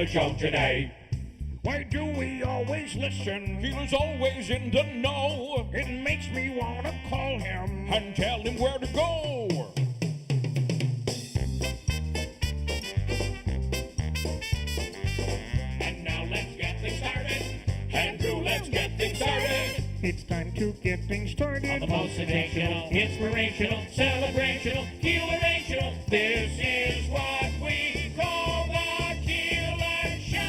Keeler Show today. Why do we always listen? Keeler's always in the know. It makes me want to call him and tell him where to go. And now let's get things started. Andrew, let's get things started. It's time to get things started. On the most sensational, inspirational, celebrational, Keelerational. This is what we call the Keeler Show.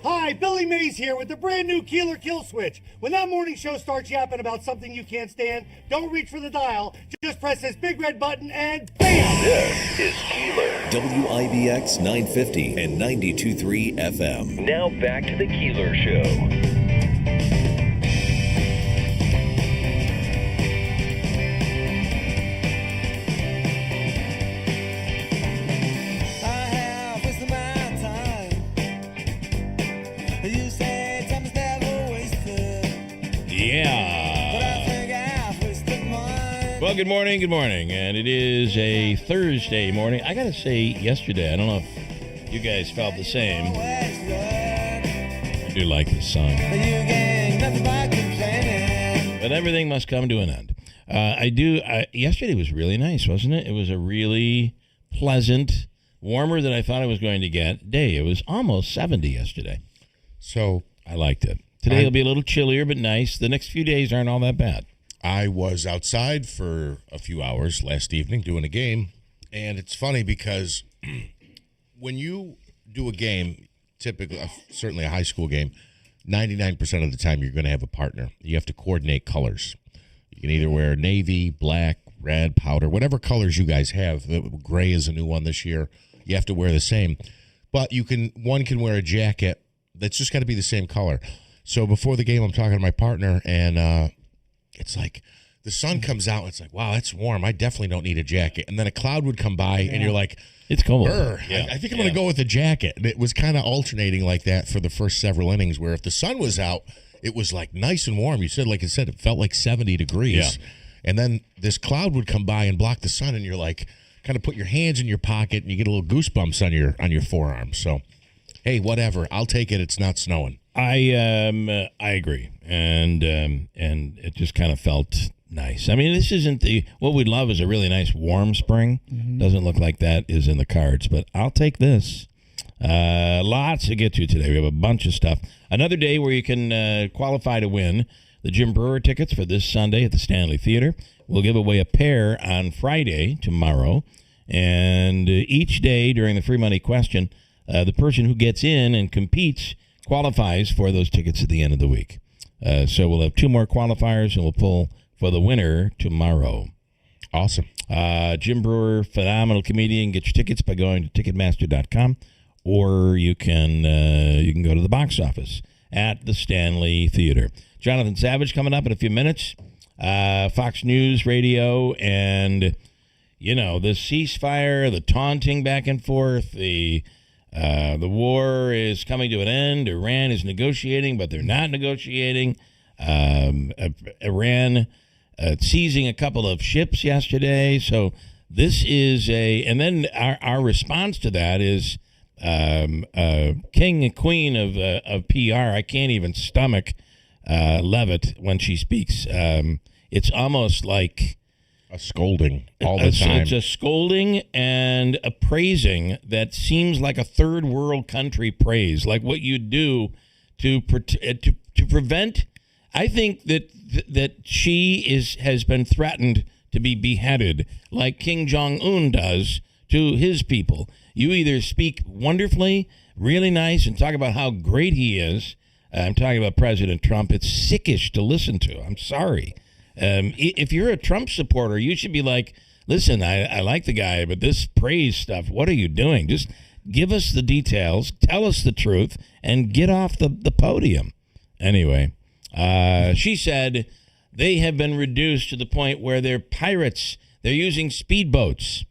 Hi, Billy Mays here with the brand new Keeler Kill Switch. When that morning show starts yapping about something you can't stand, don't reach for the dial. Just press this big red button and BAM! This is Keeler. WIBX 950 and 92.3 FM. Now back to the Keeler Show. Well, good morning, and it is a Thursday morning. I gotta say, yesterday, I don't know if you guys felt the same. I do like this song. But everything must come to an end. Yesterday was really nice, wasn't it? It was a really pleasant, warmer than I thought I was going to get day. It was almost 70 yesterday. So I liked it. Today it'll be a little chillier, but nice. The next few days aren't all that bad. I was outside for a few hours last evening doing a game, and it's funny because when you do a game, typically, certainly a high school game, 99% of the time you're going to have a partner. You have to coordinate colors. You can either wear navy, black, red, powder, whatever colors you guys have. Gray is a new one this year. You have to wear the same. But one can wear a jacket that's just got to be the same color. So before the game, I'm talking to my partner, and it's like the sun comes out. It's like, wow, that's warm. I definitely don't need a jacket. And then a cloud would come by, and you're like, it's cold. Yeah. I think I'm going to go with a jacket. And it was kind of alternating like that for the first several innings, where if the sun was out, it was like nice and warm. Like I said, it felt like 70 degrees. Yeah. And then this cloud would come by and block the sun, and you're like, kind of put your hands in your pocket, and you get a little goosebumps on your forearm. So, hey, whatever. I'll take it. It's not snowing. I agree, and it just kind of felt nice. I mean, this isn't what we'd love is a really nice warm spring. Mm-hmm. Doesn't look like that is in the cards, but I'll take this. Lots to get to today. We have a bunch of stuff. Another day where you can qualify to win the Jim Brewer tickets for this Sunday at the Stanley Theater. We'll give away a pair on Friday, tomorrow, and each day during the free money question, the person who gets in and competes qualifies for those tickets at the end of the week. So we'll have two more qualifiers, and we'll pull for the winner tomorrow. Awesome. Jim Brewer, phenomenal comedian. Get your tickets by going to Ticketmaster.com, or you can go to the box office at the Stanley Theater. Jonathan Savage coming up in a few minutes. Fox News Radio, and the ceasefire, the taunting back and forth, the war is coming to an end. Iran is negotiating, but they're not negotiating. Iran seizing a couple of ships yesterday. So this is and then our response to that is king and queen of PR. I can't even stomach Levitt when she speaks. It's almost like a scolding all the time. It's a scolding and a praising that seems like a third world country praise, like what you do to prevent. I think that she has been threatened to be beheaded, like King Jong-un does to his people. You either speak wonderfully, really nice, and talk about how great he is. I'm talking about President Trump. It's sickish to listen to. I'm sorry. If you're a Trump supporter, you should be like, listen, I like the guy, but this praise stuff, what are you doing? Just give us the details, tell us the truth, and get off the podium. Anyway, she said they have been reduced to the point where they're pirates. They're using speedboats.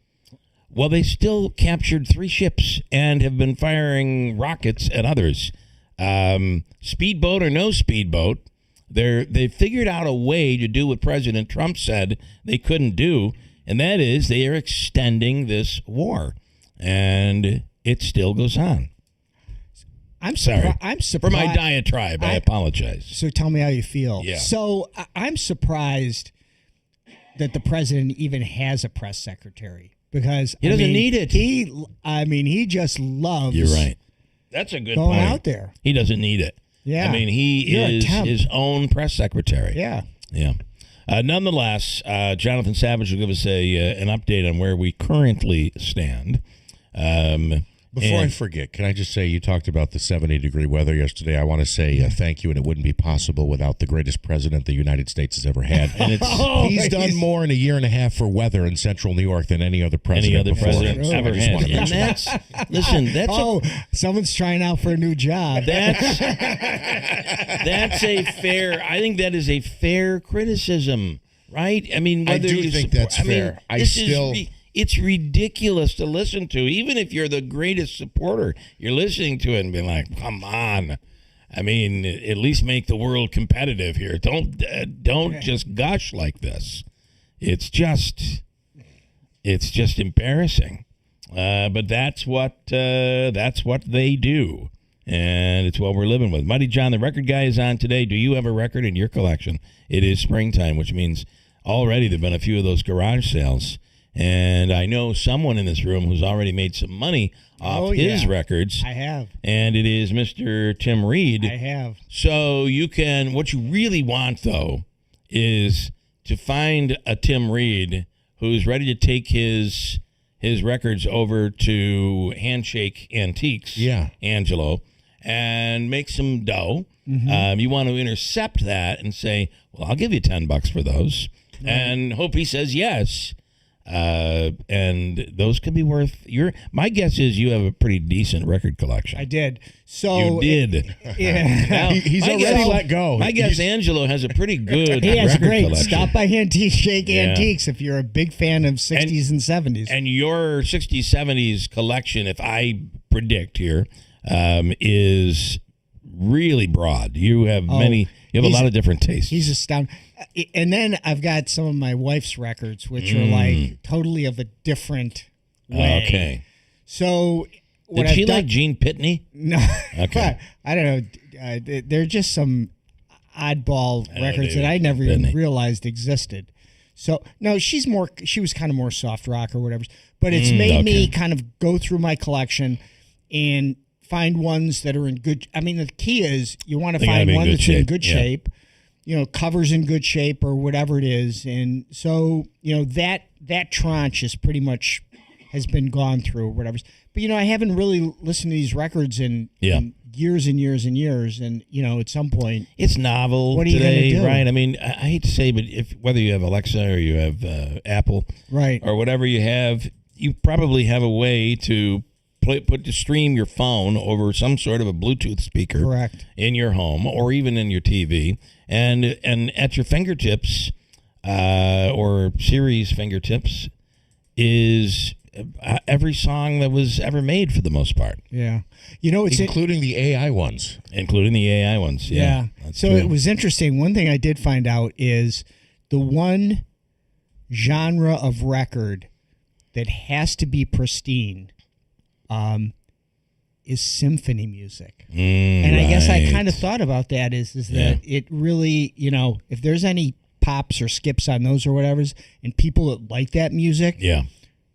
Well, they still captured 3 ships and have been firing rockets at others. Speedboat or no speedboat, they figured out a way to do what President Trump said they couldn't do, and that is they are extending this war, and it still goes on. I'm Sorry. I'm For surprised. my diatribe, I apologize. So tell me how you feel. Yeah. So I'm surprised that the president even has a press secretary because He doesn't need it. He just loves. You're right. That's a good Going point. out there. He doesn't need it. Yeah. I mean, he You're a is temp. his own press secretary. Yeah. Yeah. Nonetheless, Jonathan Savage will give us an update on where we currently stand. Before I forget, can I just say you talked about the 70-degree weather yesterday. I want to say thank you, and it wouldn't be possible without the greatest president the United States has ever had. And it's He's done more in a year and a half for weather in central New York than any other president before him. So I ever just want had. to And mention that's someone's trying out for a new job. that's a fair. I think that is a fair criticism, right? I mean, I whether do you think support, that's fair. I this still- it's ridiculous to listen to, even if you're the greatest supporter. You're listening to it and being like, "Come on." I mean, at least make the world competitive here. Don't just gush like this. It's just embarrassing. But that's what they do, and it's what we're living with. Mighty John, the record guy, is on today. Do you have a record in your collection? It is springtime, which means already there've been a few of those garage sales, and I know someone in this room who's already made some money off his records. I have. And it is Mr. Tim Reed. I have. So you can, what you really want, though, is to find a Tim Reed who's ready to take his records over to Handshake Antiques, Angelo, and make some dough. Mm-hmm. You want to intercept that and say, well, I'll give you $10 for those, and hope he says yes. And those could be worth my guess is you have a pretty decent record collection. I did. So you did. Now, He's my already guess- let go. My guess Angelo has a pretty good he has record great. collection. Stop by Handshake Antiques if you're a big fan of 60s and 70s. And your 60s, 70s collection, if I predict here, is really broad. You have many. You have a lot of different tastes. He's astounding. And then I've got some of my wife's records, which are like totally of a different way. Okay. So what Did I've she done, like Gene Pitney? No. Okay. I don't know. They're just some oddball records that I never Pitney. even realized existed. So no, she was kind of more soft rock or whatever. But it's made me kind of go through my collection and find ones that are in good. I mean, the key is you want to find one that's in good shape. Covers in good shape or whatever it is. And so, that tranche is pretty much has been gone through or whatever. But, I haven't really listened to these records in years and years and years. And, at some point. It's novel What are you today, gonna do? right? I mean, I hate to say, but whether you have Alexa or you have Apple, Right. or whatever you have, you probably have a way to stream your phone over some sort of a Bluetooth speaker, Correct. in your home or even in your TV, and at your fingertips, or Siri's fingertips, is every song that was ever made for the most part. Yeah. It's including the AI ones. Including the AI ones. Yeah. That's So true. it was interesting. One thing I did find out is the one genre of record that has to be pristine is symphony music. And I guess I kind of thought about that is that it really, if there's any pops or skips on those or whatever, and people that like that music,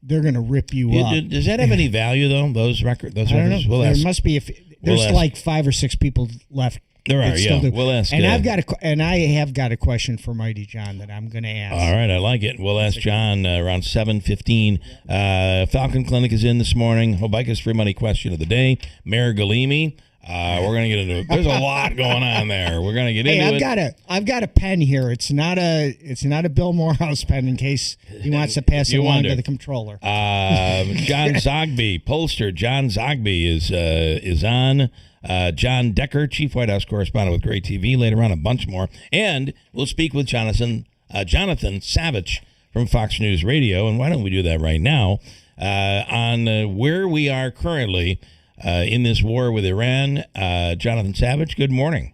they're going to rip you up. Does that have any value, though, those records? I don't know. We'll There ask. must be there's like 5 or 6 people left. There are, that still do. We'll ask. And I have got a question for Mighty John that I'm going to ask. All right, I like it. We'll ask John around 7:15. Falcon Clinic is in this morning. Hobica's free money question of the day. Mayor Galimi. We're going to get into it. There's a lot going on there. We're going to get into it. I've got a pen here. It's not a Bill Morehouse pen in case he wants to pass it along to the controller. John Zagby, pollster John Zagby is on. John Decker, Chief White House correspondent with Great TV. Later on, a bunch more. And we'll speak with Jonathan Savage from Fox News Radio. And why don't we do that right now on where we are currently in this war with Iran. Jonathan Savage, good morning.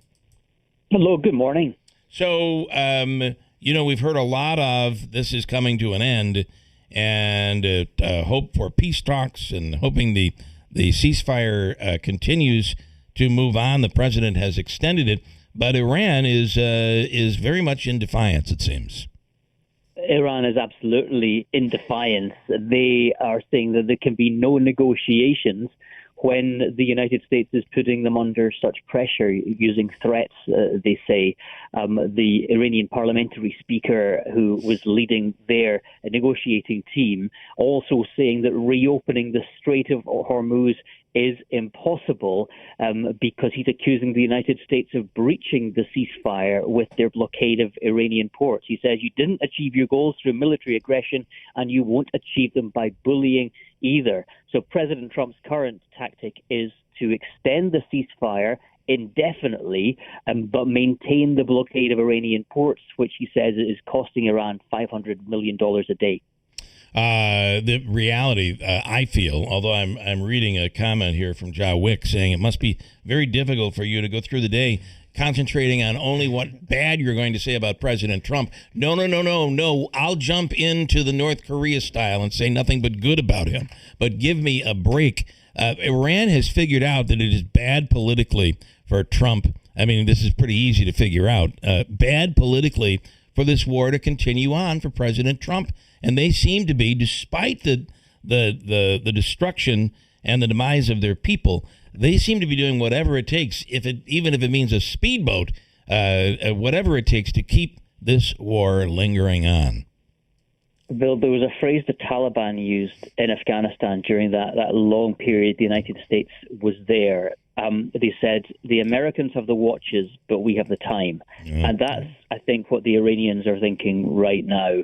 Hello, good morning. So, we've heard a lot of this is coming to an end. and hope for peace talks and hoping the ceasefire continues to move on. The president has extended it, but Iran is very much in defiance, it seems. Iran is absolutely in defiance. They are saying that there can be no negotiations when the United States is putting them under such pressure, using threats, they say. The Iranian parliamentary speaker who was leading their negotiating team also saying that reopening the Strait of Hormuz is impossible because he's accusing the United States of breaching the ceasefire with their blockade of Iranian ports. He says you didn't achieve your goals through military aggression and you won't achieve them by bullying either. So President Trump's current tactic is to extend the ceasefire indefinitely, but maintain the blockade of Iranian ports, which he says is costing Iran $500 million a day. The reality, I feel, although I'm reading a comment here from John Wick saying it must be very difficult for you to go through the day concentrating on only what bad you're going to say about President Trump. No. I'll jump into the North Korea style and say nothing but good about him. But give me a break. Iran has figured out that it is bad politically for Trump. I mean, this is pretty easy to figure out. Bad politically for this war to continue on for President Trump. And they seem to be, despite the destruction and the demise of their people, they seem to be doing whatever it takes, even if it means a speedboat, whatever it takes to keep this war lingering on. Bill, there was a phrase the Taliban used in Afghanistan during that long period the United States was there. They said, the Americans have the watches, but we have the time. Yeah. And that's, I think, what the Iranians are thinking right now.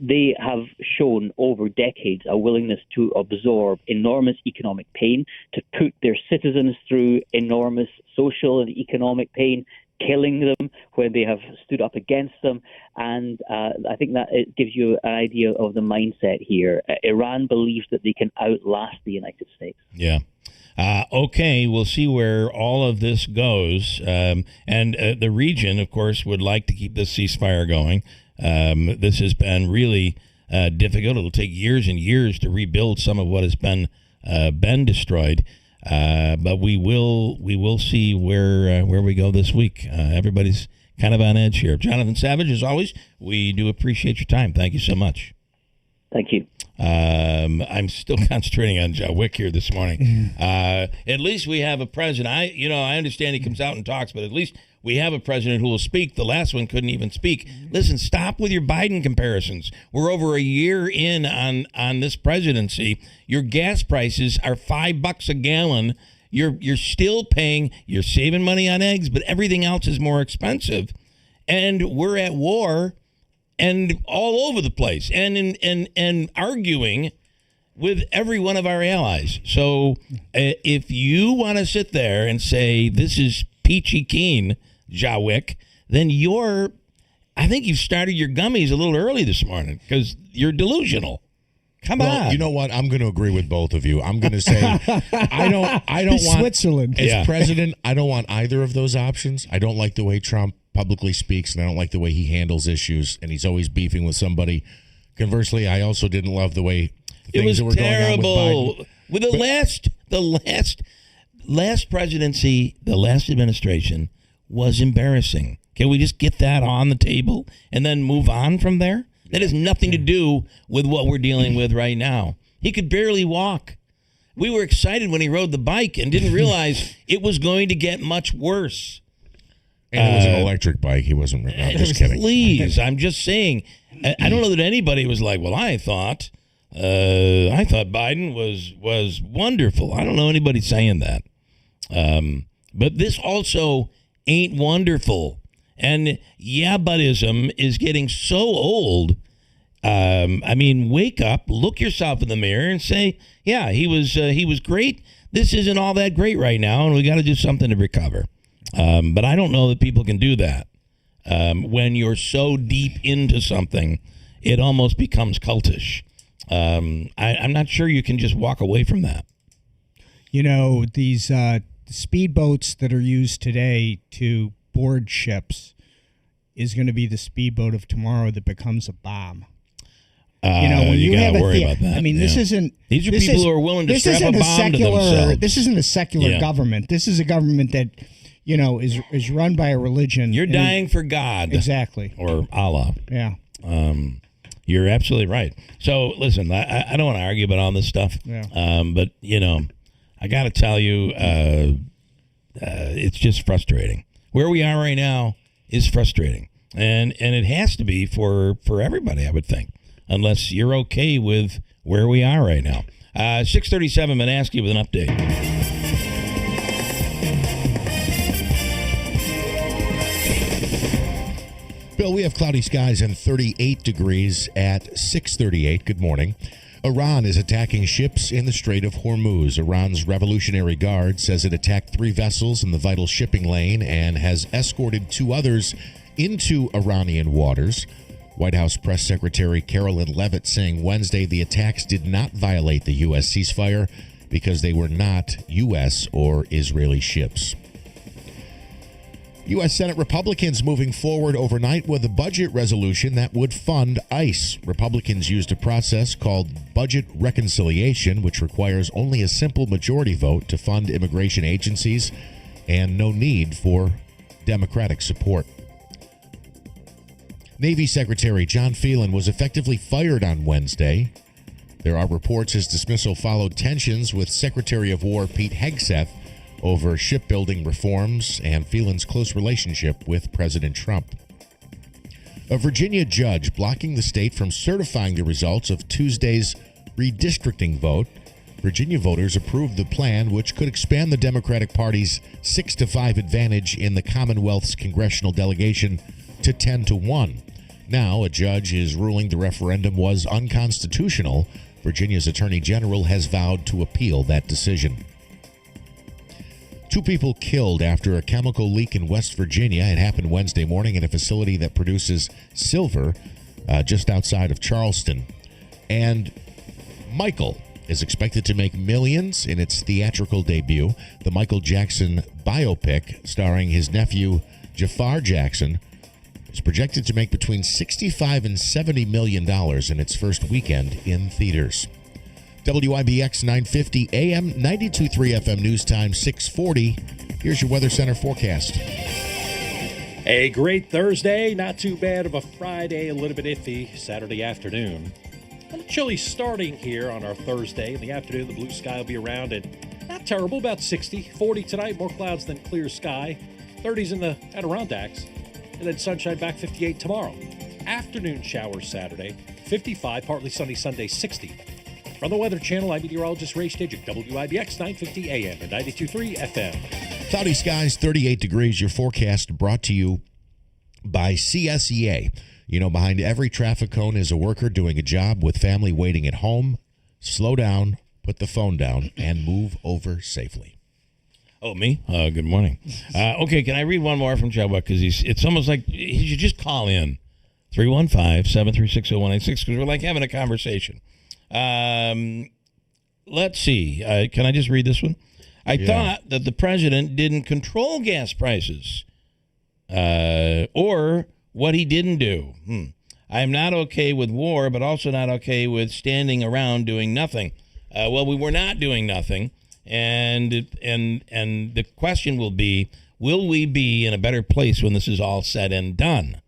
They have shown over decades a willingness to absorb enormous economic pain, to put their citizens through enormous social and economic pain, killing them when they have stood up against them. And I think that it gives you an idea of the mindset here. Iran believes that they can outlast the United States. Yeah. Okay, we'll see where all of this goes. And the region, of course, would like to keep this ceasefire going. This has been really difficult. It'll take years and years to rebuild some of what has been destroyed. But we will see where we go this week. Everybody's kind of on edge here. Jonathan Savage, as always, we do appreciate your time. Thank you so much. Thank you. I'm still concentrating on John Wick here this morning. At least we have a president. I understand he comes out and talks, but at least we have a president who will speak. The last one couldn't even speak. Listen, stop with your Biden comparisons. We're over a year in on this presidency. Your gas prices are $5 a gallon. You're still paying. You're saving money on eggs, but everything else is more expensive, and we're at war. And all over the place, and arguing with every one of our allies. So if you want to sit there and say this is peachy keen, Jawick, then I think you've started your gummies a little early this morning because you're delusional. Come on. You know what? I'm going to agree with both of you. I'm going to say I don't want Switzerland as president. I don't want either of those options. I don't like the way Trump publicly speaks, and I don't like the way he handles issues, and he's always beefing with somebody. Conversely, I also didn't love the way things that were terrible. going on with Biden. With the last presidency, the last administration was embarrassing. Can we just get that on the table and then move on from there? That has nothing to do with what we're dealing with right now. He could barely walk. We were excited when he rode the bike and didn't realize it was going to get much worse. And it was an electric bike. He wasn't. I'm just kidding. Please, I'm just saying. I don't know that anybody was like, well, I thought Biden was wonderful. I don't know anybody saying that. But this also ain't wonderful. And budism is getting so old. Wake up, look yourself in the mirror and say, yeah, he was great. This isn't all that great right now, and we got to do something to recover. But I don't know that people can do that. When you're so deep into something, it almost becomes cultish. I'm not sure you can just walk away from that. These speedboats that are used today to board ships is going to be the speedboat of tomorrow that becomes a bomb. When you gotta have worry about that. I mean, this isn't. These are people who are willing to strap a bomb to secular. themselves. This isn't a secular government. This is a government that, is run by a religion. You're dying for God. Exactly. Or Allah. Yeah. You're absolutely right. So listen, I don't want to argue about all this stuff. Yeah. But I got to tell you, it's just frustrating. Where we are right now is frustrating, and it has to be for everybody, I would think, unless you're okay with where we are right now. 6:37. I'm going to ask you with an update. Bill, we have cloudy skies and 38 degrees at 6:38. Good morning. Iran is attacking ships in the Strait of Hormuz. Iran's Revolutionary Guard says it attacked 3 vessels in the vital shipping lane and has escorted 2 others into Iranian waters. White House Press Secretary Carolyn Leavitt saying Wednesday the attacks did not violate the U.S. ceasefire because they were not U.S. or Israeli ships. U.S. Senate Republicans moving forward overnight with a budget resolution that would fund ICE. Republicans used a process called budget reconciliation, which requires only a simple majority vote to fund immigration agencies and no need for Democratic support. Navy Secretary John Phelan was effectively fired on Wednesday. There are reports his dismissal followed tensions with Secretary of War Pete Hegseth over shipbuilding reforms and Phelan's close relationship with President Trump. A Virginia judge blocking the state from certifying the results of Tuesday's redistricting vote. Virginia voters approved the plan, which could expand the Democratic Party's 6-5 advantage in the Commonwealth's congressional delegation to 10-1. Now, a judge is ruling the referendum was unconstitutional. Virginia's Attorney General has vowed to appeal that decision. 2 people killed after a chemical leak in West Virginia. It happened Wednesday morning in a facility that produces silver just outside of Charleston. And Michael is expected to make millions in its theatrical debut. The Michael Jackson biopic starring his nephew Jafar Jackson is projected to make between $65 and $70 million in its first weekend in theaters. WIBX 950 AM, 92.3 FM News Time, 640. Here's your Weather Center forecast. A great Thursday, not too bad of a Friday, a little bit iffy Saturday afternoon. A little chilly starting here on our Thursday. In the afternoon, the blue sky will be around and not terrible, about 60. 40 tonight, more clouds than clear sky. 30s in the Adirondacks. And then sunshine back 58 tomorrow. Afternoon showers Saturday, 55, partly sunny Sunday, 60. From the Weather Channel, I'm meteorologist Ray Stidgick, WIBX 950 AM and 92.3 FM. Cloudy skies, 38 degrees. Your forecast brought to you by CSEA. Behind every traffic cone is a worker doing a job with family waiting at home. Slow down, put the phone down, and move over safely. Oh, me? Good morning. Okay, can I read one more from Joe? Because it's almost like he should just call in. 315-736-0186, because we're like having a conversation. Let's see. Can I just read this one? I thought that the president didn't control gas prices or what he didn't do. I am not okay with war, but also not okay with standing around doing nothing. Well, we were not doing nothing. And the question will we be in a better place when this is all said and done?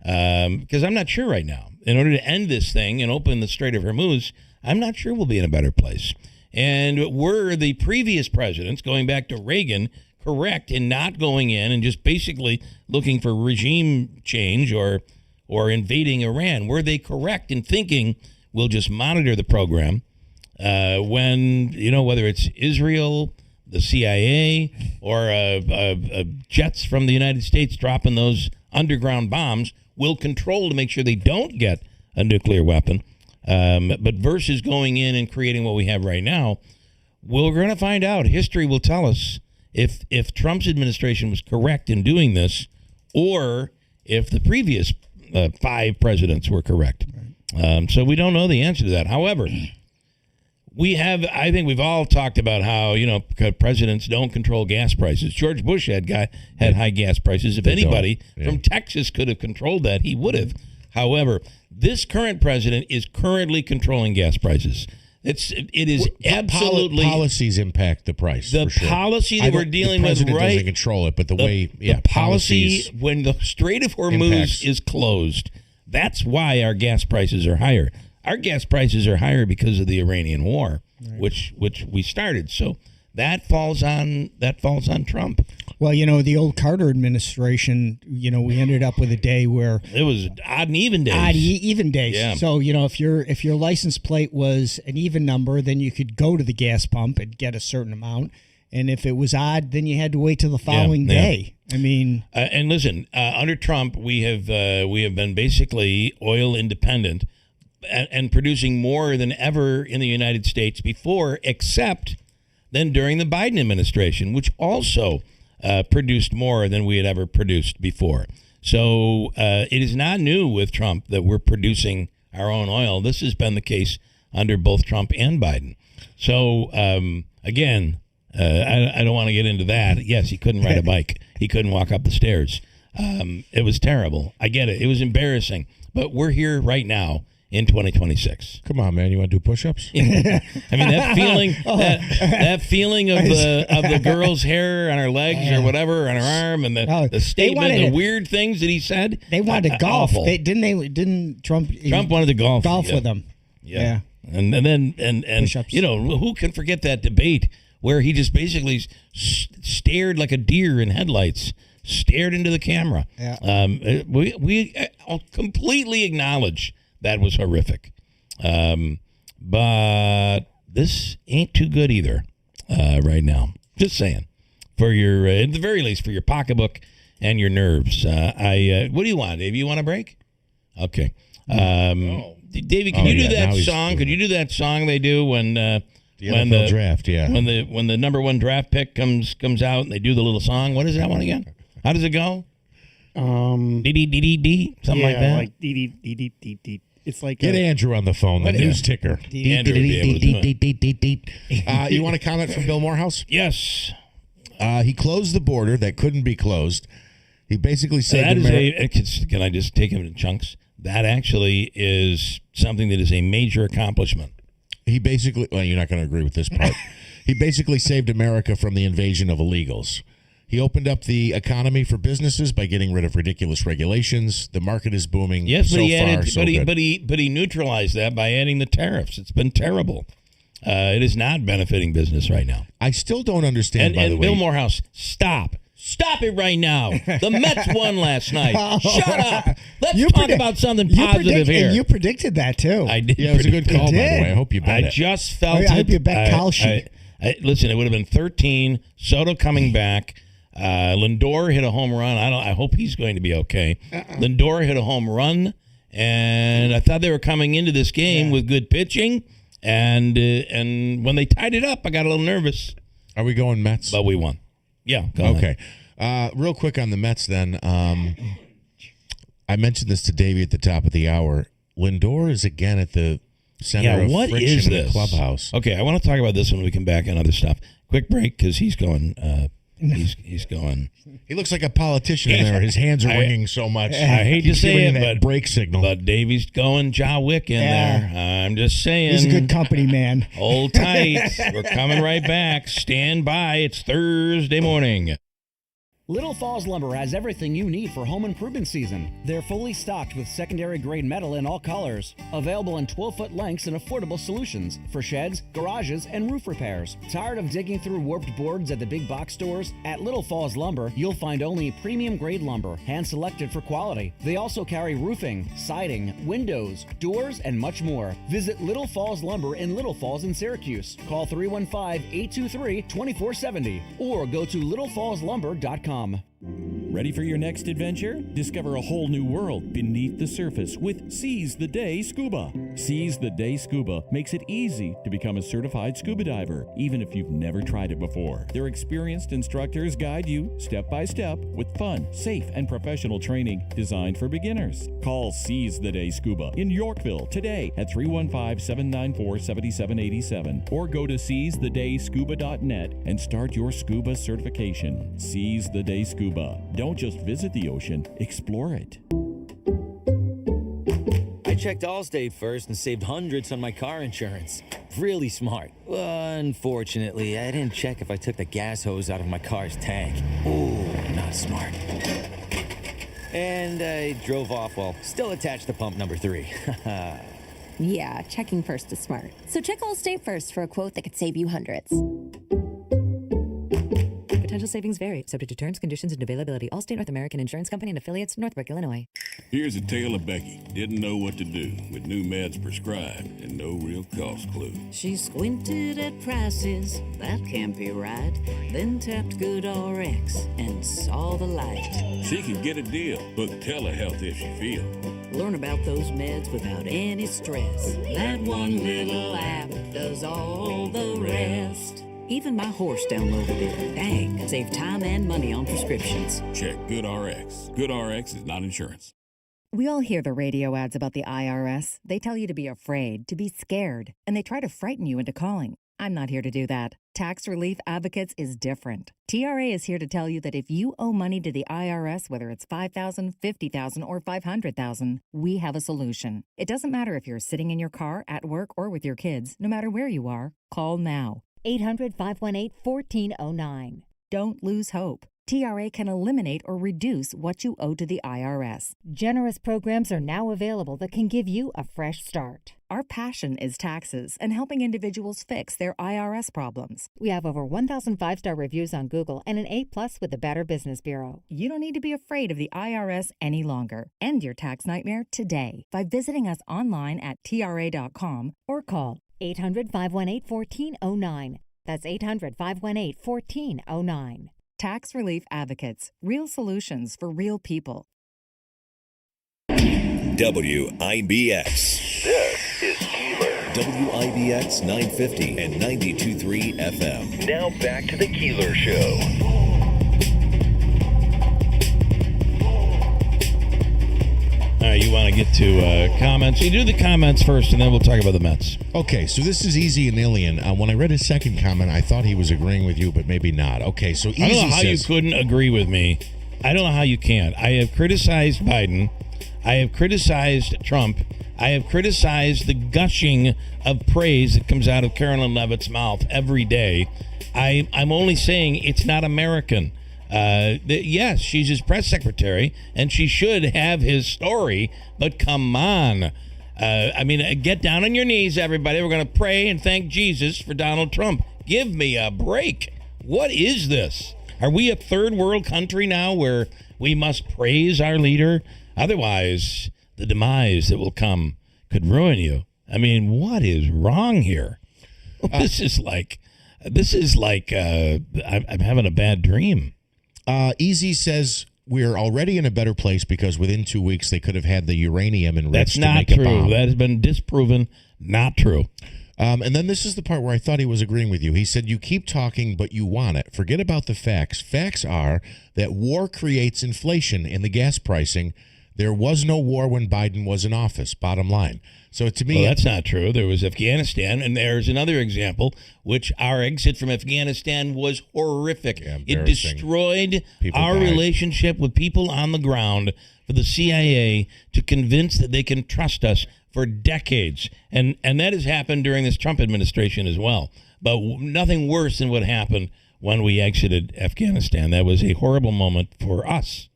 Because I'm not sure right now. In order to end this thing and open the Strait of Hormuz, I'm not sure we'll be in a better place. And were the previous presidents, going back to Reagan, correct in not going in and just basically looking for regime change or invading Iran? Were they correct in thinking we'll just monitor the program when, whether it's Israel, the CIA, or jets from the United States dropping those underground bombs, will control to make sure they don't get a nuclear weapon? But versus going in and creating what we have right now, we're going to find out. History will tell us if Trump's administration was correct in doing this, or if the previous 5 presidents were correct. So we don't know the answer to that. However, I think we've all talked about how, presidents don't control gas prices. George Bush had high gas prices. If anybody from Texas could have controlled that, he would have. However, this current president is currently controlling gas prices. It is absolutely policies impact the price. The for sure. policy that we're dealing with, the president right? doesn't control it, but the policy policies when the Strait of Hormuz impacts. is closed. That's why our gas prices are higher. Our gas prices are higher because of the Iranian war, which we started. So that falls on Trump. Well, the old Carter administration, we ended up with a day where It was odd and even days. even days. Yeah. So, if your license plate was an even number, then you could go to the gas pump and get a certain amount. And if it was odd, then you had to wait till the following day. I mean, and listen, under Trump, we have been basically oil independent and producing more than ever in the United States before, except then during the Biden administration, which also produced more than we had ever produced before. So it is not new with Trump that we're producing our own oil. This has been the case under both Trump and Biden. So again, I don't want to get into that. Yes, he couldn't ride a bike. He couldn't walk up the stairs. It was terrible. I get it. It was embarrassing. But we're here right now in 2026. Come on, man! You want to do push-ups? I mean, that feeling, that feeling of the girl's hair on her legs or whatever on her arm, and the statement, the weird things that he said. They wanted to golf. Awful. Didn't Trump? Trump wanted to golf with them. Yeah. And then Push-ups. who can forget that debate where he just basically stared like a deer in headlights, stared into the camera. Yeah. We completely acknowledge that was horrific. But this ain't too good either right now. Just saying. For your, at the very least, for your pocketbook and your nerves. What do you want, Dave? You want a break? Okay. Davey, can you do that song? Could you do that song they do when the NFL draft? Yeah. When the number one draft pick comes out and they do the little song. What is that one again? How does it go? D something like that. Like D. It's like Get Andrew on the phone. The news ticker. Andrew would be able to do it. You want a comment from Bill Morehouse? Yes. He closed the border that couldn't be closed. He basically said, can I just take him in chunks? That actually is something that is a major accomplishment. He basically, well, you're not going to agree with this part. He basically saved America from the invasion of illegals. He opened up the economy for businesses by getting rid of ridiculous regulations. The market is booming. Yes, but he neutralized that by adding the tariffs. It's been terrible. It is not benefiting business right now. I still don't understand, by the way. Bill Morehouse, stop it right now. The Mets won last night. Shut up. Let's talk about something positive here. You predicted that, too. I did. Yeah, it was a good call, by the way. I hope you bet it. I just felt I hope you bet Kalshi. Listen, it would have been 13. Soto coming back. Lindor hit a home run. I hope he's going to be okay. Lindor hit a home run, and I thought they were coming into this game with good pitching. And when they tied it up, I got a little nervous. Are we going Mets? But we won. Yeah. Okay. Real quick on the Mets, then. I mentioned this to Davey at the top of the hour. Lindor is again at the center of what friction is in this? the clubhouse. Okay, I want to talk about this when we come back on other stuff. Quick break because he's going. He's going. He looks like a politician in there. His hands are ringing so much. I hate to say it, that break signal. But Davey's going Jaw Wick in there. I'm just saying. He's a good company, man. Hold tight. We're coming right back. Stand by. It's Thursday morning. Little Falls Lumber has everything you need for home improvement season. They're fully stocked with secondary grade metal in all colors. Available in 12-foot lengths and affordable solutions for sheds, garages, and roof repairs. Tired of digging through warped boards at the big box stores? At Little Falls Lumber, you'll find only premium grade lumber, hand-selected for quality. They also carry roofing, siding, windows, doors, and much more. Visit Little Falls Lumber in Little Falls in Syracuse. Call 315-823-2470 or go to littlefallslumber.com. Ready for your next adventure? Discover a whole new world beneath the surface with Seize the Day Scuba. Seize the Day Scuba makes it easy to become a certified scuba diver, even if you've never tried it before. Their experienced instructors guide you step by step with fun, safe, and professional training designed for beginners. Call Seize the Day Scuba in Yorkville today at 315-794-7787 or go to seizethedayscuba.net and start your scuba certification. Seize the Day Scuba. Don't just visit the ocean, explore it. I checked Allstate first and saved hundreds on my car insurance. Really smart. Unfortunately, I didn't check if I took the gas hose out of my car's tank. Ooh, not smart. And I drove off while still attached to pump number 3. Yeah, checking first is smart. So check Allstate first for a quote that could save you hundreds. Potential savings vary, subject to terms, conditions, and availability. Allstate North American Insurance Company and affiliates, Northbrook, Illinois. Here's a tale of Becky. Didn't know what to do with new meds prescribed and no real cost clue. She squinted at prices, that can't be right. Then tapped GoodRx and saw the light. She can get a deal, book telehealth if she feels. Learn about those meds without any stress. That one little app does all the rest. Even my horse downloaded it. Dang, save time and money on prescriptions. Check GoodRx. GoodRx is not insurance. We all hear the radio ads about the IRS. They tell you to be afraid, to be scared, and they try to frighten you into calling. I'm not here to do that. Tax Relief Advocates is different. TRA is here to tell you that if you owe money to the IRS, whether it's $5,000, $50,000, or $500,000, we have a solution. It doesn't matter if you're sitting in your car, at work, or with your kids. No matter where you are, call now. 800-518-1409. Don't lose hope. TRA can eliminate or reduce what you owe to the IRS. Generous programs are now available that can give you a fresh start. Our passion is taxes and helping individuals fix their IRS problems. We have over 1,000 5-star reviews on Google and an A+ with the Better Business Bureau. You don't need to be afraid of the IRS any longer. End your tax nightmare today by visiting us online at TRA.com or call 800-518-1409. That's 800-518-1409. Tax Relief Advocates. Real solutions for real people. WIBX. This is Keeler. WIBX 950 and 92.3 FM. Now back to the Keeler Show. All right, you want to get to comments? You do the comments first, and then we'll talk about the Mets. Okay, so this is Easy and Alien. When I read his second comment, I thought he was agreeing with you, but maybe not. Okay, so Easy I don't know how says, you couldn't agree with me. I don't know how you can't. I have criticized Biden. I have criticized Trump. I have criticized the gushing of praise that comes out of Carolyn Leavitt's mouth every day. I'm only saying it's not American. Yes, she's his press secretary, and she should have his story, but come on. Get down on your knees, everybody. We're going to pray and thank Jesus for Donald Trump. Give me a break. What is this? Are we a third world country now where we must praise our leader? Otherwise, the demise that will come could ruin you. I mean, what is wrong here? This is like I'm having a bad dream. Easy says we're already in a better place because within 2 weeks they could have had the uranium enriched That's to not make a true. bomb. That has been disproven. Not true. And then this is the part where I thought he was agreeing with you. He said, you keep talking, but you want it. Forget about the facts. Facts are that war creates inflation in the gas pricing. There was no war when Biden was in office, bottom line. So to me... Well, that's not true. There was Afghanistan, and there's another example, which our exit from Afghanistan was horrific. Yeah, it destroyed People our died. relationship with people on the ground for the CIA to convince that they can trust us for decades. And that has happened during this Trump administration as well. But nothing worse than what happened when we exited Afghanistan. That was a horrible moment for us.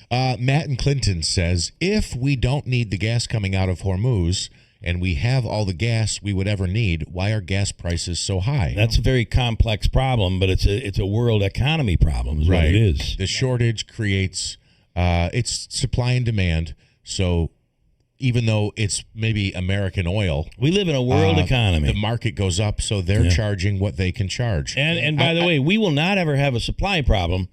Matt and Clinton says, if we don't need the gas coming out of Hormuz and we have all the gas we would ever need, why are gas prices so high? That's a very complex problem, but it's a world economy problem is what it is. The shortage creates it's supply and demand. So even though it's maybe American oil, we live in a world economy. The market goes up, so they're charging what they can charge. And by the way, we will not ever have a supply problem.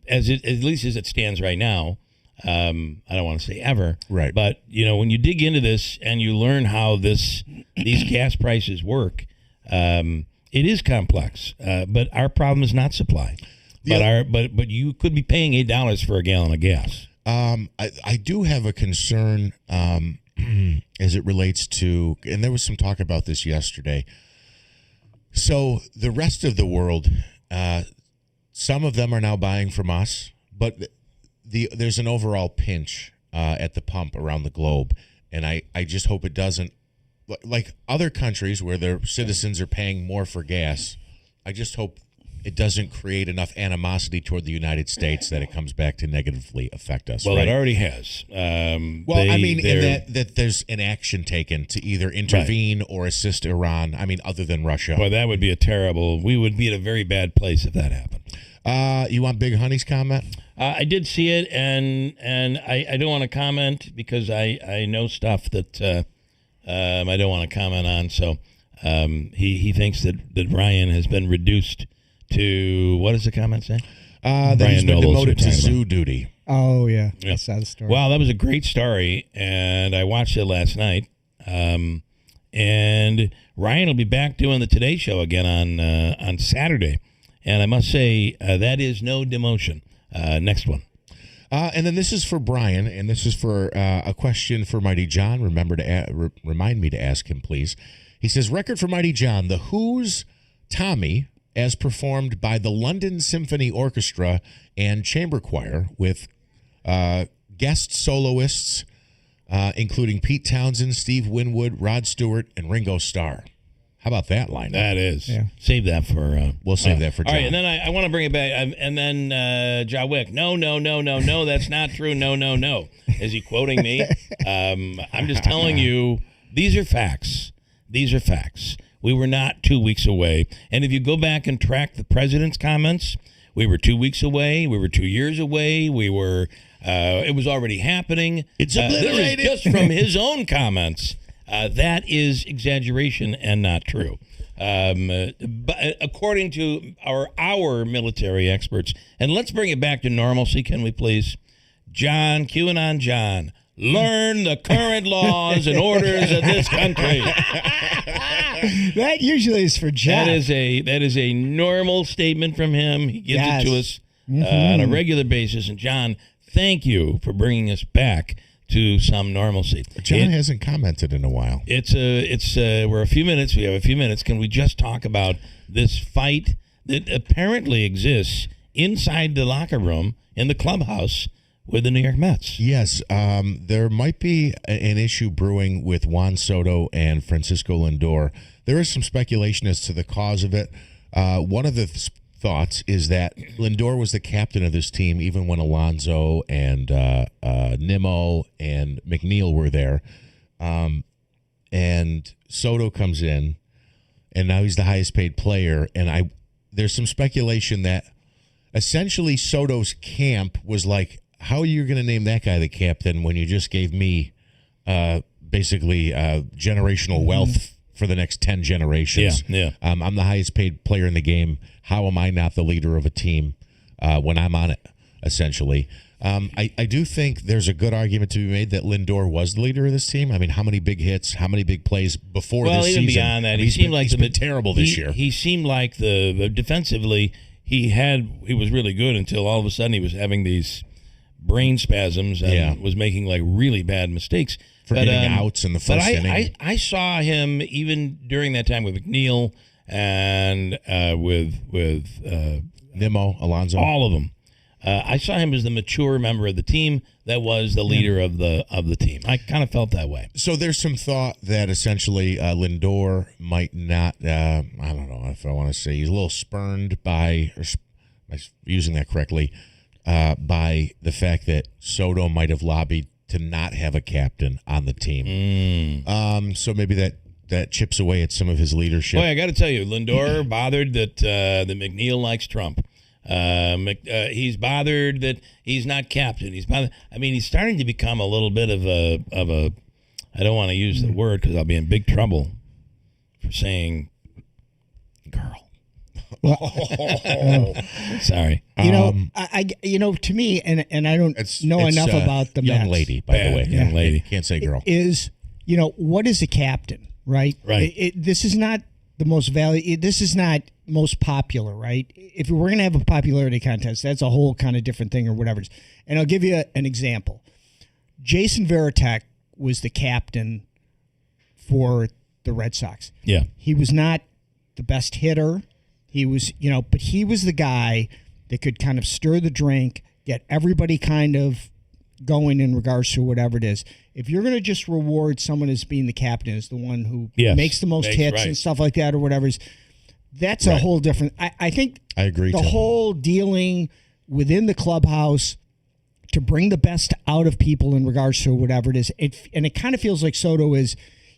At least as it stands right now. I don't want to say ever, right? But when you dig into this and you learn how these gas prices work, it is complex. But our problem is not supply. But you could be paying $8 for a gallon of gas. I do have a concern as it relates to, and there was some talk about this yesterday. So the rest of the world. Some of them are now buying from us, but there's an overall pinch at the pump around the globe. And I just hope it doesn't, like other countries where their citizens are paying more for gas, I just hope it doesn't create enough animosity toward the United States that it comes back to negatively affect us. Well, right? it already has. That there's an action taken to either intervene or assist Iran. I mean, other than Russia. Well, that would be we would be at a very bad place if that happened. You want Big Honey's comment? I did see it, and I don't want to comment because I know stuff that I don't want to comment on. So he thinks that Ryan has been reduced to, what does the comment say? That he's been demoted to zoo duty. Oh, yeah. I saw the story. Well, that was a great story, and I watched it last night. And Ryan will be back doing the Today Show again on Saturday. And I must say, that is no demotion. Next one. And then this is for Brian, and this is for a question for Mighty John. Remember to remind me to ask him, please. He says, record for Mighty John, The Who's Tommy, as performed by the London Symphony Orchestra and Chamber Choir with guest soloists, including Pete Townsend, Steve Winwood, Rod Stewart, and Ringo Starr. How about that line? That is. Yeah. Save that for... we'll save that for John. All right, and then I want to bring it back. And then John Wick. No, that's not true. No. Is he quoting me? I'm just telling you, these are facts. These are facts. We were not 2 weeks away. And if you go back and track the president's comments, we were 2 weeks away. We were 2 years away. We were... it was already happening. It's obliterated. This is just from his own comments. That is exaggeration and not true. But according to our military experts, and let's bring it back to normalcy, can we please? John, QAnon John, learn the current laws and orders of this country. That usually is for John. That is a normal statement from him. He gives it to us on a regular basis. And John, thank you for bringing us back to some normalcy. John hasn't commented in a while. We're a few minutes. We have a few minutes. Can we just talk about this fight that apparently exists inside the locker room in the clubhouse with the New York Mets? Yes, there might be an issue brewing with Juan Soto and Francisco Lindor. There is some speculation as to the cause of it. One of the thoughts is that Lindor was the captain of this team even when Alonso and Nimmo and McNeil were there. And Soto comes in, and now he's the highest paid player. And there's some speculation that essentially Soto's camp was like, how are you going to name that guy the captain when you just gave me basically generational wealth for the next 10 generations? Yeah. I'm the highest paid player in the game. How am I not the leader of a team when I'm on it, essentially? I do think there's a good argument to be made that Lindor was the leader of this team. I mean, how many big hits, how many big plays before this season? Well, even beyond that, he's been terrible this year. He seemed like the defensively, he was really good until all of a sudden he was having these brain spasms and was making like really bad mistakes. For getting outs in the first inning. I saw him even during that time with McNeil and with Nimmo, Alonso, all of them. I saw him as the mature member of the team that was the leader of the team. I kind of felt that way. So there's some thought that essentially Lindor might not. I don't know if I want to say he's a little spurned by, or am I using that correctly, by the fact that Soto might have lobbied to not have a captain on the team. So maybe that chips away at some of his leadership. Boy, I got to tell you, Lindor bothered that McNeil likes Trump. He's bothered that he's not captain. He's bothered. I mean, he's starting to become a little bit of a. I don't want to use the word because I'll be in big trouble for saying girl. Sorry. To me, and I don't know enough about the young Mets. lady, by the way. Young lady. Can't say girl. Is, what is a captain, right? Right. This is not the most this is not most popular, right? If we're going to have a popularity contest, that's a whole kind of different thing or whatever. And I'll give you an example. Jason Varitek was the captain for the Red Sox. Yeah. He was not the best hitter. He was, but he was the guy that could kind of stir the drink, get everybody kind of, going in regards to whatever it is. If you're going to just reward someone as being the captain, as the one who makes the most hits and stuff like that or whatever, that's a whole different. I think I agree. The whole dealing within the clubhouse to bring the best out of people in regards to whatever it is, and it kind of feels like Soto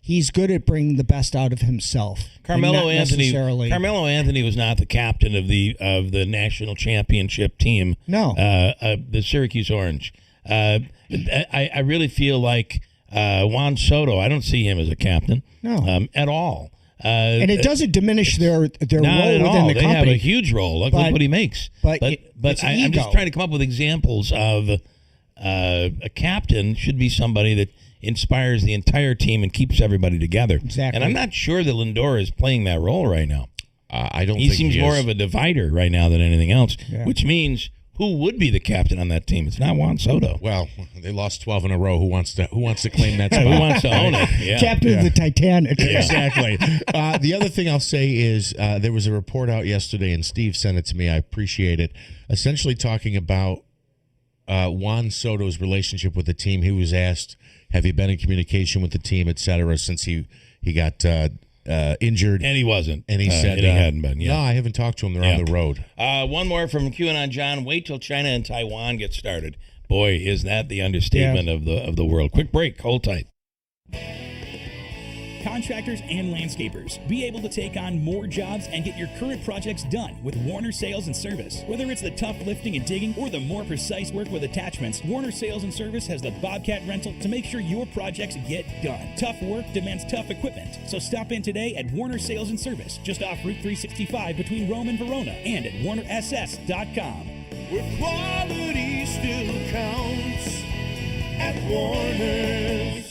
he's good at bringing the best out of himself. Carmelo Anthony was not the captain of the national championship team. No, the Syracuse Orange. I really feel like Juan Soto. I don't see him as a captain. No, at all. And it doesn't diminish their role within the company. They have a huge role. Look what he makes. But I'm just trying to come up with examples of a captain should be somebody that inspires the entire team and keeps everybody together. Exactly. And I'm not sure that Lindor is playing that role right now. I don't. He think seems he more is. of a divider right now than anything else, which means who would be the captain on that team? It's not Juan Soto. Well, they lost 12 in a row. Who wants to claim that spot? Who wants to own it? Yeah. Captain of the Titanic. Yeah. Exactly. The other thing I'll say is there was a report out yesterday, and Steve sent it to me. I appreciate it. Essentially talking about Juan Soto's relationship with the team. He was asked, have you been in communication with the team, et cetera, since he got injured? And he wasn't. And he said, and he hadn't been. Yeah. No, I haven't talked to him. They're on the road. One more from QAnon John. Wait till China and Taiwan get started. Boy, is that the understatement of the world. Quick break. Hold tight. Contractors and landscapers, be able to take on more jobs and get your current projects done with Warner Sales and Service. Whether it's the tough lifting and digging or the more precise work with attachments, Warner Sales and Service has the Bobcat rental to make sure your projects get done. Tough work demands tough equipment, so stop in today at Warner Sales and Service, just off Route 365 between Rome and Verona, and at warnerss.com. Where quality still counts at Warner's.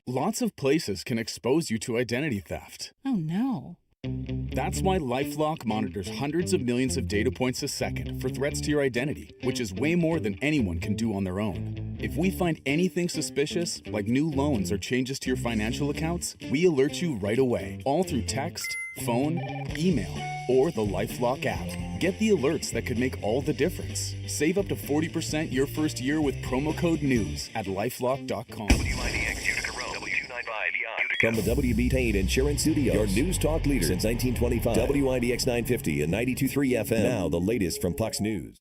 Lots of places can expose you to identity theft. Oh, no. That's why LifeLock monitors hundreds of millions of data points a second for threats to your identity, which is way more than anyone can do on their own. If we find anything suspicious, like new loans or changes to your financial accounts, we alert you right away, all through text, phone, email, or the LifeLock app. Get the alerts that could make all the difference. Save up to 40% your first year with promo code NEWS at LifeLock.com. WIBX Utica Road, W295 From the WB Payne Insurance Studios, your news talk leader since 1925. WIBX 950 and 92.3 FM. Now the latest from Fox News.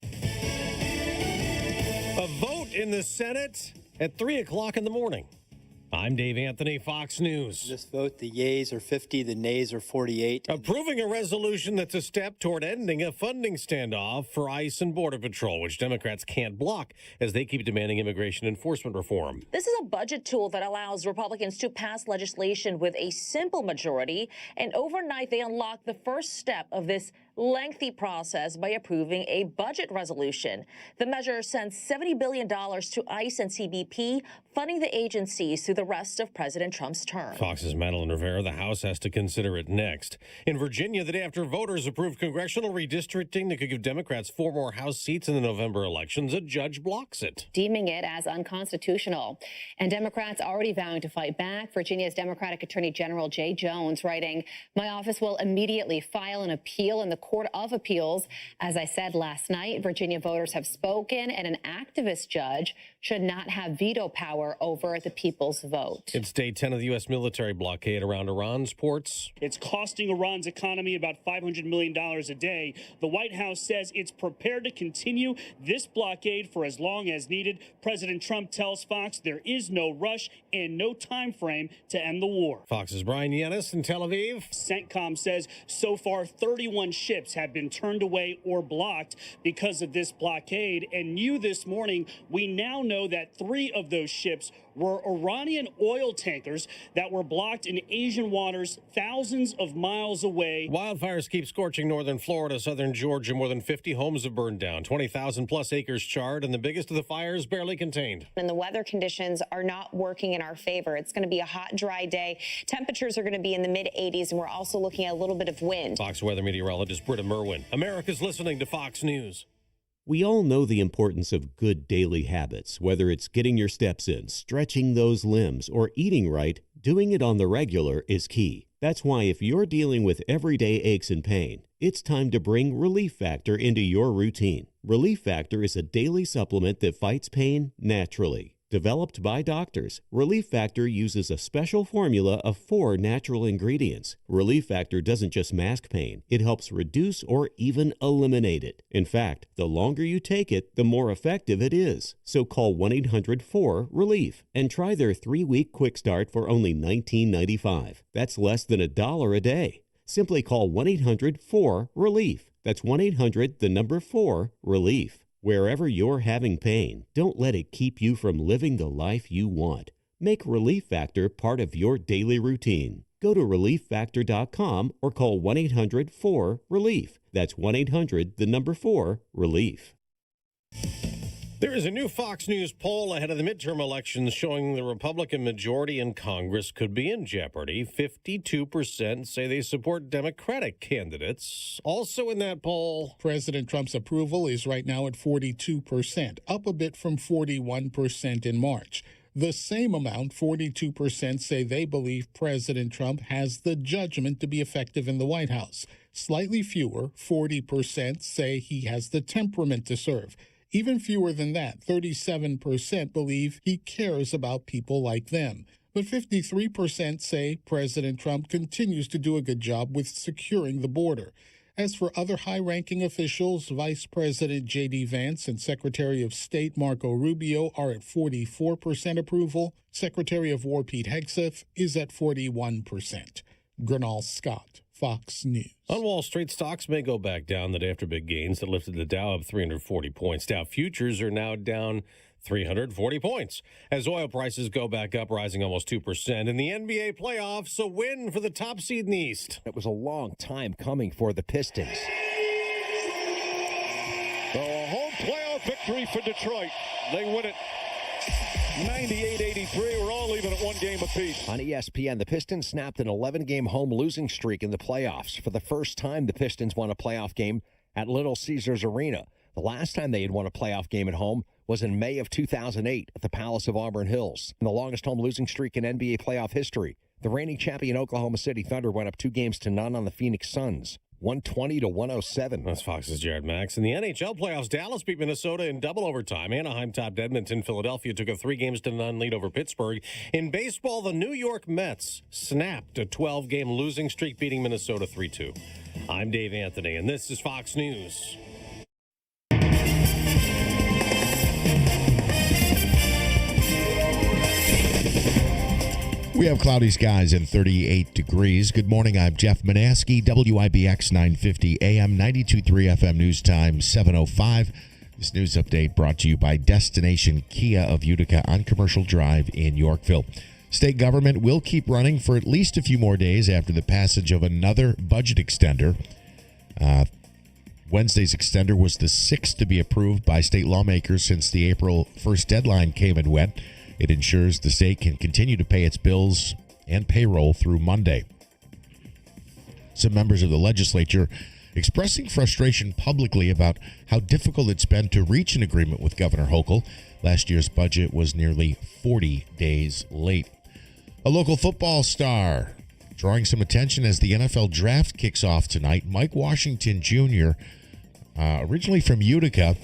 A vote in the Senate at 3 o'clock in the morning. I'm Dave Anthony, Fox News. This vote, the yeas are 50, the nays are 48. Approving a resolution that's a step toward ending a funding standoff for ICE and Border Patrol, which Democrats can't block as they keep demanding immigration enforcement reform. This is a budget tool that allows Republicans to pass legislation with a simple majority, and overnight they unlock the first step of this lengthy process by approving a budget resolution. The measure sends $70 billion to ICE and CBP, funding the agencies through the rest of President Trump's term. Fox's Madeline Rivera, the House has to consider it next. In Virginia, the day after voters approved congressional redistricting that could give Democrats 4 more House seats in the November elections, a judge blocks it, deeming it as unconstitutional. And Democrats already vowing to fight back. Virginia's Democratic Attorney General Jay Jones writing, "My office will immediately file an appeal in the Court of Appeals. As I said last night, Virginia voters have spoken, and an activist judge should not have veto power over the people's vote." It's day 10 of the U.S. military blockade around Iran's ports. It's costing Iran's economy about $500 million a day. The White House says it's prepared to continue this blockade for as long as needed. President Trump tells Fox there is no rush and no time frame to end the war. Fox's Brian Yanis in Tel Aviv. CENTCOM says so far 31 ships have been turned away or blocked because of this blockade. And new this morning, we now know that 3 of those ships were Iranian oil tankers that were blocked in Asian waters thousands of miles away. Wildfires keep scorching northern Florida, southern Georgia. More than 50 homes have burned down, 20,000 plus acres charred, and the biggest of the fires barely contained. And the weather conditions are not working in our favor. It's going to be a hot, dry day. Temperatures are going to be in the mid-80s, and we're also looking at a little bit of wind. Fox weather meteorologist Britta Merwin. America's listening to Fox News. We all know the importance of good daily habits, whether it's getting your steps in, stretching those limbs, or eating right. Doing it on the regular is key. That's why if you're dealing with everyday aches and pain, it's time to bring Relief Factor into your routine. Relief Factor is a daily supplement that fights pain naturally. Developed by doctors, Relief Factor uses a special formula of 4 natural ingredients. Relief Factor doesn't just mask pain, it helps reduce or even eliminate it. In fact, the longer you take it, the more effective it is. So call 1-800-4-RELIEF and try their 3-week quick start for only $19.95. That's less than $1 a day. Simply call 1-800-4-RELIEF. That's 1-800-4-RELIEF. Wherever you're having pain, don't let it keep you from living the life you want. Make Relief Factor part of your daily routine. Go to ReliefFactor.com or call 1-800-4-RELIEF. That's 1-800-4-RELIEF. There is a new Fox News poll ahead of the midterm elections showing the Republican majority in Congress could be in jeopardy. 52% say they support Democratic candidates. Also in that poll, President Trump's approval is right now at 42%, up a bit from 41% in March. The same amount, 42%, say they believe President Trump has the judgment to be effective in the White House. Slightly fewer, 40%, say he has the temperament to serve. Even fewer than that, 37% believe he cares about people like them. But 53% say President Trump continues to do a good job with securing the border. As for other high-ranking officials, Vice President J.D. Vance and Secretary of State Marco Rubio are at 44% approval. Secretary of War Pete Hegseth is at 41%. Gernal Scott, Fox News. On Wall Street, stocks may go back down the day after big gains that lifted the Dow up 340 points. Dow futures are now down 340 points as oil prices go back up, rising almost 2%. In the NBA playoffs, a win for the top seed in the East. It was a long time coming for the Pistons. A home playoff victory for Detroit. They win it 98-83. We're all leaving at 1 game apiece. On ESPN, the Pistons snapped an 11-game home losing streak in the playoffs. For the first time, the Pistons won a playoff game at Little Caesars Arena. The last time they had won a playoff game at home was in May of 2008 at the Palace of Auburn Hills. And the longest home losing streak in NBA playoff history. The reigning champion Oklahoma City Thunder went up 2-0 on the Phoenix Suns. 120-107. That's Fox's Jared Max. In the NHL playoffs, Dallas beat Minnesota in double overtime. Anaheim topped Edmonton. Philadelphia took a 3-0 lead over Pittsburgh. In baseball, the New York Mets snapped a 12-game losing streak, beating Minnesota 3-2. I'm Dave Anthony, and this is Fox News. We have cloudy skies and 38 degrees. Good morning. I'm Jeff Manaski, WIBX 950 AM, 92.3 FM News Time, 7:05. This news update brought to you by Destination Kia of Utica on Commercial Drive in Yorkville. State government will keep running for at least a few more days after the passage of another budget extender. Wednesday's extender was the 6th to be approved by state lawmakers since the April 1st deadline came and went. It ensures the state can continue to pay its bills and payroll through Monday. Some members of the legislature expressing frustration publicly about how difficult it's been to reach an agreement with Governor Hochul. Last year's budget was nearly 40 days late. A local football star drawing some attention as the NFL draft kicks off tonight. Mike Washington Jr., originally from Utica,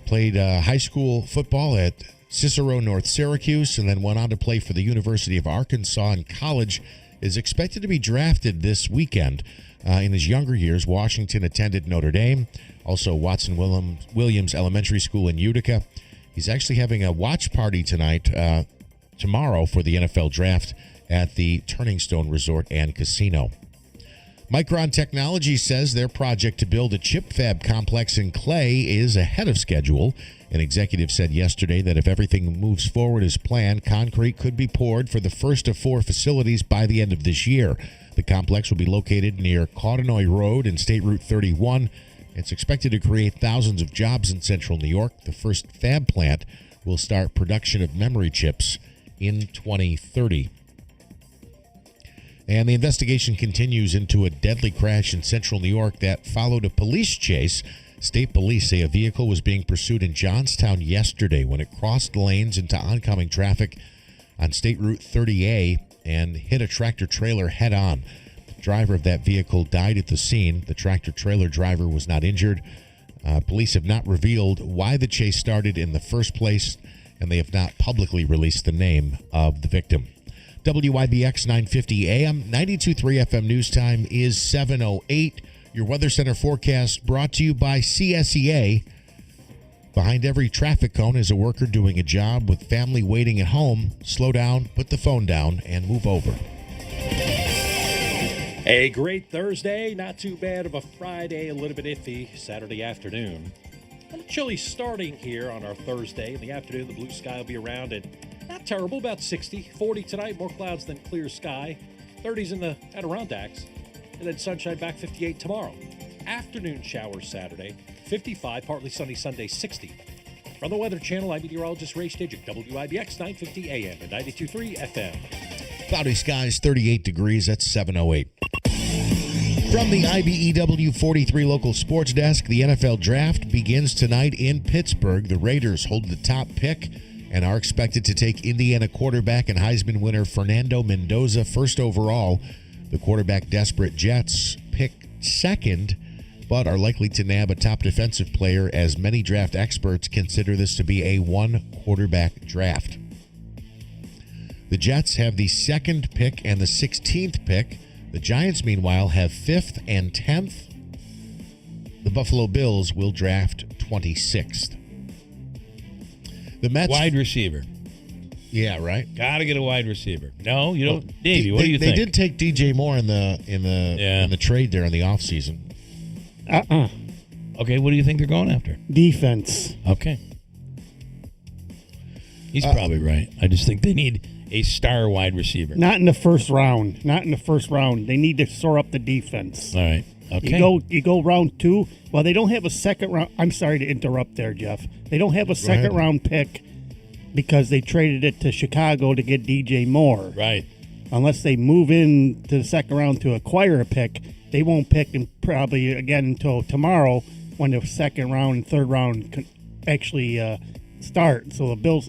played high school football at Cicero North Syracuse, and then went on to play for the University of Arkansas in college, is expected to be drafted this weekend. In his younger years, Washington attended Notre Dame, also Watson Williams Elementary School in Utica. He's actually having a watch party tomorrow for the NFL draft at the Turning Stone Resort and Casino. Micron Technology says their project to build a chip fab complex in Clay is ahead of schedule. An executive said yesterday that if everything moves forward as planned, concrete could be poured for the first of 4 facilities by the end of this year. The complex will be located near Cotinoy Road and State Route 31. It's expected to create thousands of jobs in central New York. The first fab plant will start production of memory chips in 2030. And the investigation continues into a deadly crash in central New York that followed a police chase. State police say a vehicle was being pursued in Johnstown yesterday when it crossed lanes into oncoming traffic on State Route 30A and hit a tractor trailer head on. driver of that vehicle died at the scene. The tractor-trailer driver was not injured. Police have not revealed why the chase started in the first place, and they have not publicly released the name of the victim. WIBX 950 AM, 92.3 FM news time is 7:08. Your Weather Center forecast brought to you by CSEA. Behind every traffic cone is a worker doing a job with family waiting at home. Slow down, put the phone down, and move over. A great Thursday, not too bad of a Friday, a little bit iffy Saturday afternoon. A little chilly starting here on our Thursday. In the afternoon, the blue sky will be around at not terrible, about 60. 40 tonight, more clouds than clear sky. 30s in the Adirondacks. And then sunshine back 58 tomorrow. Afternoon showers Saturday, 55, partly sunny Sunday, 60. From the Weather Channel, I'm meteorologist Ray Stajic, WIBX 950 AM and 92.3 FM. Cloudy skies, 38 degrees. That's 7:08. From the IBEW 43 local sports desk, the NFL draft begins tonight in Pittsburgh. The Raiders hold the top pick and are expected to take Indiana quarterback and Heisman winner Fernando Mendoza first overall. The quarterback-desperate Jets pick second, but are likely to nab a top defensive player, as many draft experts consider this to be a one-quarterback draft. The Jets have the second pick and the 16th pick. The Giants, meanwhile, have 5th and 10th. The Buffalo Bills will draft 26th. The Mets... Wide receiver. Yeah, right. Got to get a wide receiver. No, you don't. Davey, what do you think? They did take DJ Moore in the trade there in the offseason. Okay, what do you think they're going after? Defense. Okay. He's probably right. I just think they need a star wide receiver. Not in the first round. Not in the first round. They need to shore up the defense. All right. Okay. You go round 2. Well, they don't have a second round. I'm sorry to interrupt there, Jeff. They don't have a second round pick because they traded it to Chicago to get DJ Moore. Right. Unless they move in to the second round to acquire a pick, they won't pick him probably again until tomorrow when the second round and third round can actually start. So the Bills,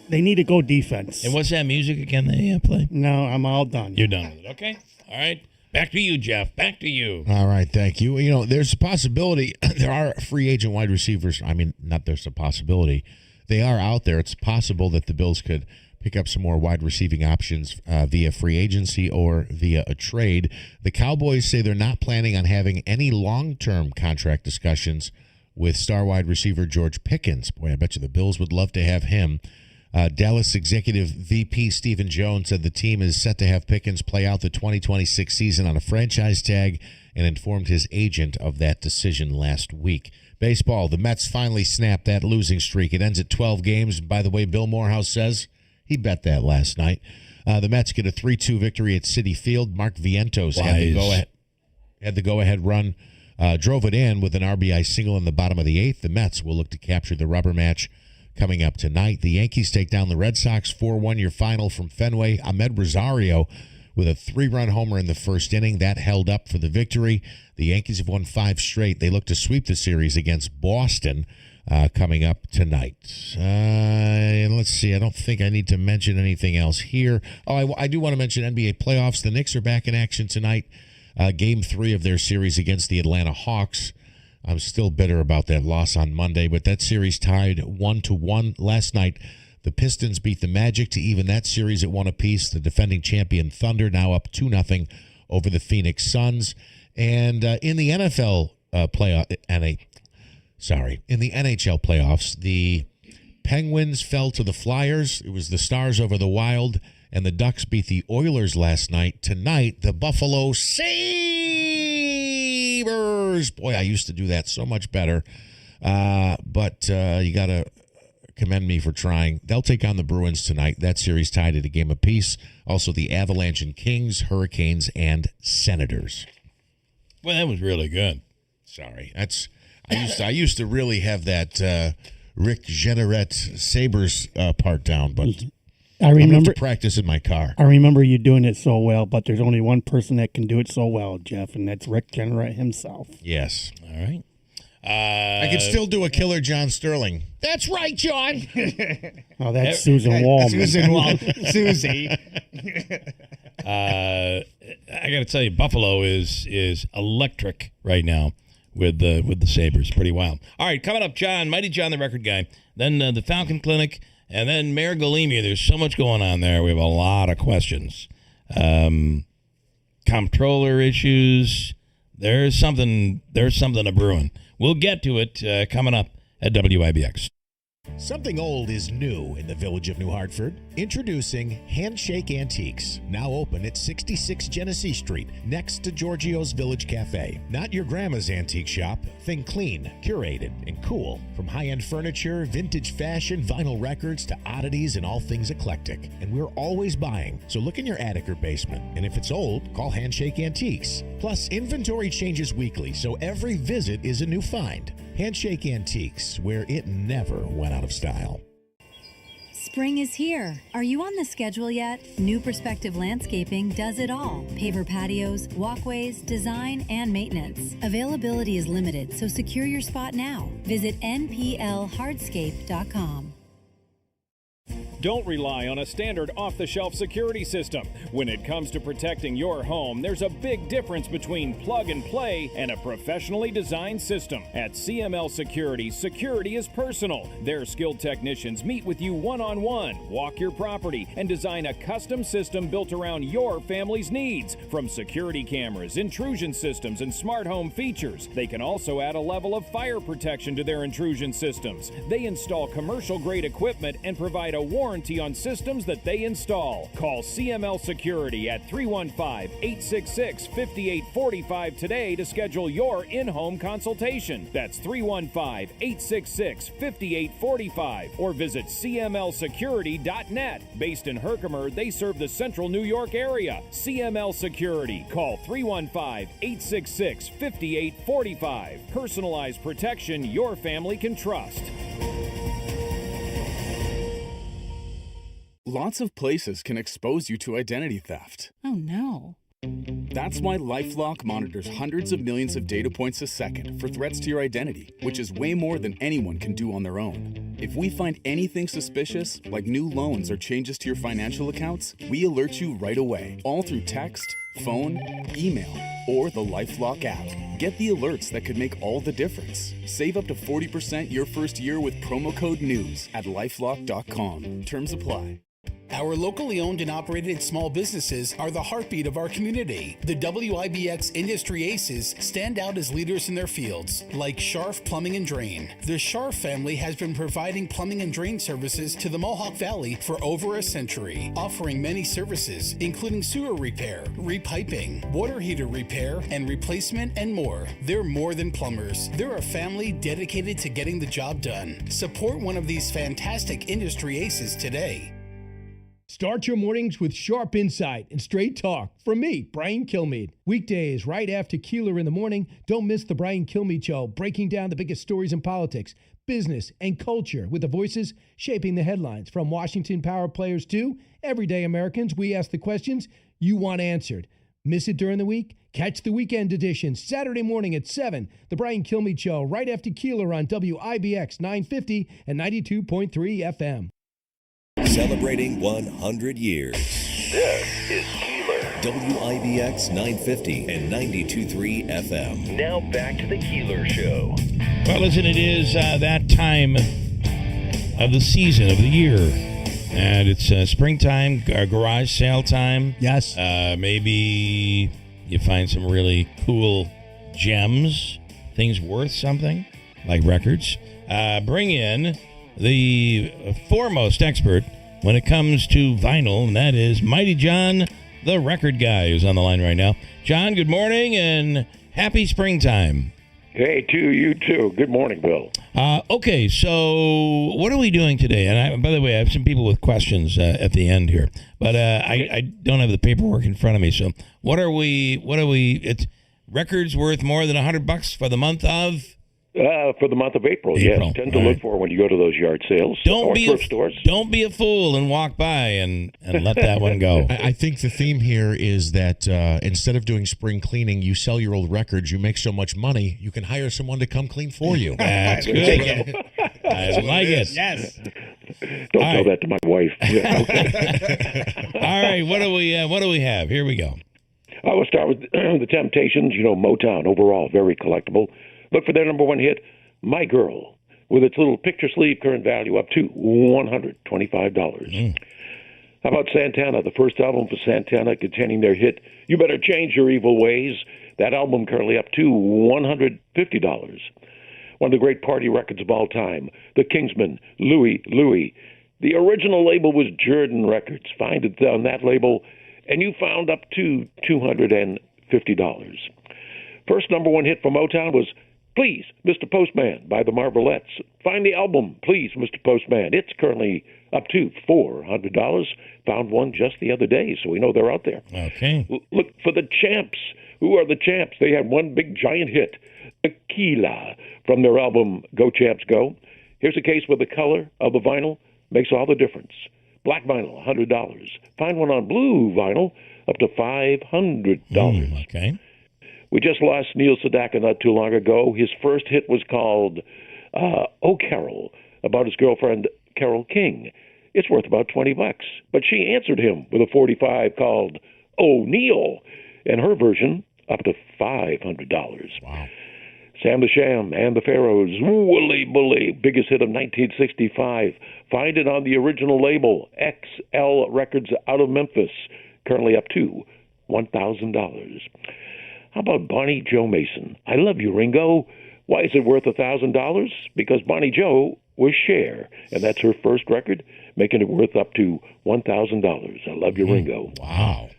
they need to go defense. And what's that music again they play? No, I'm all done. You're done with it. Okay. All right. Back to you, Jeff. Back to you. All right, thank you. You know, there's a possibility. There are free agent wide receivers. I mean, not there's a possibility. They are out there. It's possible that the Bills could pick up some more wide receiving options via free agency or via a trade. The Cowboys say they're not planning on having any long-term contract discussions with star wide receiver George Pickens. Boy, I bet you the Bills would love to have him. Dallas Executive VP Stephen Jones said the team is set to have Pickens play out the 2026 season on a franchise tag and informed his agent of that decision last week. Baseball, the Mets finally snapped that losing streak. It ends at 12 games. By the way, Bill Morehouse says he bet that last night. The Mets get a 3-2 victory at Citi Field. Mark Vientos had the go-ahead run, drove it in with an RBI single in the bottom of the 8th. The Mets will look to capture the rubber match coming up tonight. The Yankees take down the Red Sox 4-1 your final from Fenway. Ahmed Rosario with a 3-run homer in the first inning. That held up for the victory. The Yankees have won 5 straight. They look to sweep the series against Boston coming up tonight. And let's see. I don't think I need to mention anything else here. Oh, I do want to mention NBA playoffs. The Knicks are back in action tonight. Game 3 of their series against the Atlanta Hawks. I'm still bitter about that loss on Monday, but that series tied 1-1 last night. The Pistons beat the Magic to even that series at 1 apiece. The defending champion Thunder now up 2-0 over the Phoenix Suns. And in the NHL playoffs, the Penguins fell to the Flyers. It was the Stars over the Wild, and the Ducks beat the Oilers last night. Tonight, the Buffalo Sabres. Boy, I used to do that so much better. But you got to commend me for trying. They'll take on the Bruins tonight. That series tied at a game apiece. Also, the Avalanche and Kings, Hurricanes, and Senators. Well, that was really good. Sorry. I used to really have that Rick Jeanneret Sabres part down, but I remember to practice in my car. I remember you doing it so well, but there's only one person that can do it so well, Jeff, and that's Rick Jeanneret himself. Yes. All right. I could still do a killer John Sterling. That's right, John. Oh, that's Susan Wallman. Susie. I got to tell you, Buffalo is electric right now with the Sabres. Pretty wild. All right, coming up, John, Mighty John, the record guy. Then the Falcon Clinic, and then Mayor Galimi. There's so much going on there. We have a lot of questions. Comptroller issues. There's something a brewing. We'll get to it coming up at WIBX. Something old is new in the village of New Hartford. Introducing Handshake Antiques, now open at 66 Genesee Street, next to Giorgio's Village Cafe. Not your grandma's antique shop. Think clean, curated, and cool. From high-end furniture, vintage fashion, vinyl records, to oddities and all things eclectic. And we're always buying, so look in your attic or basement. And if it's old, call Handshake Antiques. Plus, inventory changes weekly, so every visit is a new find. Handshake Antiques, where it never went out of style. Spring is here. Are you on the schedule yet? New Perspective Landscaping does it all. Paver patios, walkways, design, and maintenance. Availability is limited, so secure your spot now. Visit nplhardscape.com. Don't rely on a standard off-the-shelf security system. When it comes to protecting your home, there's a big difference between plug and play and a professionally designed system. At CML Security, security is personal. Their skilled technicians meet with you one-on-one, walk your property, and design a custom system built around your family's needs. From security cameras, intrusion systems, and smart home features, they can also add a level of fire protection to their intrusion systems. They install commercial-grade equipment and provide a warranty on systems that they install. Call CML Security at 315-866-5845 today to schedule your in-home consultation. That's 315-866-5845 or visit cmlsecurity.net. Based in Herkimer, they serve the central New York area. CML Security. Call 315-866-5845. Personalized protection your family can trust. Lots of places can expose you to identity theft. Oh, no. That's why LifeLock monitors hundreds of millions of data points a second for threats to your identity, which is way more than anyone can do on their own. If we find anything suspicious, like new loans or changes to your financial accounts, we alert you right away, all through text, phone, email, or the LifeLock app. Get the alerts that could make all the difference. Save up to 40% your first year with promo code NEWS at lifelock.com. Terms apply. Our locally owned and operated small businesses are the heartbeat of our community. The WIBX Industry Aces stand out as leaders in their fields, like Scharf Plumbing and Drain. The Scharf family has been providing plumbing and drain services to the Mohawk Valley for over a century, offering many services, including sewer repair, repiping, water heater repair, and replacement, and more. They're more than plumbers. They're a family dedicated to getting the job done. Support one of these fantastic Industry Aces today. Start your mornings with sharp insight and straight talk from me, Brian Kilmeade. Weekdays right after Keeler in the morning. Don't miss the Brian Kilmeade Show, breaking down the biggest stories in politics, business, and culture with the voices shaping the headlines. From Washington power players to everyday Americans, we ask the questions you want answered. Miss it during the week? Catch the weekend edition Saturday morning at 7. The Brian Kilmeade Show right after Keeler on WIBX 950 and 92.3 FM. Celebrating 100 years. This is Keeler. WIBX 950 and 92.3 FM. Now back to the Keeler Show. Well, listen, it is that time of the season, of the year. And it's springtime, garage sale time. Yes. Maybe you find some really cool gems, things worth something, like records. Bring in the foremost expert when it comes to vinyl, and that is Mighty John, the record guy, who's on the line right now. John, good morning and happy springtime. Hey, to you too. Good morning, Bill. Okay, so what are we doing today? And by the way, I have some people with questions at the end here, but I don't have the paperwork in front of me. So what are we? It's records worth more than $100 for the month of. For the month of April, yes. Tend to look for when you go to those yard sales or thrift stores. Don't be a fool and walk by and let that one go. I think the theme here is that instead of doing spring cleaning, you sell your old records. You make so much money, you can hire someone to come clean for you. That's good. I like it. Yes. Don't tell that to my wife. Yeah, okay. All right, what do we have? Here we go. I will start with the Temptations. Motown overall very collectible. Look for their number one hit, "My Girl," with its little picture sleeve, current value up to $125. How about Santana, the first album for Santana containing their hit, "You Better Change Your Evil Ways"? That album currently up to $150. One of the great party records of all time, the Kingsmen, Louie Louie. The original label was Jordan Records. Find it on that label, and you found up to $250. First number one hit for Motown was "Please, Mr. Postman" by the Marvelettes. Find the album, "Please, Mr. Postman." It's currently up to $400. Found one just the other day, so we know they're out there. Okay. Look for the Champs. Who are the Champs? They had one big giant hit, "Tequila," from their album "Go Champs Go." Here's a case where the color of the vinyl makes all the difference. Black vinyl, $100. Find one on blue vinyl, up to $500. Okay. We just lost Neil Sedaka not too long ago. His first hit was called "Oh Carol," about his girlfriend Carole King. It's worth about $20, but she answered him with a 45 called "Oh Neil," and her version up to $500. Wow. Sam the Sham and the Pharaohs, "Wooly Bully," biggest hit of 1965. Find it on the original label, XL Records out of Memphis, currently up to $1,000. How about Bonnie Joe Mason? "I Love You, Ringo." Why is it worth $1,000? Because Bonnie Joe was Cher, and that's her first record, making it worth up to $1,000. "I Love You, Ringo." Wow.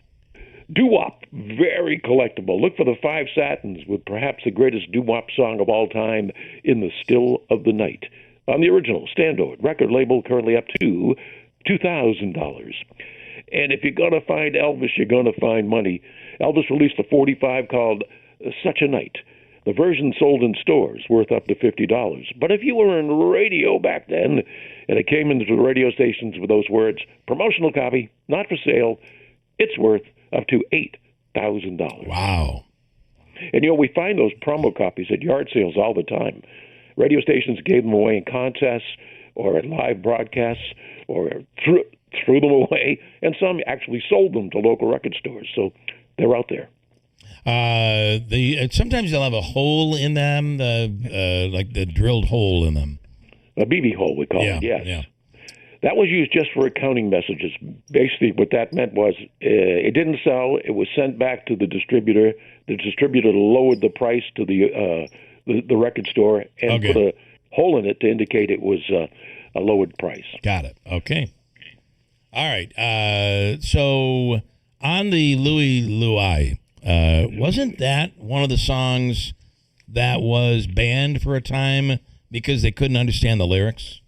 Doo-wop, very collectible. Look for the Five Satins with perhaps the greatest doo-wop song of all time, "In the Still of the Night." On the original Standard record label, currently up to $2,000. And if you're going to find Elvis, you're going to find money. Elvis released a 45 called "Such a Night." The version sold in stores, worth up to $50. But if you were in radio back then, and it came into the radio stations with those words, "Promotional copy, not for sale," it's worth up to $8,000. Wow. And we find those promo copies at yard sales all the time. Radio stations gave them away in contests or at live broadcasts or threw them away, and some actually sold them to local record stores. So they're out there. Sometimes they'll have a hole in them, like the drilled hole in them. A BB hole, we call it, yes. Yeah. That was used just for accounting messages. Basically, what that meant was it didn't sell. It was sent back to the distributor. The distributor lowered the price to the record store and put a hole in it to indicate it was a lowered price. Got it. Okay. All right. So on the Louie Louie, wasn't that one of the songs that was banned for a time because they couldn't understand the lyrics?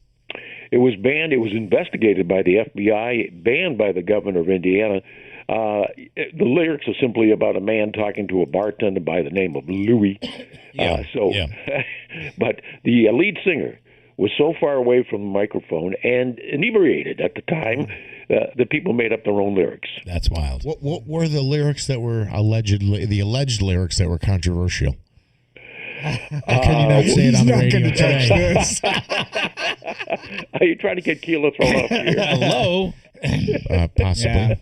It was banned. It was investigated by the FBI, banned by the governor of Indiana. The lyrics are simply about a man talking to a bartender by the name of Louie. But the lead singer was so far away from the microphone and inebriated at the time that people made up their own lyrics. That's wild. What were the lyrics that were alleged lyrics that were controversial? Can you not say it on the radio today? Are you trying to get Keeler thrown off here? Hello? Possibly.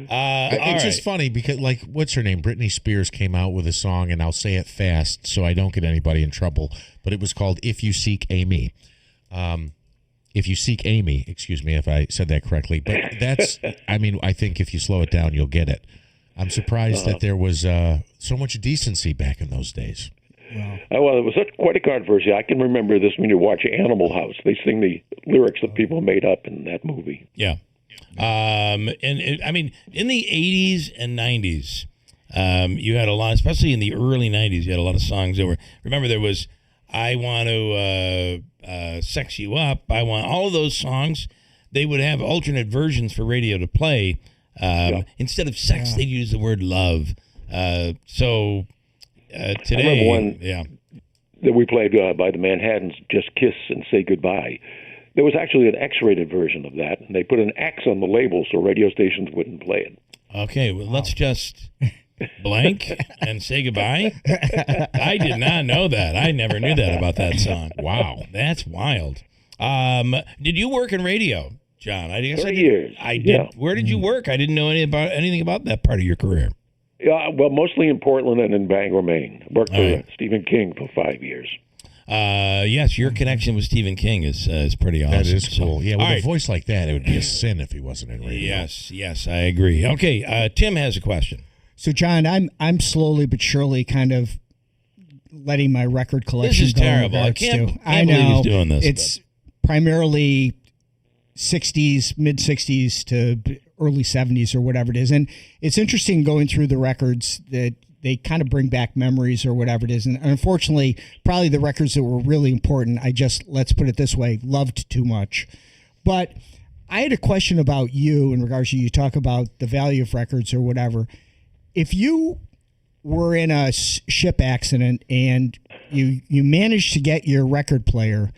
Yeah. It's just funny because, what's her name? Britney Spears came out with a song, and I'll say it fast so I don't get anybody in trouble, but it was called "If You Seek Amy." If you seek Amy, excuse me if I said that correctly, but that's, I think if you slow it down, you'll get it. I'm surprised that there was so much decency back in those days. Well, it was quite a controversy. I can remember this when you watch Animal House. They sing the lyrics that people made up in that movie. Yeah. In the 80s and 90s, you had a lot, especially in the early 90s, you had a lot of songs that were, remember there was "I Want to Sex You Up," all of those songs, they would have alternate versions for radio to play. Instead of sex, they'd use the word love. Today, I remember one that we played by the Manhattans, "Just Kiss and Say Goodbye." There was actually an X-rated version of that, and they put an X on the label so radio stations wouldn't play it. Okay, well, let's just blank and say goodbye. I did not know that. I never knew that about that song. Wow, that's wild. Did you work in radio, John? I guess 30 years. I did. Yeah. Where did you work? I didn't know anything about that part of your career. Well, mostly in Portland and in Bangor, Maine. Worked for right. Stephen King for 5 years. Yes, your connection with Stephen King is pretty awesome. That is cool. Yeah, with all a right. voice like that, it would be a sin if he wasn't in radio. Yes, I agree. Okay, Tim has a question. So, John, I'm slowly but surely kind of letting my record collection This is go in terrible. I regards can't to. I believe know he's doing this. It's primarily 60s, mid 60s to early 70s or whatever it is, and it's interesting going through the records that they kind of bring back memories or whatever it is. And unfortunately, probably the records that were really important, I just, let's put it this way, loved too much. But I had a question about you in regards to, you talk about the value of records or whatever. If you were in a ship accident and you managed to get your record player,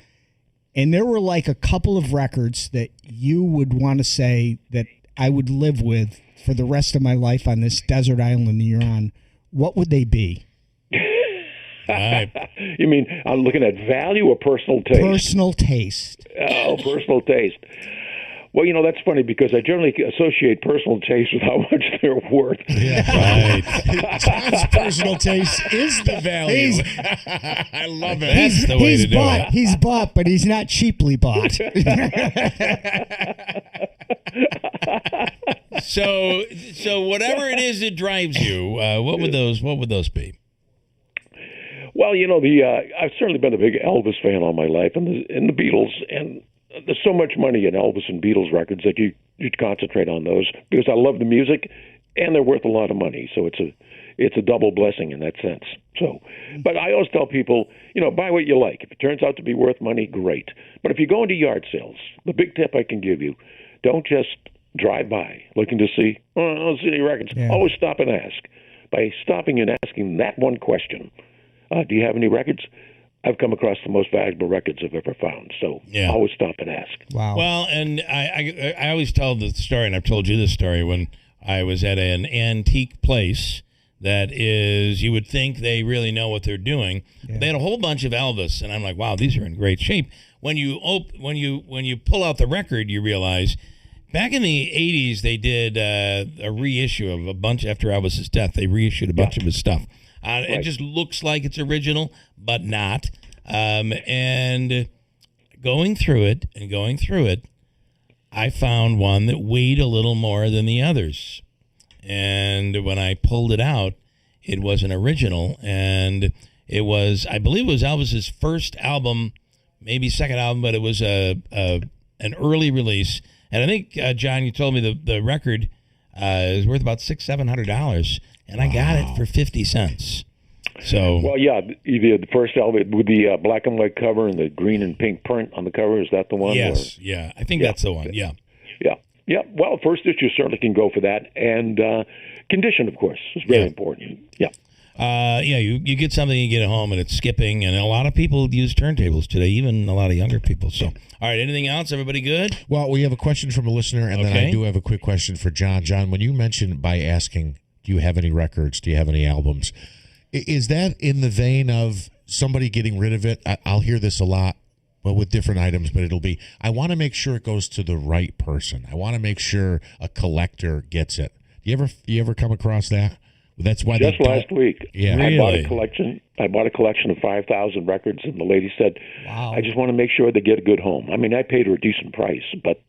and there were like a couple of records that you would want to say that I would live with for the rest of my life on this desert island that you're on, what would they be? You mean I'm looking at value or personal taste? Personal taste. Oh, personal taste. Well, that's funny because I generally associate personal taste with how much they're worth. Yeah, right. John's personal taste is the value. I love it. That's the way to do it. He's bought, but he's not cheaply bought. So whatever it is that drives you, what would those be? Well, I've certainly been a big Elvis fan all my life, and the Beatles, and there's so much money in Elvis and Beatles records that you'd concentrate on those because I love the music, and they're worth a lot of money. So it's a double blessing in that sense. So, but I always tell people, buy what you like. If it turns out to be worth money, great. But if you go into yard sales, the big tip I can give you, don't just drive by looking to see, CD records. Yeah. Always stop and ask. By stopping and asking that one question, do you have any records? I've come across the most valuable records I've ever found. So always stop and ask. Wow. Well, and I always tell the story, and I've told you this story, when I was at an antique place that is, you would think they really know what they're doing. Yeah. They had a whole bunch of Elvis, and I'm like, wow, these are in great shape. When you pull out the record, you realize back in the 80s, they did a reissue of a bunch after Elvis's death. They reissued a bunch of his stuff. Right. It just looks like it's original, but not. And going through it, I found one that weighed a little more than the others. And when I pulled it out, it was an original, and it was, I believe it was Elvis's first album, maybe second album, but it was an early release. And I think, John, you told me the record is worth about $600-700, and I got it for 50 cents. So, well, yeah, either the first album with the black and white cover and the green and pink print on the cover, is that the one? Yes, yeah, I think that's the one. Yeah. Well, first issue certainly can go for that, and condition, of course, is very important. Yeah. You get something, you get it home, and it's skipping, and a lot of people use turntables today, even a lot of younger people. So, all right, anything else? Everybody good? Well, we have a question from a listener, and then I do have a quick question for John. John, when you mentioned by asking, do you have any records? Do you have any albums? Is that in the vein of somebody getting rid of it? I'll hear this a lot, well, with different items, but it'll be, I want to make sure it goes to the right person. I want to make sure a collector gets it. You ever come across that? That's why just last week, really? I bought a collection of 5,000 records, and the lady said, "Wow, I just want to make sure they get a good home." I mean, I paid her a decent price, but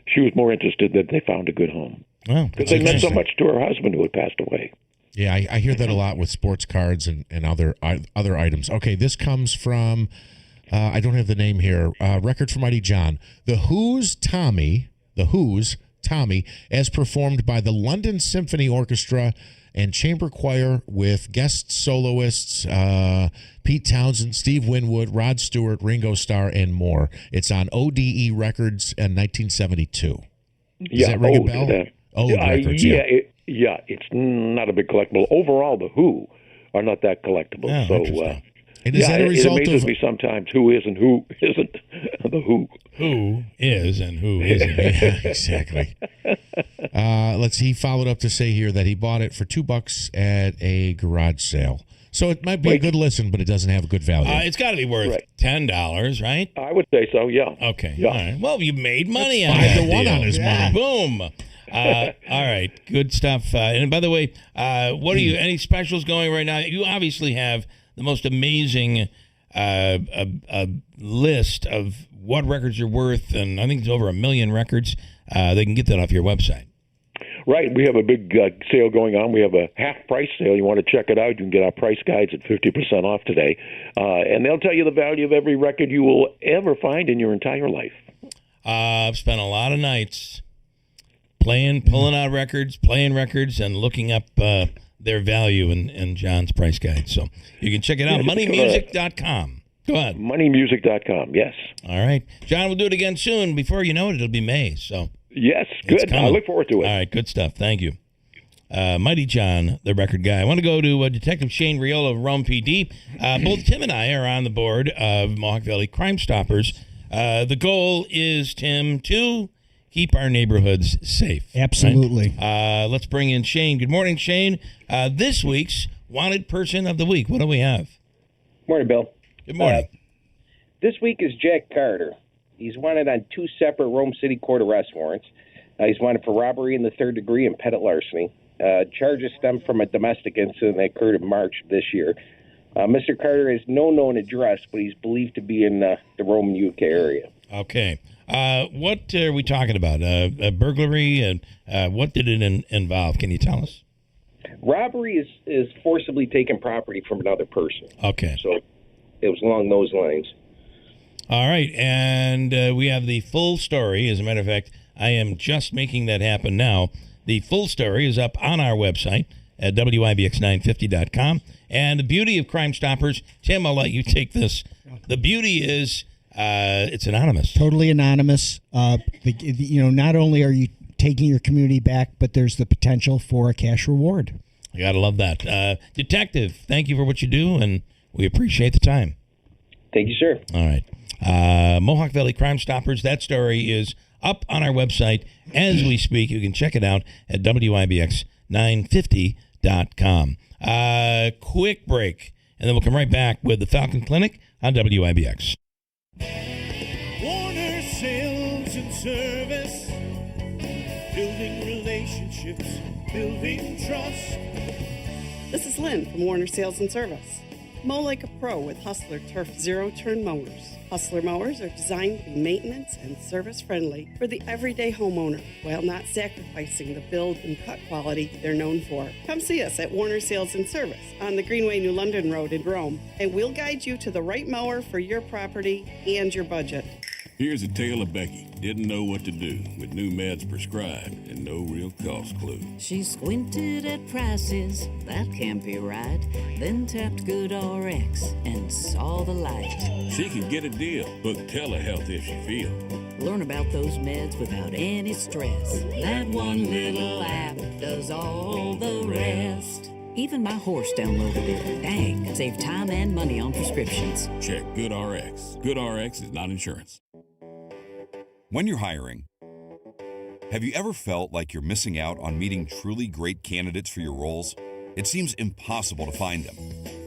she was more interested that they found a good home because they meant so much to her husband who had passed away. Yeah, I hear that a lot with sports cards and other items. Okay, this comes from I don't have the name here. Record from Mighty John. The Who's Tommy, as performed by the London Symphony Orchestra and chamber choir with guest soloists Pete Townsend, Steve Winwood, Rod Stewart, Ringo Starr, and more. It's on ODE Records in 1972. Does that ring a bell? Records, it's not a big collectible. Overall, the Who are not that collectible. And is that a result it amazes me sometimes who is and who isn't the Who. Who is and who isn't. Yeah, exactly. He followed up to say here that he bought it for $2 at a garage sale. So it might be a good listen, but it doesn't have a good value. It's got to be worth $10, right? I would say so, yeah. Okay. Yeah. All right. Well, you made money on 5 that to 1 deal. on his money. Boom. All right. Good stuff. And by the way, what are you? Any specials going right now? You obviously have the most amazing list of what records are worth, and I think it's over 1 million records. They can get that off your website. Right. We have a big sale going on. We have a half-price sale. You want to check it out, you can get our price guides at 50% off today. And they'll tell you the value of every record you will ever find in your entire life. I've spent a lot of nights pulling out records, playing records, and looking up their value in John's price guide. So you can check it out, moneymusic.com. Go ahead. Moneymusic.com, yes. All right. John, we'll do it again soon. Before you know it, it'll be May. So yes, good. I look forward to it. All right, good stuff. Thank you. Mighty John, the record guy. I want to go to Detective Shane Riola of Rome PD. Both Tim and I are on the board of Mohawk Valley Crime Stoppers. The goal is, Tim, to keep our neighborhoods safe. Absolutely. Right? Let's bring in Shane. Good morning, Shane. This week's Wanted Person of the Week. What do we have? Morning, Bill. Good morning. This week is Jack Carter. He's wanted on 2 separate Rome City court arrest warrants. He's wanted for robbery in the 3rd degree and petty larceny. Charges stem from a domestic incident that occurred in March of this year. Mr. Carter has no known address, but he's believed to be in the Rome, UK area. Okay. What are we talking about? A burglary? And what did it involve? Can you tell us? Robbery is forcibly taking property from another person. Okay. So it was along those lines. All right. And we have the full story. As a matter of fact, I am just making that happen now. The full story is up on our website at WIBX950.com. And the beauty of Crime Stoppers, Tim, I'll let you take this. The beauty is it's anonymous. Totally anonymous. Not only are you taking your community back, but there's the potential for a cash reward. You got to love that. Detective, thank you for what you do, and we appreciate the time. Thank you, sir. All right. Mohawk Valley Crime Stoppers, that story is up on our website as we speak. You can check it out at WIBX950.com. Quick break, and then we'll come right back with the Falcon Clinic on WIBX. Warner Sales and Service, building relationships, building trust. This is Lynn from Warner Sales and Service. Mow like a pro with Hustler Turf Zero-Turn Mowers. Hustler mowers are designed to be maintenance and service friendly for the everyday homeowner while not sacrificing the build and cut quality they're known for. Come see us at Warner Sales and Service on the Greenway New London Road in Rome, and we'll guide you to the right mower for your property and your budget. Here's a tale of Becky. Didn't know what to do with new meds prescribed and no real cost clue. She squinted at prices, that can't be right. Then tapped GoodRx and saw the light. She can get a deal. Book telehealth if she feels. Learn about those meds without any stress. That one little app does all the rest. Even my horse downloaded it. Dang, save time and money on prescriptions. Check GoodRx. GoodRx is not insurance. When you're hiring, have you ever felt like you're missing out on meeting truly great candidates for your roles? It seems impossible to find them,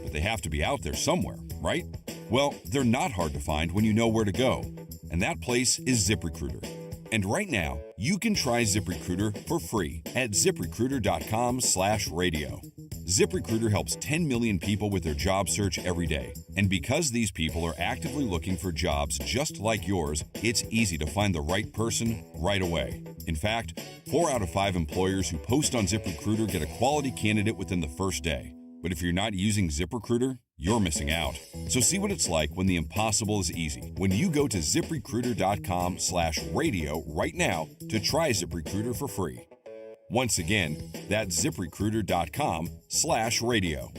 but they have to be out there somewhere, right? Well, they're not hard to find when you know where to go, and that place is ZipRecruiter. And right now, you can try ZipRecruiter for free at ZipRecruiter.com/radio. ZipRecruiter helps 10 million people with their job search every day. And because these people are actively looking for jobs just like yours, it's easy to find the right person right away. In fact, 4 out of 5 employers who post on ZipRecruiter get a quality candidate within the first day. But if you're not using ZipRecruiter, you're missing out. So see what it's like when the impossible is easy. When you go to ZipRecruiter.com/radio right now to try ZipRecruiter for free. Once again, that's ZipRecruiter.com/radio.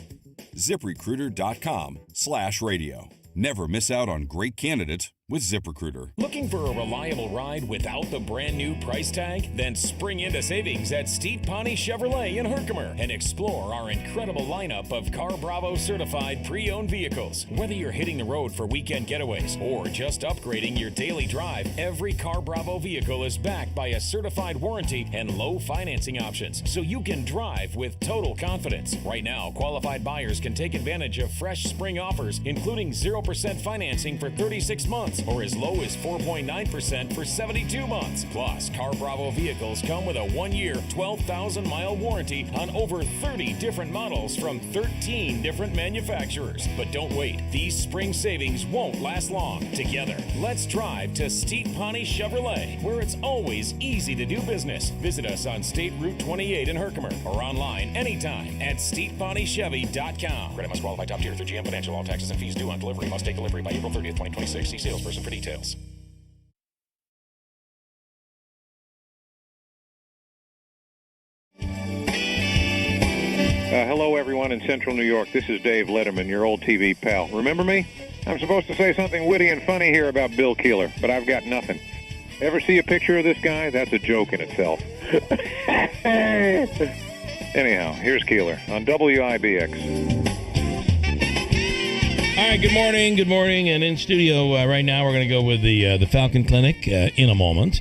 ZipRecruiter.com/radio. Never miss out on great candidates with ZipRecruiter. Looking for a reliable ride without the brand new price tag? Then spring into savings at Steep Pawnee Chevrolet in Herkimer and explore our incredible lineup of Car Bravo certified pre-owned vehicles. Whether you're hitting the road for weekend getaways or just upgrading your daily drive, every Car Bravo vehicle is backed by a certified warranty and low financing options, so you can drive with total confidence. Right now, qualified buyers can take advantage of fresh spring offers, including 0% financing for 36 months or as low as 4.9% for 72 months. Plus, Car Bravo vehicles come with a 1-year, 12,000-mile warranty on over 30 different models from 13 different manufacturers. But don't wait. These spring savings won't last long. Together, let's drive to Steep Pawnee Chevrolet, where it's always easy to do business. Visit us on State Route 28 in Herkimer or online anytime at SteepPawneeChevy.com. Credit must qualify top tier through GM Financial. All taxes and fees due on delivery. Must take delivery by April 30th, 2026. See salesperson for details. Hello, everyone in Central New York. This is Dave Letterman, your old TV pal. Remember me? I'm supposed to say something witty and funny here about Bill Keeler, but I've got nothing. Ever see a picture of this guy? That's a joke in itself. Anyhow, here's Keeler on WIBX. All right, good morning, and in studio right now we're going to go with the Falcon Clinic in a moment.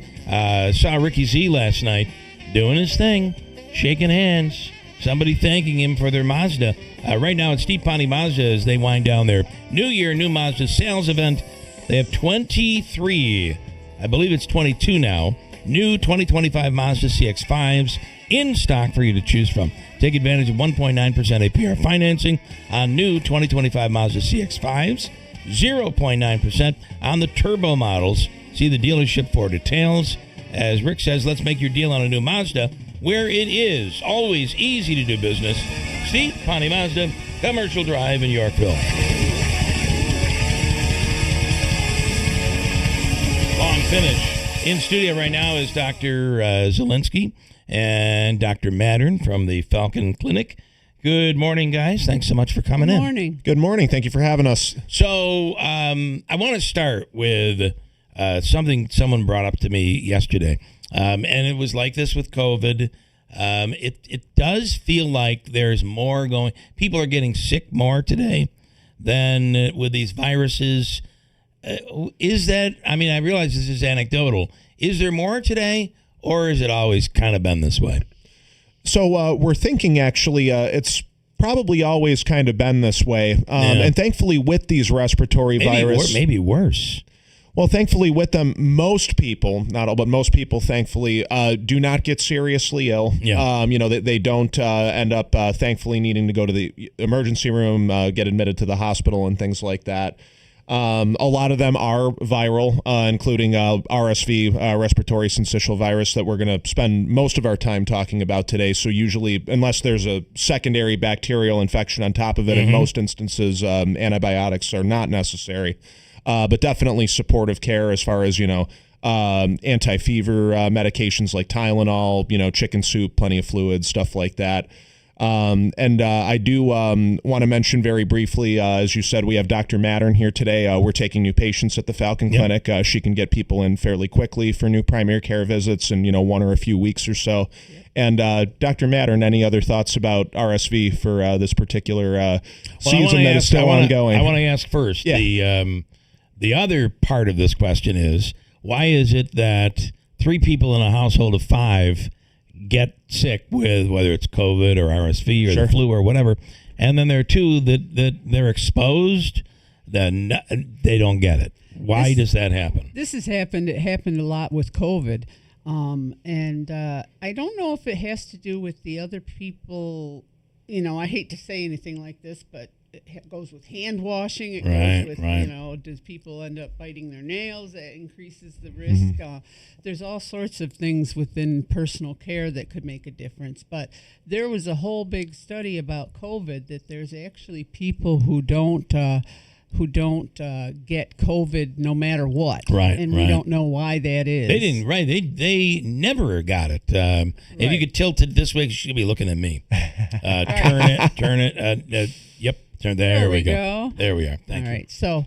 Saw Ricky Z last night doing his thing, shaking hands, somebody thanking him for their Mazda. Right now it's Steep Pawnee Mazda as they wind down their New Year, New Mazda sales event. They have 23, I believe it's 22 now, new 2025 Mazda CX-5s in stock for you to choose from. Take advantage of 1.9% APR financing on new 2025 Mazda CX-5s, 0.9% on the turbo models. See the dealership for details. As Rick says, let's make your deal on a new Mazda where it is always easy to do business. Steep Pawnee Mazda, Commercial Drive in Yorkville. Long finish. In studio right now is Dr. Zielinski and Dr. Mattern from the Falcon Clinic. Good morning, guys. Thanks so much for coming in. Good morning. Good morning. Thank you for having us. So I want to start with something someone brought up to me yesterday, and it was like this with COVID. It does feel like there's more going. People are getting sick more today than with these viruses. Is that? I mean, I realize this is anecdotal. Is there more today, or has it always kind of been this way? So we're thinking actually it's probably always kind of been this way. And thankfully with these respiratory viruses. Maybe worse. Well, thankfully with them, most people, not all, but most people, thankfully, do not get seriously ill. Yeah. They don't end up, thankfully, needing to go to the emergency room, get admitted to the hospital and things like that. A lot of them are viral, including RSV, respiratory syncytial virus, that we're going to spend most of our time talking about today. So usually, unless there's a secondary bacterial infection on top of it, in most instances, antibiotics are not necessary. But definitely supportive care as far as, anti-fever medications like Tylenol, chicken soup, plenty of fluids, stuff like that. And I do want to mention very briefly, as you said, we have Dr. Mattern here today. We're taking new patients at the Falcon Clinic. She can get people in fairly quickly for new primary care visits in, 1 or a few weeks or so. And Dr. Mattern, any other thoughts about RSV for this particular season that is still ongoing? I want to ask first. Yeah. The other part of this question is, why is it that 3 people in a household of 5 get sick with whether it's COVID or RSV or the flu or whatever, and then there are 2 that they're exposed, then they don't get it? Why does that happen? This has happened. It happened a lot with COVID. And I don't know if it has to do with the other people. I hate to say anything like this, but it goes with hand washing. It goes with, does people end up biting their nails? That increases the risk. There's all sorts of things within personal care that could make a difference. But there was a whole big study about COVID that there's actually people who don't get COVID no matter what. Right. And we don't know why that is. They didn't, right. They never got it. If you could tilt it this way, she'll be looking at me. Turn it. Yep. There we go. There we are. Thank you. All right. So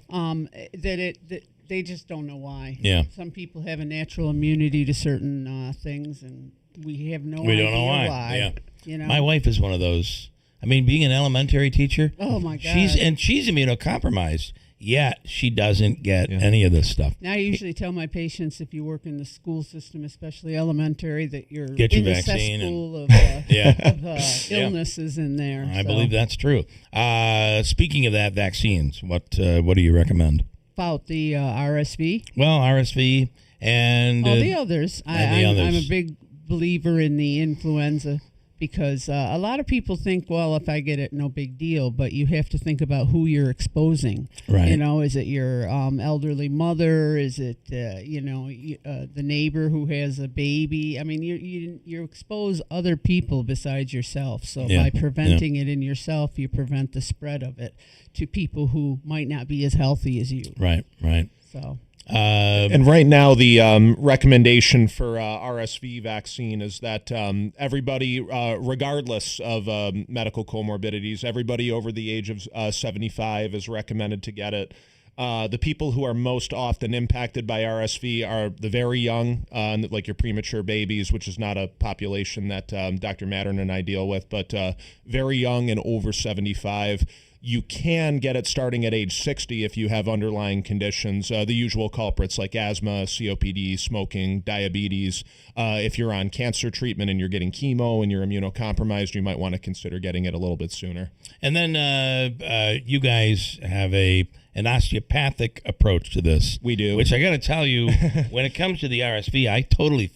they just don't know why. Yeah. Some people have a natural immunity to certain things, and we have no idea We don't know why. Yeah. You know? My wife is one of those. I mean, being an elementary teacher. Oh, my God. She's immunocompromised, yet she doesn't get any of this stuff. Now, I usually tell my patients, if you work in the school system, especially elementary, that you're Get your in vaccine the cesspool of illnesses in there. I believe that's true. Speaking of that, vaccines, what do you recommend? About the RSV? Well, RSV and... the others. others. I'm a big believer in the influenza, because a lot of people think, well, if I get it, no big deal. But you have to think about who you're exposing. Right. You know, is it your elderly mother? Is it, the neighbor who has a baby? I mean, you expose other people besides yourself. So by preventing it in yourself, you prevent the spread of it to people who might not be as healthy as you. Right. So... and right now, the recommendation for RSV vaccine is that everybody, regardless of medical comorbidities, everybody over the age of 75 is recommended to get it. The people who are most often impacted by RSV are the very young, like your premature babies, which is not a population that Dr. Mattern and I deal with, but very young and over 75. You can get it starting at age 60 if you have underlying conditions, the usual culprits like asthma, COPD, smoking, diabetes. If you're on cancer treatment and you're getting chemo and you're immunocompromised, you might want to consider getting it a little bit sooner. And then you guys have an osteopathic approach to this. We do. Which I got to tell you, when it comes to the RSV, I totally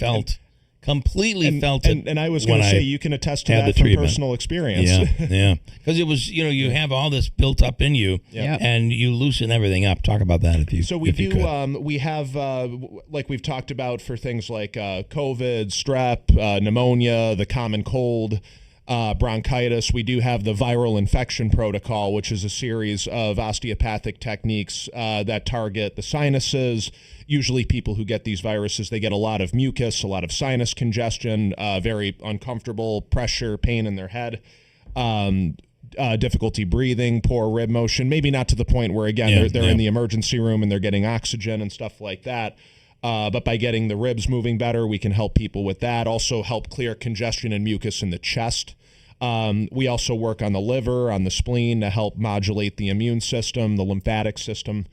completely felt it. And I was going to say, you can attest to that from personal experience. Yeah. Because it was, you have all this built up in you, and you loosen everything up. Talk about that if you So we do, we have, like we've talked about for things like COVID, strep, pneumonia, the common cold, bronchitis. We do have the viral infection protocol, which is a series of osteopathic techniques that target the sinuses. Usually people who get these viruses, they get a lot of mucus, a lot of sinus congestion, very uncomfortable pressure, pain in their head, difficulty breathing, poor rib motion, maybe not to the point where, again, they're in the emergency room and they're getting oxygen and stuff like that. But by getting the ribs moving better, we can help people with that. Also help clear congestion and mucus in the chest. We also work on the liver, on the spleen to help modulate the immune system, the lymphatic system.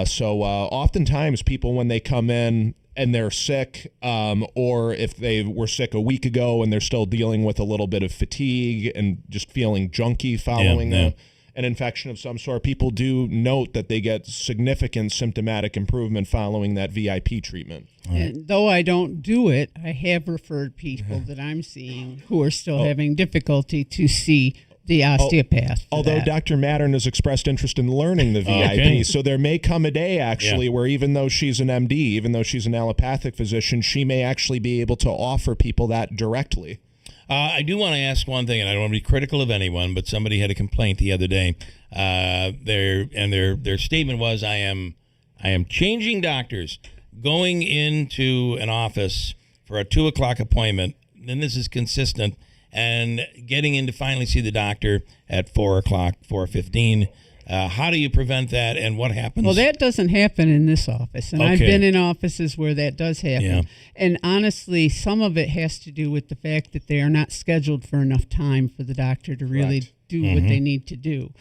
So oftentimes people, when they come in and they're sick, or if they were sick a week ago and they're still dealing with a little bit of fatigue and just feeling junky following an infection of some sort, people do note that they get significant symptomatic improvement following that VIP treatment. And though I don't do it, I have referred people that I'm seeing who are still having difficulty to see the osteopath. Although Dr. Mattern has expressed interest in learning the VIP, so there may come a day actually where even though she's an MD, even though she's an allopathic physician, she may actually be able to offer people that directly. I do want to ask one thing, and I don't want to be critical of anyone, but somebody had a complaint the other day. Their statement was, I am changing doctors, going into an office for a 2:00 appointment, and this is consistent, and getting in to finally see the doctor at 4:00, 4:15. How do you prevent that, and what happens? Well, that doesn't happen in this office, and I've been in offices where that does happen. Yeah. And honestly, some of it has to do with the fact that they are not scheduled for enough time for the doctor to really do what they need to do.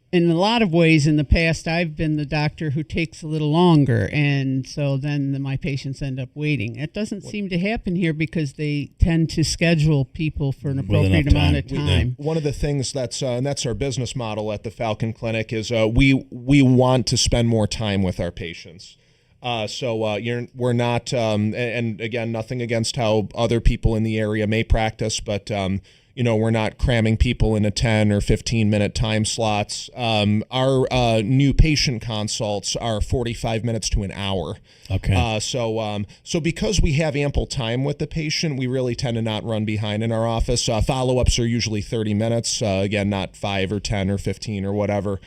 In a lot of ways in the past, I've been the doctor who takes a little longer, and so then my patients end up waiting. It doesn't seem to happen here because they tend to schedule people for an appropriate amount of time. One of the things that's and that's our business model at the Falcon Clinic is we want to spend more time with our patients. We're not, and again, nothing against how other people in the area may practice, but we're not cramming people into 10 or 15-minute time slots. Our new patient consults are 45 minutes to an hour. Okay. So because we have ample time with the patient, we really tend to not run behind in our office. Follow-ups are usually 30 minutes. Again, not 5 or 10 or 15 or whatever.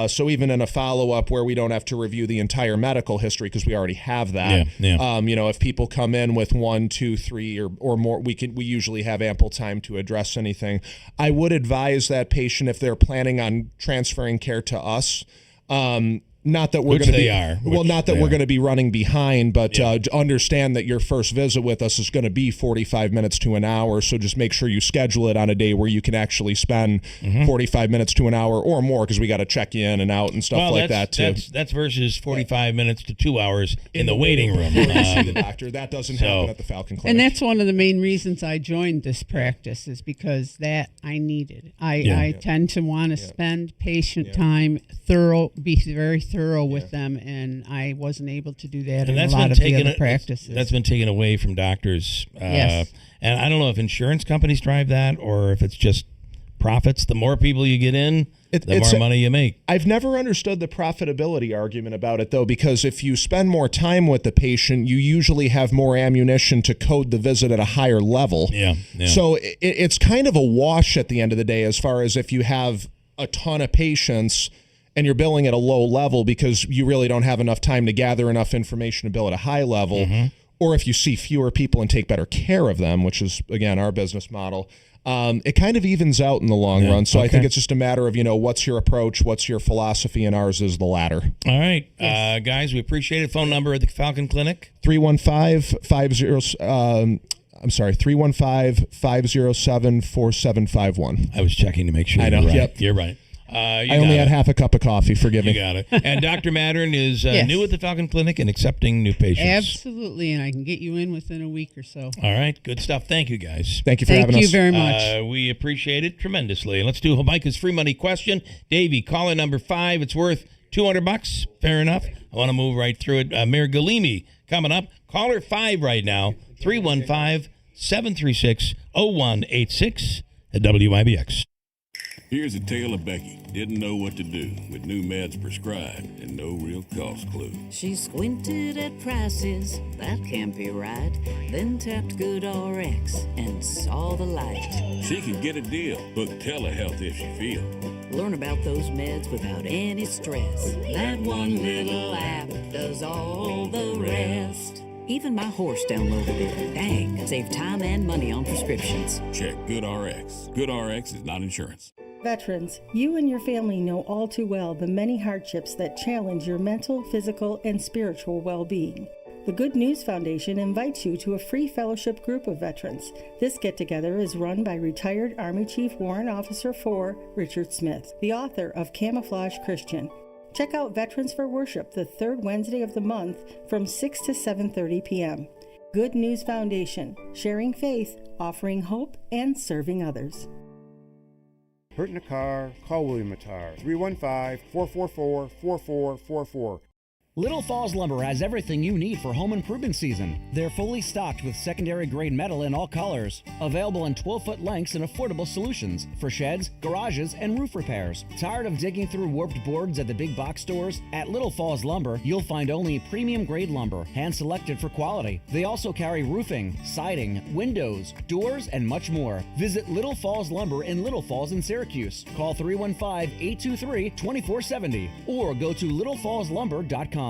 So even in a follow-up where we don't have to review the entire medical history because we already have that. If people come in with 1, 2, 3 or more, we usually have ample time to address anything. I would advise that patient, if they're planning on transferring care to us, Not that we're Which going to they be are. not that Which we're they going to be running behind, but understand that your first visit with us is going to be 45 minutes to an hour. So just make sure you schedule it on a day where you can actually spend 45 minutes to an hour or more, because we got to check you in and out and stuff like that too. That's versus 45 minutes to 2 hours in the waiting room. Before you see the doctor. That doesn't happen at the Falcon Clinic. And that's one of the main reasons I joined this practice, is because that I needed. I tend to want to spend patient time, be very thorough with them, and I wasn't able to do that in a lot of the other practices. That's been taken away from doctors. Yes. And I don't know if insurance companies drive that or if it's just profits. The more people you get in, the more money you make. I've never understood the profitability argument about it, though, because if you spend more time with the patient, you usually have more ammunition to code the visit at a higher level. Yeah. So it's kind of a wash at the end of the day, as far as if you have a ton of patients and you're billing at a low level because you really don't have enough time to gather enough information to bill at a high level, or if you see fewer people and take better care of them, which is, again, our business model. It kind of evens out in the long run. So I think it's just a matter of, what's your approach, what's your philosophy, and ours is the latter. All right. Guys, we appreciate it. Phone number at the Falcon Clinic? 315-507-4751. I was checking to make sure. I know. You're right. Yep. You're right. I only had half a cup of coffee. Forgive me. You got it. And Dr. Mattern is new at the Falcon Clinic and accepting new patients. Absolutely, and I can get you in within a week or so. All right. Good stuff. Thank you, guys. Thank you for having us. Thank you very much. We appreciate it tremendously. Let's do Habaika's free money question. Davey, caller number 5. It's worth $200. Fair enough. I want to move right through it. Mayor Galimi coming up. Caller 5 right now. 315-736-0186 at WIBX. Here's a tale of Becky. Didn't know what to do with new meds prescribed and no real cost clue. She squinted at prices, that can't be right. Then tapped GoodRx and saw the light. She could get a deal. Book telehealth if she feels. Learn about those meds without any stress. That one little app does all the rest. Even my horse downloaded it. Dang, save time and money on prescriptions. Check GoodRx. GoodRx is not insurance. Veterans, you and your family know all too well the many hardships that challenge your mental, physical, and spiritual well-being. The Good News Foundation invites you to a free fellowship group of veterans. This get-together is run by retired Army Chief Warrant Officer 4 Richard Smith, the author of Camouflage Christian. Check out Veterans for Worship the third Wednesday of the month from 6 to 7:30 p.m. Good News Foundation, sharing faith, offering hope, and serving others. Hurt in a car? Call William Attar, 315-444-4444. Little Falls Lumber has everything you need for home improvement season. They're fully stocked with secondary grade metal in all colors. Available in 12-foot lengths and affordable solutions for sheds, garages, and roof repairs. Tired of digging through warped boards at the big box stores? At Little Falls Lumber, you'll find only premium grade lumber, hand-selected for quality. They also carry roofing, siding, windows, doors, and much more. Visit Little Falls Lumber in Little Falls in Syracuse. Call 315-823-2470 or go to littlefallslumber.com.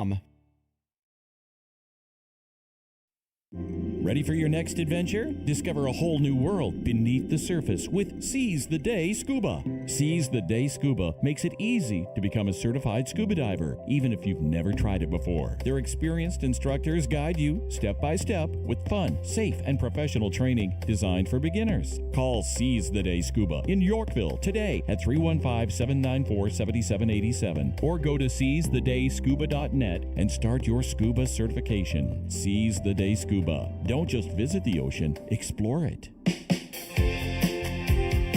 Ready for your next adventure? Discover a whole new world beneath the surface with Seize the Day Scuba. Seize the Day Scuba makes it easy to become a certified scuba diver, even if you've never tried it before. Their experienced instructors guide you step by step with fun, safe, and professional training designed for beginners. Call Seize the Day Scuba in Yorkville today at 315-794-7787 or go to seizethedayscuba.net and start your scuba certification. Seize the Day Scuba. Don't just visit the ocean, explore it.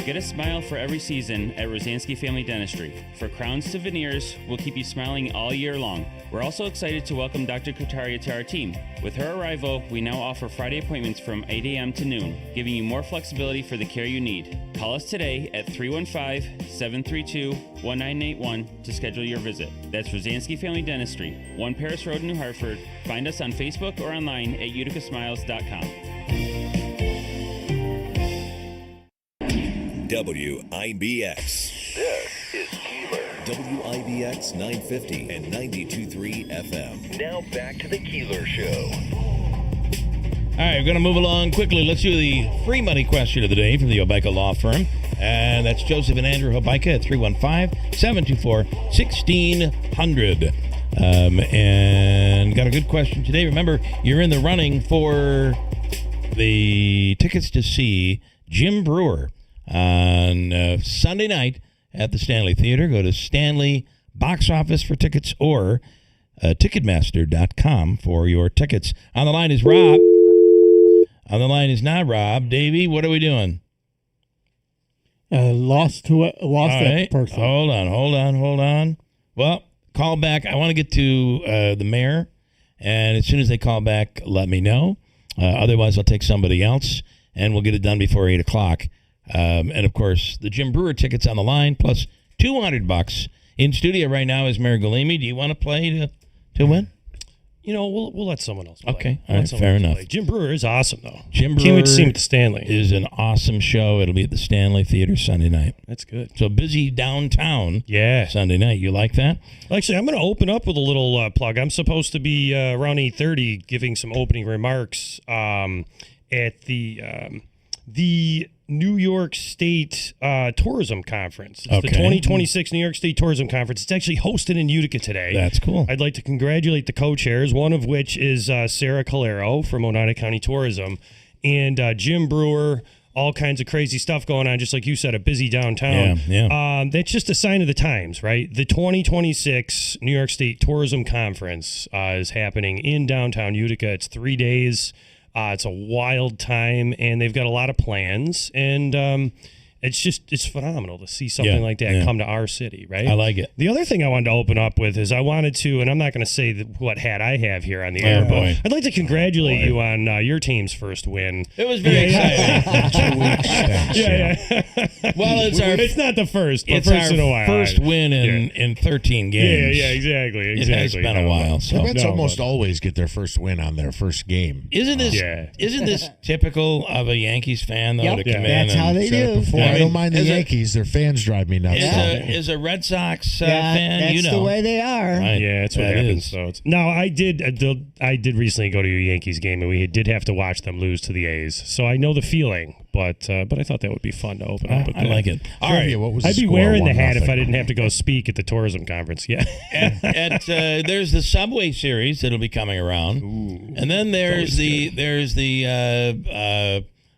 Get a smile for every season at Rosansky Family Dentistry. For crowns to veneers, we'll keep you smiling all year long. We're also excited to welcome Dr. Kutaria to our team. With her arrival, we now offer Friday appointments from 8 a.m. to noon, giving you more flexibility for the care you need. Call us today at 315-732-1981 to schedule your visit. That's Rosansky Family Dentistry, 1 Paris Road in New Hartford. Find us on Facebook or online at uticasmiles.com. WIBX. This is Keeler. WIBX 950 and 92.3 FM. Now back to the Keeler Show. All right, we're going to move along quickly. Let's do the free money question of the day from the Habaika Law Firm. And that's Joseph and Andrew Habaika at 315-724-1600. And got a good question today. Remember, you're in the running for the tickets to see Jim Brewer on Sunday night at the Stanley Theater. Go to Stanley box office for tickets or Ticketmaster.com for your tickets. On the line is Rob. On the line is not Rob. Davey, what are we doing? Lost that person. Hold on. Well, call back. I want to get to the mayor, and as soon as they call back, let me know. Otherwise, I'll take somebody else, and we'll get it done before 8 o'clock. And, of course, the Jim Brewer tickets on the line, plus $200. In studio right now is Mayor Galimi. Do you want to play to win? We'll let someone else play. Okay, all right, fair enough. Jim Brewer is awesome, though. Jim Brewer Can't wait to see him at the Stanley. Is an awesome show. It'll be at the Stanley Theater Sunday night. That's good. So busy downtown Sunday night. You like that? Actually, I'm going to open up with a little plug. I'm supposed to be around 8:30 giving some opening remarks at the New York State Tourism Conference. It's the 2026 New York State Tourism Conference. It's actually hosted in Utica today. That's cool. I'd like to congratulate the co-chairs, one of which is Sarah Calero from Oneida County Tourism, and Jim Brewer. All kinds of crazy stuff going on, just like you said, a busy downtown. Yeah. That's just a sign of the times, right? The 2026 New York State Tourism Conference is happening in downtown Utica. It's 3 days. It's a wild time, and they've got a lot of plans, and it's phenomenal to see something like that come to our city, right? I like it. The other thing I wanted to open up with is I wanted to, and I'm not going to say what hat I have here on the air, but I'd like to congratulate you on your team's first win. It was very exciting. Well, it's not the first, but it's first our in a while. First win in 13 games. Yeah, exactly. It has been a while. So. The Mets almost always get their first win on their first game. Isn't this typical of a Yankees fan, though, to come in? That's how they do. I don't mind the Yankees. Their fans drive me nuts. Is a Red Sox fan, that's the way they are. Right. Yeah, that's what happens. So now, I did recently go to a Yankees game, and we did have to watch them lose to the A's. So I know the feeling, but I thought that would be fun to open up with. I like it. All right, what was I'd the be score? wearing the hat if I didn't have to go speak at the tourism conference. Yeah. There's the Subway series that'll be coming around, and then there's the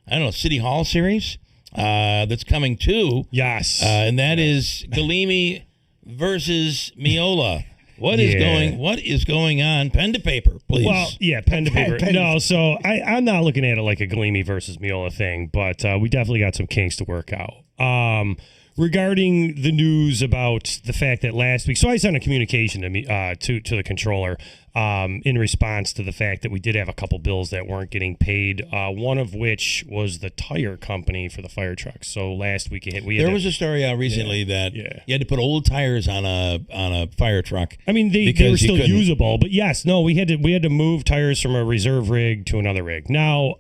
I don't know, City Hall series that's coming too. Yes, and that is Galimi versus Miola. What is going on? Pen to paper, please. Well, yeah, pen to paper. No, so I'm not looking at it like a Galimi versus Miola thing, but we definitely got some kinks to work out. Regarding the news about the fact that last week, so I sent a communication to me to the controller in response to the fact that we did have a couple bills that weren't getting paid. One of which was the tire company for the fire trucks. So last week there was a story out recently that you had to put old tires on a fire truck. I mean, they were still usable, but we had to move tires from a reserve rig to another rig. Now,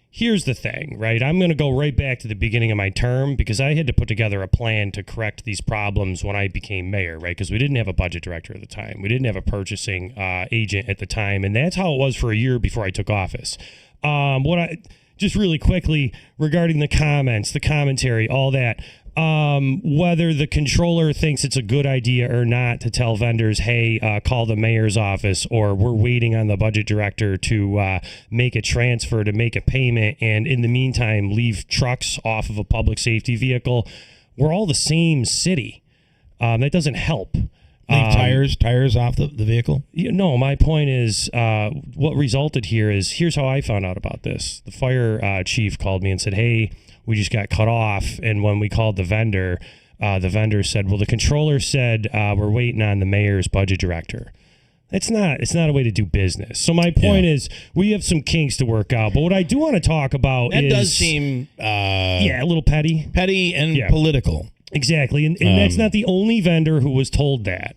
here's the thing, right? I'm going to go right back to the beginning of my term because I had to put together a plan to correct these problems when I became mayor, right? Because we didn't have a budget director at the time. We didn't have a purchasing agent at the time. And that's how it was for a year before I took office. Just really quickly regarding the comments, the commentary, all that. Whether the controller thinks it's a good idea or not to tell vendors, hey, call the mayor's office, or we're waiting on the budget director to make a transfer to make a payment, and in the meantime leave trucks off of a public safety vehicle. We're all the same city. That doesn't help. Leave tires off the vehicle? No, my point is what resulted here's how I found out about this. The fire chief called me and said, hey, we just got cut off. And when we called the vendor said, well, the controller said we're waiting on the mayor's budget director. It's not a way to do business. So my point is we have some kinks to work out. But what I do want to talk about that does seem a little petty. Petty and political. Exactly. And that's not the only vendor who was told that.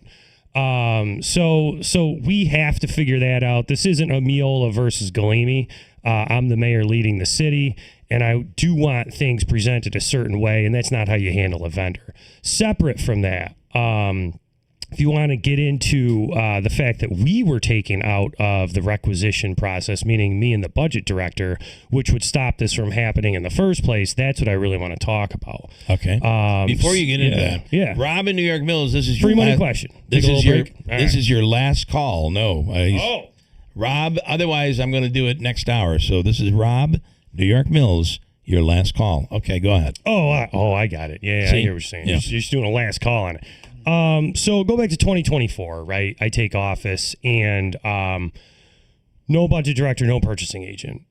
So we have to figure that out. This isn't a Miola versus Galimi. I'm the mayor leading the city, and I do want things presented a certain way, and that's not how you handle a vendor. Separate from that, if you want to get into the fact that we were taken out of the requisition process, meaning me and the budget director, which would stop this from happening in the first place, that's what I really want to talk about. Okay. Before you get into that, Rob in New York Mills, this is free money question. This is your last call. No. Rob. Otherwise, I'm going to do it next hour. So this is Rob, New York Mills. Your last call. Okay, go ahead. I got it. Yeah, I hear what you're saying. Yeah. You're just doing a last call on it. So go back to 2024, right? I take office and no budget director, no purchasing agent.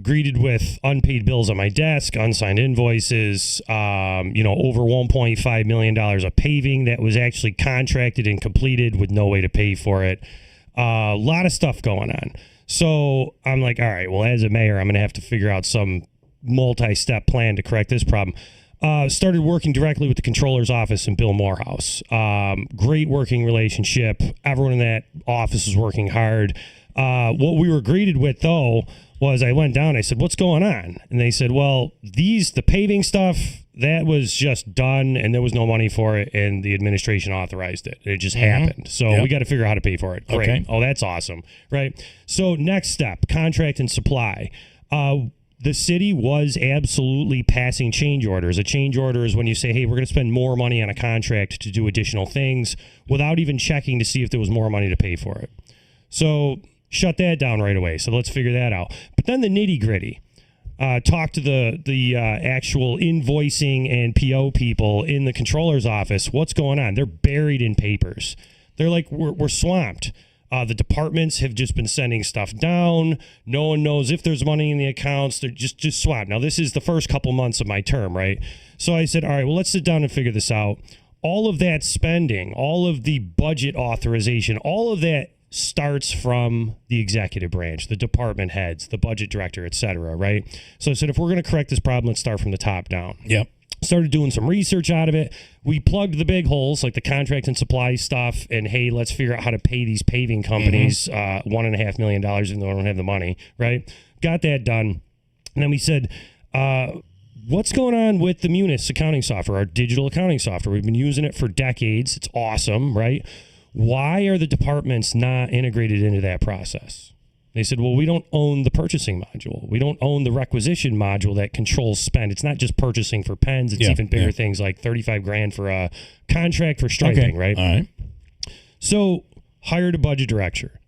Greeted with unpaid bills on my desk, unsigned invoices, over $1.5 million of paving that was actually contracted and completed with no way to pay for it. A lot of stuff going on. So I'm like, all right, well, as a mayor, I'm going to have to figure out some multi-step plan to correct this problem. Started working directly with the controller's office and Bill Morehouse. Great working relationship. Everyone in that office was working hard. What we were greeted with, though, was I went down, I said, what's going on? And they said, well, the paving stuff, that was just done and there was no money for it and the administration authorized it. It just happened. So we got to figure out how to pay for it. Great. Okay. Oh, that's awesome. Right. So next step, contract and supply. The city was absolutely passing change orders. A change order is when you say, hey, we're going to spend more money on a contract to do additional things without even checking to see if there was more money to pay for it. So shut that down right away. So let's figure that out. But then the nitty gritty. Talk to the actual invoicing and PO people in the controller's office. What's going on? They're buried in papers. They're like, we're swamped. The departments have just been sending stuff down. No one knows if there's money in the accounts. They're just swamped. Now, this is the first couple months of my term, right? So I said, all right, well, let's sit down and figure this out. All of that spending, all of the budget authorization, all of that starts from the executive branch, the department heads, the budget director, et cetera, right? So I said, if we're going to correct this problem, let's start from the top down. Yep. Started doing some research out of it. We plugged the big holes, like the contract and supply stuff, and hey, let's figure out how to pay these paving companies $1.5 million even though I don't have the money, right? Got that done. And then we said, what's going on with the Munis accounting software, our digital accounting software? We've been using it for decades. It's awesome, right? Why are the departments not integrated into that process? They said, well, we don't own the purchasing module. We don't own the requisition module that controls spend. It's not just purchasing for pens. It's even bigger things like $35,000 for a contract for striping, right? All right. So hired a budget director,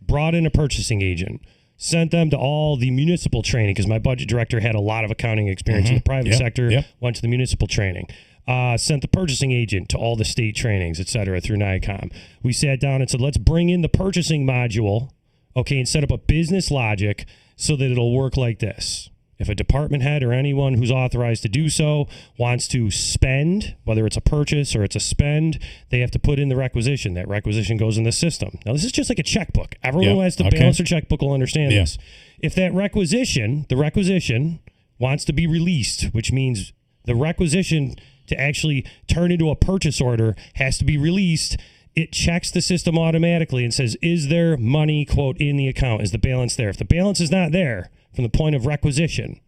brought in a purchasing agent, sent them to all the municipal training because my budget director had a lot of accounting experience in the private sector, went to the municipal training. Sent the purchasing agent to all the state trainings, et cetera, through NICOM. We sat down and said, let's bring in the purchasing module, and set up a business logic so that it'll work like this. If a department head or anyone who's authorized to do so wants to spend, whether it's a purchase or it's a spend, they have to put in the requisition. That requisition goes in the system. Now, this is just like a checkbook. Everyone who has to balance their checkbook will understand this. If that the requisition wants to be released, which means the requisition to actually turn into a purchase order has to be released, it checks the system automatically and says, is there money, quote, in the account? Is the balance there? If the balance is not there from the point of requisition,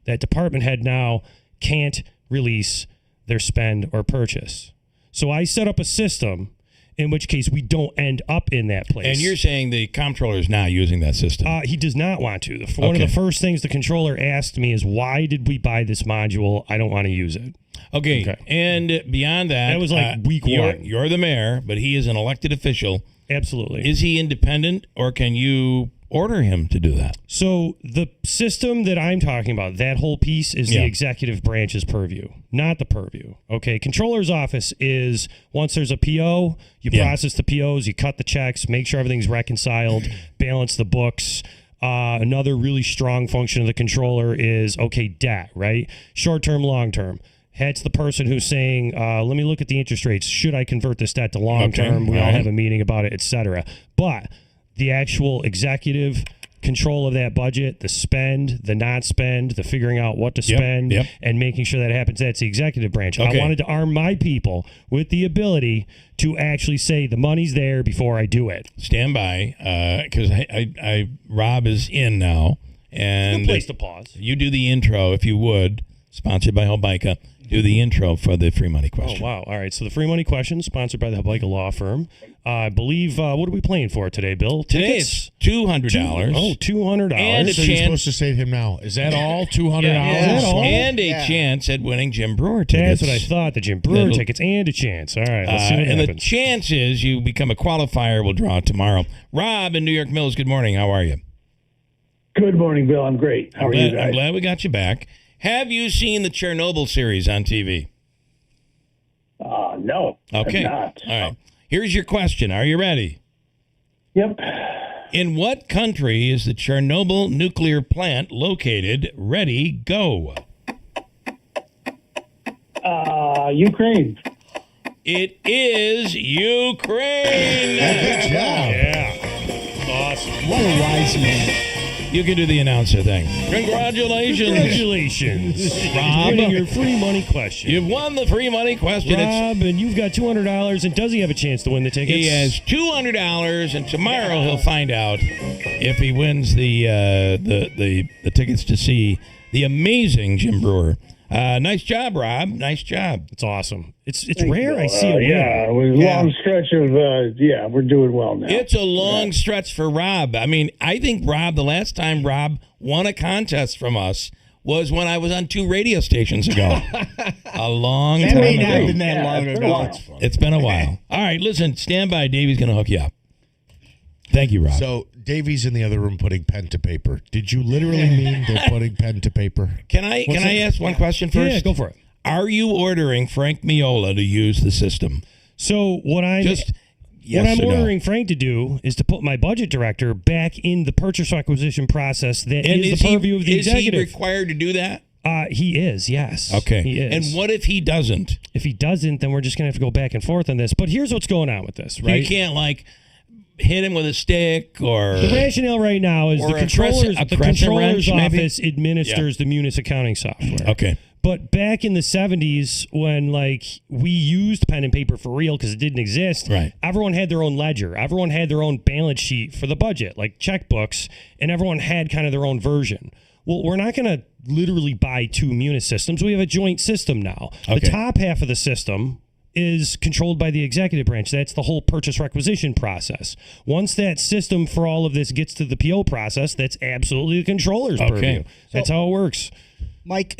that department head now can't release their spend or purchase. So I set up a system in which case we don't end up in that place. And you're saying the comptroller is not using that system? He does not want to. One of the first things the controller asked me is, why did we buy this module? I don't want to use it. Okay. And beyond that, that was like week one. You're the mayor, but he is an elected official. Absolutely. Is he independent, or can you order him to do that? So the system that I'm talking about, that whole piece is the executive branch's purview, not the purview. Okay. Controller's office is, once there's a PO, you process the POs, you cut the checks, make sure everything's reconciled, balance the books. Another really strong function of the controller is, debt, right? Short-term, long-term. That's the person who's saying, let me look at the interest rates. Should I convert this debt to long-term? We all have a meeting about it, et cetera. But the actual executive control of that budget, the spend, the not spend, the figuring out what to spend, and making sure that happens, that's the executive branch. I wanted to arm my people with the ability to actually say the money's there before I do it. Stand by, because Rob is in now. And it's a good place to pause. You do the intro, if you would, sponsored by Helbica. do the intro for the free money question. Oh, wow. All right. So the free money question, sponsored by the Hubleica Law Firm. I believe, what are we playing for today, Bill? Today Tickets? it's $200. $200. And a So you're chance. supposed to say to him now, is that all? $200? Is that all? And a chance at winning Jim Brewer tickets. That's what I thought. The Jim Brewer tickets and a chance. All right. Let's see what and happens. the chance is you become a qualifier. We'll draw it tomorrow. Rob in New York Mills, good morning. How are you? Good morning, Bill. I'm great. How are you guys? I'm glad we got you back. Have you seen the Chernobyl series on TV? No. Okay. I'm not. All right. Here's your question. Are you ready? Yep. In what country is the Chernobyl nuclear plant located? Ready, go. Ukraine. It is Ukraine. Good job. Yeah. Awesome. What a wise man. You can do the announcer thing. Congratulations. Congratulations. Rob. Winning your free money question. You've won the free money question. Rob, and you've got $200. And does he have a chance to win the tickets? He has $200, and tomorrow he'll find out if he wins the tickets to see the amazing Jim Brewer. Nice job, Rob. Nice job. It's awesome. It's Thank rare you. I see a win. Yeah, it was a long stretch of, we're doing well now. It's a long stretch for Rob. I mean, I think Rob, the last time Rob won a contest from us was when I was on 2 radio stations ago. A long That time may ago. not have been that long ago. It's been a while. All right, listen, stand by. Davey's going to hook you up. Thank you, Rob. So Davey's in the other room putting pen to paper. Did you literally mean they're putting pen to paper? Can I ask one question first? Yeah, go for it. Are you ordering Frank Miola to use the system? So what I'm ordering Frank to do is to put my budget director back in the purchase acquisition process that is the purview of the executive. Is he required to do that? He is, yes. Okay. He is. And what if he doesn't? If he doesn't, then we're just going to have to go back and forth on this. But here's what's going on with this, right? You can't, hit him with a stick or... The rationale right now is the controller's office administers the Munis accounting software. Okay. But back in the 70s, when we used pen and paper for real because it didn't exist, right. Everyone had their own ledger. Everyone had their own balance sheet for the budget, like checkbooks, and everyone had kind of their own version. Well, we're not going to literally buy 2 Munis systems. We have a joint system now. Okay. The top half of the system is controlled by the executive branch. That's the whole purchase requisition process. Once that system for all of this gets to the PO process, that's absolutely the controller's purview. That's how it works. Mike,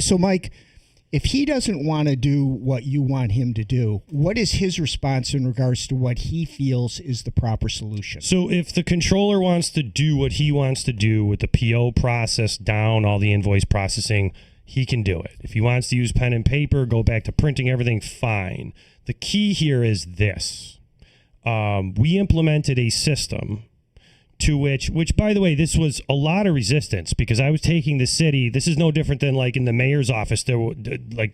if he doesn't want to do what you want him to do, what is his response in regards to what he feels is the proper solution? So if the controller wants to do what he wants to do with the PO process down, all the invoice processing, he can do it. If he wants to use pen and paper, go back to printing everything, fine. The key here is this. We implemented a system to which, by the way, this was a lot of resistance because I was taking the city. This is no different than in the mayor's office. The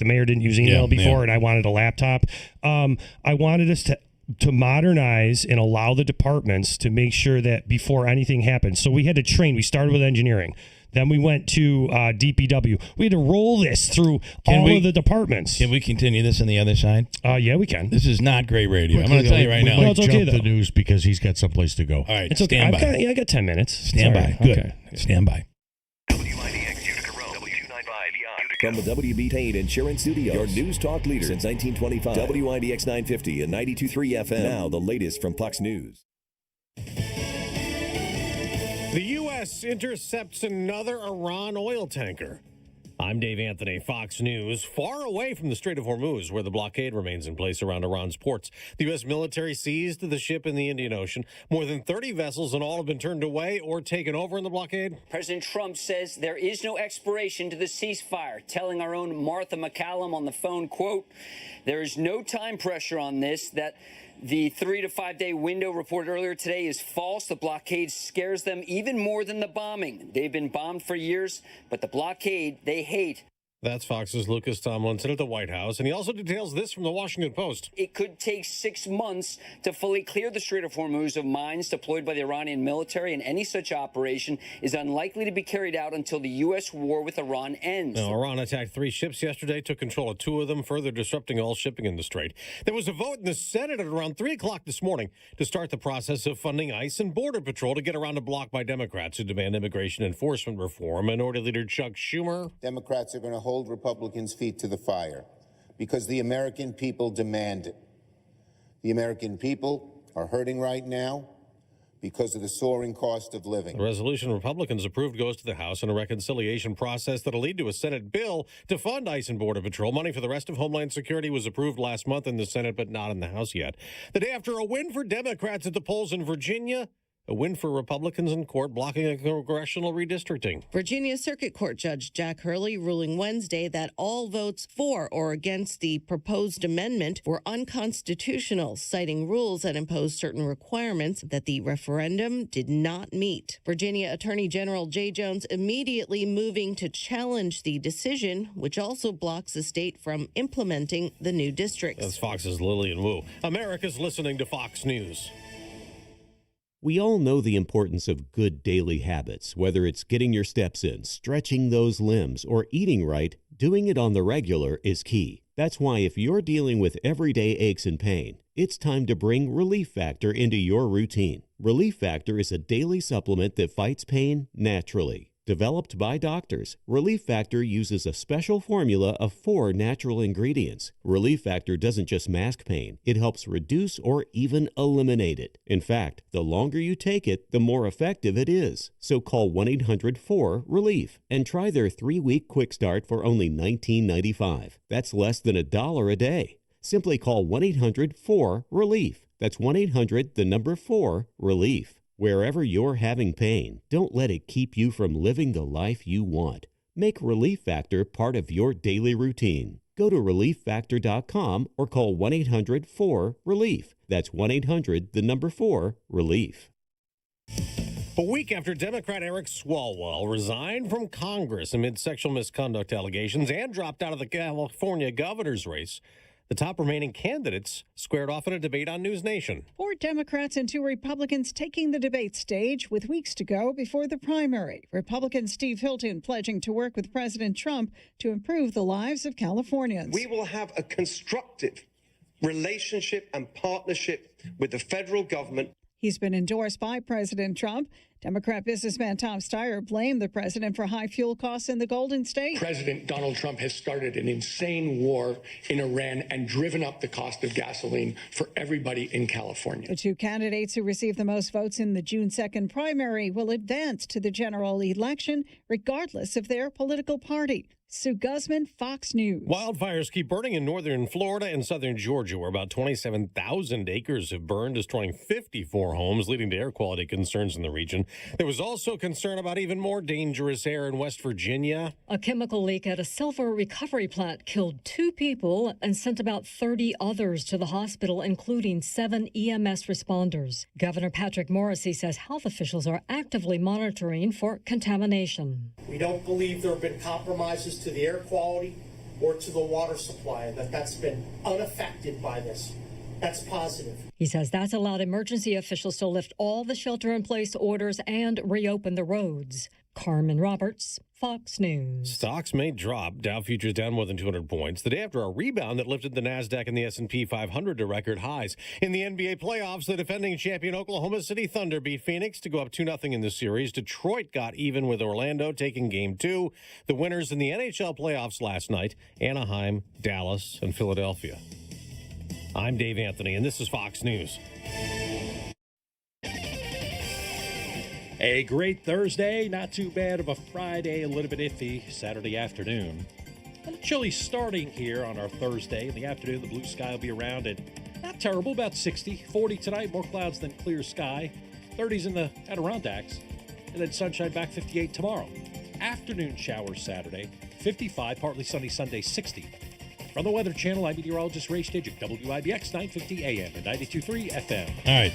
mayor didn't use email before, and I wanted a laptop. I wanted us to modernize and allow the departments to make sure that before anything happens. So we had to train. We started with engineering. Then we went to DPW. We had to roll this through all of the departments. Can we continue this on the other side? Yeah, we can. This is not great radio. Quickly, I'm going to tell you right now. No, it's okay, the news because he's got someplace to go. All right, it's okay. stand by. I got 10 minutes. Stand by. Good. Okay. Stand by. From the WB Insurance Studio, your news talk leader since 1925. WIBX 950 and 92.3 FM. Now the latest from Fox News. The U.S. intercepts another Iran oil tanker. I'm Dave Anthony, Fox News. Far away from the Strait of Hormuz, where the blockade remains in place around Iran's ports, the U.S. military seized the ship in the Indian Ocean. More than 30 vessels in all have been turned away or taken over in the blockade. President Trump says there is no expiration to the ceasefire, telling our own Martha McCallum on the phone, quote, there is no time pressure on this, that the 3 to 5 day window reported earlier today is false. The blockade scares them even more than the bombing. They've been bombed for years, but the blockade they hate. That's Fox's Lucas Tomlinson at the White House, and he also details this from the Washington Post. It could take 6 months to fully clear the Strait of Hormuz of mines deployed by the Iranian military, and any such operation is unlikely to be carried out until the U.S. war with Iran ends. Now, Iran attacked 3 ships yesterday, took control of 2 of them, further disrupting all shipping in the Strait. There was a vote in the Senate at around 3 o'clock this morning to start the process of funding ICE and Border Patrol to get around a block by Democrats who demand immigration enforcement reform. Minority Leader Chuck Schumer. Democrats are going to hold Republicans' feet to the fire because the American people demand it. The American people are hurting right now because of the soaring cost of living. The resolution Republicans approved goes to the House in a reconciliation process that'll lead to a Senate bill to fund ICE and Border Patrol. Money for the rest of Homeland Security was approved last month in the Senate, but not in the House yet. The day after a win for Democrats at the polls in Virginia, a win for Republicans in court blocking a congressional redistricting. Virginia Circuit Court Judge Jack Hurley ruling Wednesday that all votes for or against the proposed amendment were unconstitutional, citing rules that impose certain requirements that the referendum did not meet. Virginia Attorney General Jay Jones immediately moving to challenge the decision, which also blocks the state from implementing the new districts. That's Fox's Lillian Wu. America's listening to Fox News. We all know the importance of good daily habits, whether it's getting your steps in, stretching those limbs, or eating right. Doing it on the regular is key. That's why if you're dealing with everyday aches and pain, it's time to bring Relief Factor into your routine. Relief Factor is a daily supplement that fights pain naturally. Developed by doctors, Relief Factor uses a special formula of 4 natural ingredients. Relief Factor doesn't just mask pain, it helps reduce or even eliminate it. In fact, the longer you take it, the more effective it is. So call 1-800-4-RELIEF and try their 3-week quick start for only $19.95. That's less than $1 a day. Simply call 1-800-4-RELIEF. That's 1-800-4-RELIEF. Wherever you're having pain, don't let it keep you from living the life you want. Make Relief Factor part of your daily routine. Go to ReliefFactor.com or call 1-800-4-RELIEF. That's 1-800-4-RELIEF. A week after Democrat Eric Swalwell resigned from Congress amid sexual misconduct allegations and dropped out of the California governor's race, the top remaining candidates squared off in a debate on News Nation. 4 Democrats and 2 Republicans taking the debate stage with weeks to go before the primary. Republican Steve Hilton pledging to work with President Trump to improve the lives of Californians. We will have a constructive relationship and partnership with the federal government. He's been endorsed by President Trump. Democrat businessman Tom Steyer blamed the president for high fuel costs in the Golden State. President Donald Trump has started an insane war in Iran and driven up the cost of gasoline for everybody in California. The 2 candidates who received the most votes in the June 2nd primary will advance to the general election, regardless of their political party. Sue Guzman, Fox News. Wildfires keep burning in northern Florida and southern Georgia, where about 27,000 acres have burned, destroying 54 homes, leading to air quality concerns in the region. There was also concern about even more dangerous air in West Virginia. A chemical leak at a silver recovery plant killed 2 people and sent about 30 others to the hospital, including 7 EMS responders. Governor Patrick Morrisey says health officials are actively monitoring for contamination. We don't believe there have been compromises to the air quality or to the water supply, and that's been unaffected by this. That's positive. He says that's allowed emergency officials to lift all the shelter-in-place orders and reopen the roads. Carmen Roberts, Fox News. Stocks may drop. Dow futures down more than 200 points. The day after a rebound that lifted the NASDAQ and the S&P 500 to record highs. In the NBA playoffs, the defending champion Oklahoma City Thunder beat Phoenix to go up 2-0 in the series. Detroit got even with Orlando, taking Game 2. The winners in the NHL playoffs last night, Anaheim, Dallas, and Philadelphia. I'm Dave Anthony, and this is Fox News. A great Thursday, not too bad of a Friday, a little bit iffy Saturday afternoon. A little chilly starting here on our Thursday. In the afternoon, the blue sky will be around and not terrible, about 60. 40 tonight, more clouds than clear sky. 30s in the Adirondacks. And then sunshine back 58 tomorrow. Afternoon showers Saturday, 55, partly sunny Sunday, 60. From the Weather Channel, I'm meteorologist Ray Stidgick, WIBX 950 AM and 92.3 FM. All right.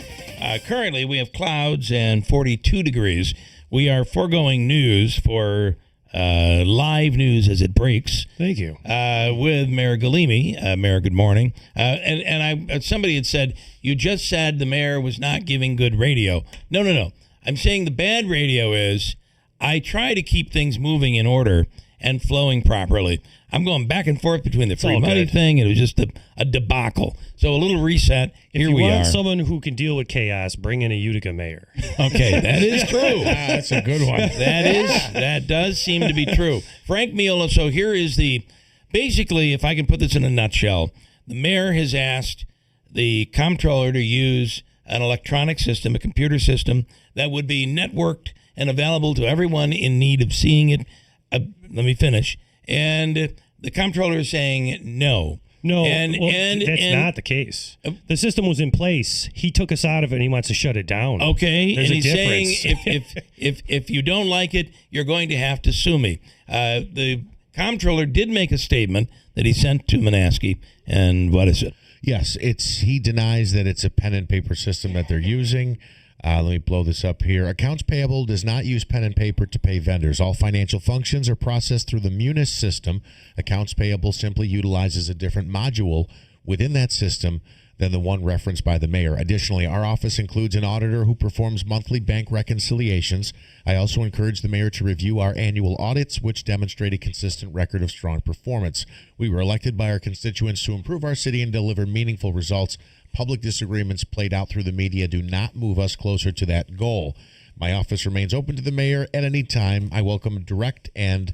Currently, we have clouds and 42 degrees. We are foregoing news for live news as it breaks. Thank you. With Mayor Galimi. Mayor, good morning. And somebody had said, you just said the mayor was not giving good radio. No. I'm saying the bad radio is I try to keep things moving in order and flowing properly. I'm going back and forth between the free money thing, and it was just a debacle. So a little reset. Here we are. If you want someone who can deal with chaos, bring in a Utica mayor. Okay, that is true. That's a good one. That does seem to be true. Frank Miola, so here is the basically, if I can put this in a nutshell, the mayor has asked the comptroller to use an electronic system, a computer system that would be networked and available to everyone in need of seeing it. Let me finish. And the comptroller is saying no. No, that's not the case. The system was in place. He took us out of it, and he wants to shut it down. Okay, There's and a he's difference. saying if you don't like it, you're going to have to sue me. The comptroller did make a statement that he sent to Manaski, and what is it? Yes, he denies that it's a pen and paper system that they're using. Let me blow this up here. Accounts payable does not use pen and paper to pay vendors. All financial functions are processed through the Munis system. Accounts payable simply utilizes a different module within that system than the one referenced by the mayor. Additionally, our office includes an auditor who performs monthly bank reconciliations. I also encourage the mayor to review our annual audits, which demonstrate a consistent record of strong performance. We were elected by our constituents to improve our city and deliver meaningful results. Public disagreements played out through the media do not move us closer to that goal. My office remains open to the mayor at any time. I welcome direct and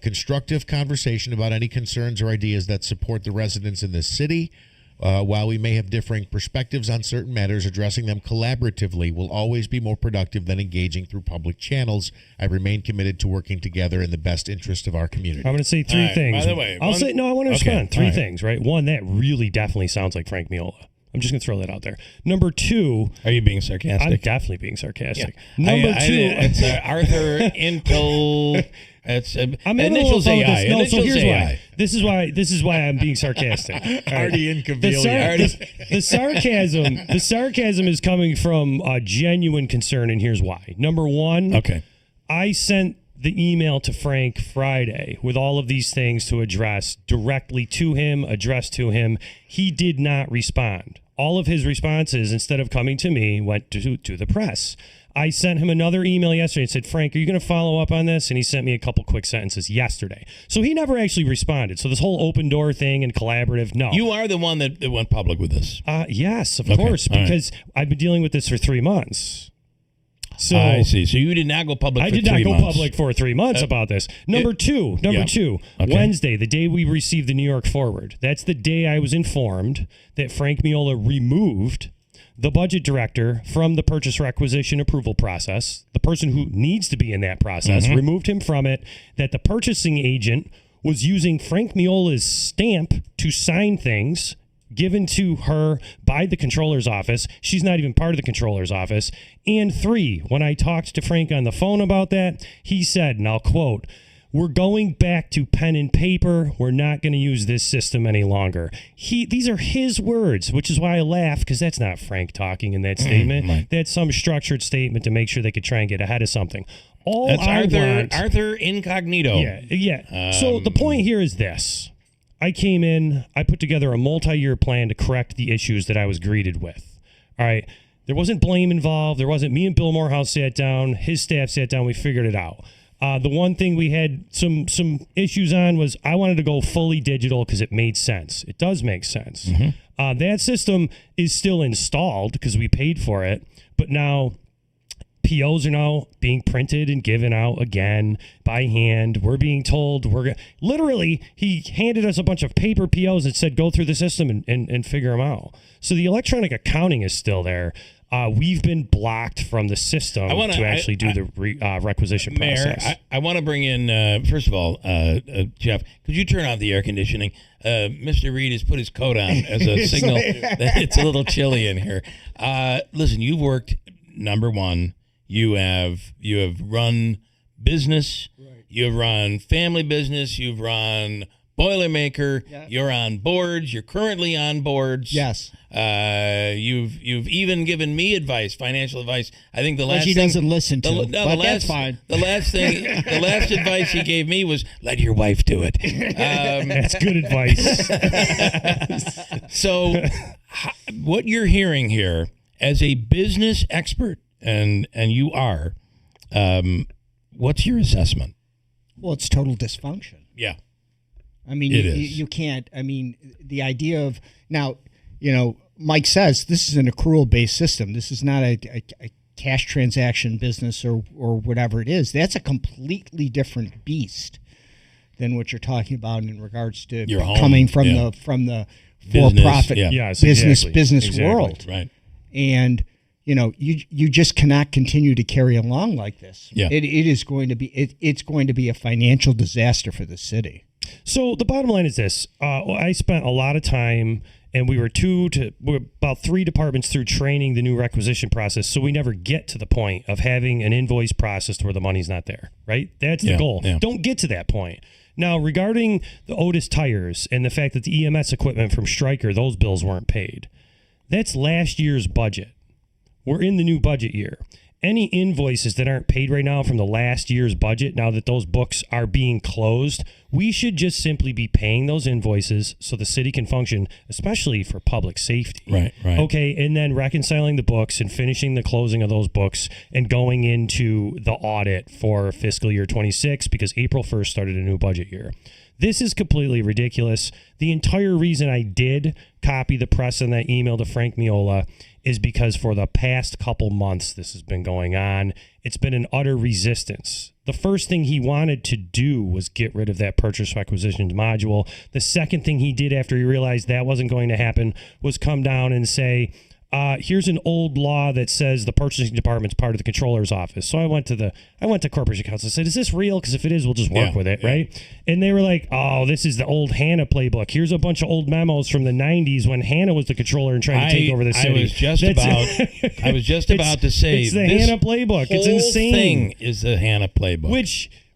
constructive conversation about any concerns or ideas that support the residents in this city. While we may have differing perspectives on certain matters, addressing them collaboratively will always be more productive than engaging through public channels. I remain committed to working together in the best interest of our community. I'm going to say three things. By the way, I want to respond. Three All right. things, right? One, that really definitely sounds like Frank Miola. I'm just going to throw that out there. Number two. Are you being sarcastic? I'm definitely being sarcastic. Yeah. Number two. It's Arthur Intel. It's I'm having initials a little fun with AI. this. No, so Initials here's AI. why. This is why I'm being sarcastic. All right. Artie Incavilia. The sarcasm is coming from a genuine concern, and here's why. Number one. Okay. I sent the email to Frank Friday with all of these things to address directly to him, addressed to him. He did not respond. All of his responses, instead of coming to me, went to the press. I sent him another email yesterday and said, Frank, are you going to follow up on this? And he sent me a couple quick sentences yesterday. So he never actually responded. So this whole open door thing and collaborative, no. You are the one that went public with this. Yes, of course, because I've been dealing with this for 3 months. So I see. So you did not go public. I for did not 3 go months. public for 3 months about this. Number two, Okay. Wednesday, the day we received the New York Forward. That's the day I was informed that Frank Miola removed the budget director from the purchase requisition approval process, the person who needs to be in that process, removed him from it, that the purchasing agent was using Frank Miola's stamp to sign things given to her by the controller's office. She's not even part of the controller's office. And 3, when I talked to Frank on the phone about that, he said, and I'll quote, "We're going back to pen and paper. We're not going to use this system any longer." These are his words, which is why I laugh, because that's not Frank talking in that statement. Right. That's some structured statement to make sure they could try and get ahead of something. That's Arthur Incognito. Yeah. So the point here is this. I came in, I put together a multi-year plan to correct the issues that I was greeted with. All right. There wasn't blame involved. There wasn't. Me and Bill Morehouse sat down. His staff sat down. We figured it out. The one thing we had some issues on was I wanted to go fully digital because it made sense. It does make sense. That system is still installed because we paid for it, but now POs are now being printed and given out again by hand. We're being told literally he handed us a bunch of paper POs that said go through the system and figure them out. So the electronic accounting is still there. We've been blocked from the system to actually do the requisition process. Mayor, I want to bring in, first of all, Jeff, could you turn off the air conditioning? Mr. Reed has put his coat on as a signal that it's a little chilly in here. Listen, you've worked, number one, you have run business, you have run family business, you've run Boilermaker, you're on boards, you're currently on boards. Yes. You've even given me advice, financial advice. I think the last he thing, doesn't listen to, that's fine. The last advice he gave me was let your wife do it. That's good advice. So what you're hearing here as a business expert, and you are, what's your assessment? Well, it's total dysfunction. Yeah. I mean, It is. you can't. I mean, the idea of now, Mike says this is an accrual-based system. This is not a cash transaction business or whatever it is. That's a completely different beast. than what you're talking about in regards to Your home, coming from yeah. the Business, for-profit yeah. Yes, business exactly. world. Right. And you just cannot continue to carry along like this. Yeah. It is going to be it's going to be a financial disaster for the city. So the bottom line is this: I spent a lot of time, and we're about 3 departments through training the new requisition process. So we never get to the point of having an invoice processed where the money's not there. Right? That's the goal. Yeah. Don't get to that point. Now, regarding the Otis tires and the fact that the EMS equipment from Stryker, those bills weren't paid, that's last year's budget. We're in the new budget year. Any invoices that aren't paid right now from the last year's budget, now that those books are being closed, we should just simply be paying those invoices so the city can function, especially for public safety. Right. Okay, and then reconciling the books and finishing the closing of those books and going into the audit for fiscal year 26 because April 1st started a new budget year. This is completely ridiculous. The entire reason I did copy the press in that email to Frank Miola is because for the past couple months this has been going on. It's been an utter resistance. The first thing he wanted to do was get rid of that purchase requisitions module. The second thing he did after he realized that wasn't going to happen was come down and say, here's an old law that says the purchasing department's part of the controller's office. So I went to Corporation Counsel and said, is this real? Because if it is, we'll just work with it, right? And they were like, oh, this is the old Hannah playbook. Here's a bunch of old memos from the 90s when Hannah was the controller and trying to take over the city. I was just about to say it's the Hannah playbook. It's insane. Thing is the Hannah playbook.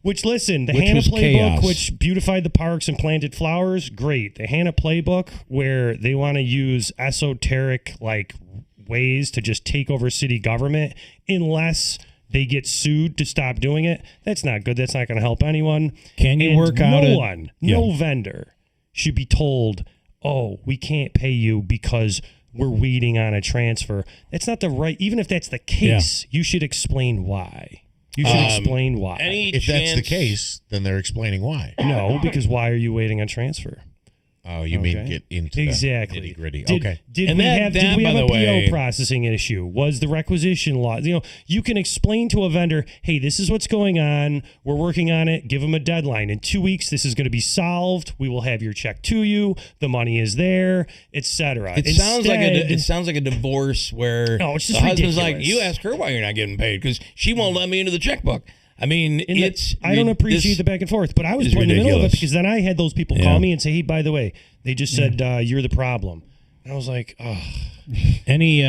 Which listen, the Which Hannah was playbook, chaos. which beautified the parks and planted flowers, great. The Hannah playbook, where they want to use esoteric ways to just take over city government, unless they get sued to stop doing it. That's not good. That's not going to help anyone. Can you work out no vendor should be told, oh, we can't pay you because we're waiting on a transfer. That's not the right. Even if that's the case, you should explain why. You should explain why. If that's the case, then they're explaining why. No, because why are you waiting on transfer? Oh, you mean get into exactly the nitty-gritty. Okay. Did we have a PO processing issue? Was the requisition law? You can explain to a vendor, hey, this is what's going on. We're working on it. Give them a deadline. In 2 weeks, this is going to be solved. We will have your check to you. The money is there, etc. It sounds like a divorce where the husband's like, you ask her why you're not getting paid because she won't let me into the checkbook. I mean, I don't appreciate the back and forth, but I was put in the middle of it because then I had those people call me and say, hey, by the way, they just said you're the problem. And I was like, oh. Any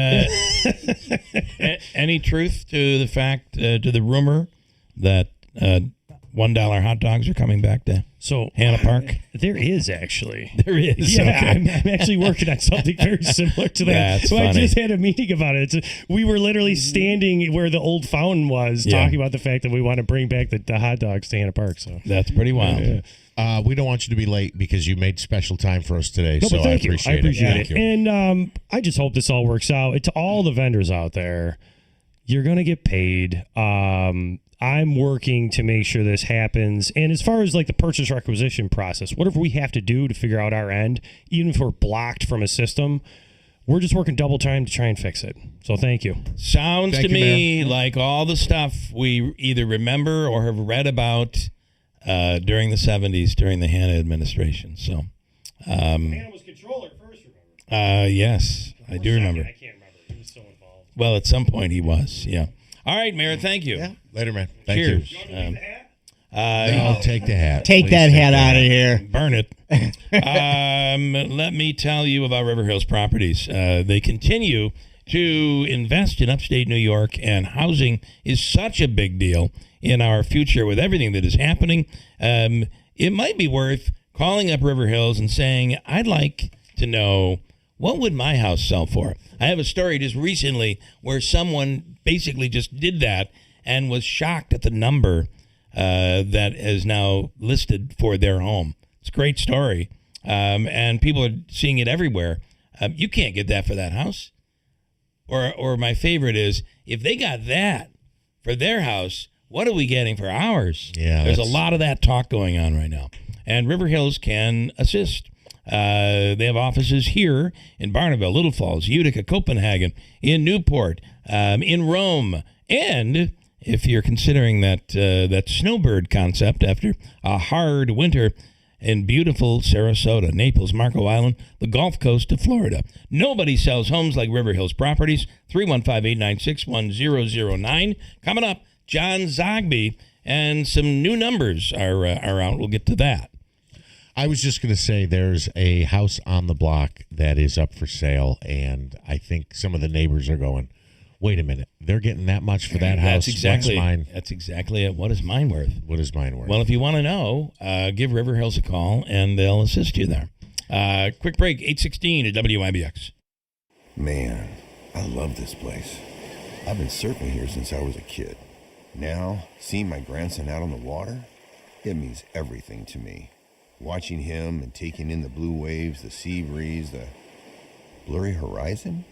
truth to the fact, to the rumor that $1 hot dogs are coming back to Hannah Park? There is actually. There is. Yeah, okay. I'm actually working on something very similar to that. That's funny. I just had a meeting about it. We were literally standing where the old fountain was, talking about the fact that we want to bring back the hot dogs to Hannah Park. So that's pretty wild. We don't want you to be late because you made special time for us today. No, so thank I appreciate you. I appreciate it. it. And I just hope this all works out. To all the vendors out there, you're going to get paid. I'm working to make sure this happens. And as far as the purchase requisition process, whatever we have to do to figure out our end, even if we're blocked from a system, we're just working double time to try and fix it. So thank you. Sounds to me like all the stuff we either remember or have read about during the 70s, during the Hannah administration. So, Hannah was controller first, remember? Yes, I do remember. I can't remember. He was so involved. Well, at some point he was, yeah. All right, Mayor, thank you. Yeah. Later, man. Thank Cheers. you. No, take the hat. Take that hat out of here. Burn it. Let me tell you about River Hills Properties. They continue to invest in upstate New York, and housing is such a big deal in our future with everything that is happening. It might be worth calling up River Hills and saying, I'd like to know, what would my house sell for? I have a story just recently where someone basically just did that and was shocked at the number that is now listed for their home. It's a great story. And people are seeing it everywhere. You can't get that for that house. Or my favorite is, if they got that for their house, what are we getting for ours? Yeah, there's a lot of that talk going on right now. And River Hills can assist. They have offices here in Barneville, Little Falls, Utica, Copenhagen, in Newport, in Rome, and if you're considering that snowbird concept after a hard winter in beautiful Sarasota, Naples, Marco Island, the Gulf Coast of Florida. Nobody sells homes like River Hills Properties. 315-896-1009. Coming up, John Zagby, and some new numbers are out. We'll get to that. I was just going to say there's a house on the block that is up for sale, and I think some of the neighbors are going, wait a minute, they're getting that much for that house. What's mine? That's exactly it. What is mine worth? What is mine worth? Well, if you want to know, give River Hills a call, and they'll assist you there. Quick break, 8:16 at WIBX. Man, I love this place. I've been surfing here since I was a kid. Now, seeing my grandson out on the water, it means everything to me. Watching him and taking in the blue waves, the sea breeze, the blurry horizon.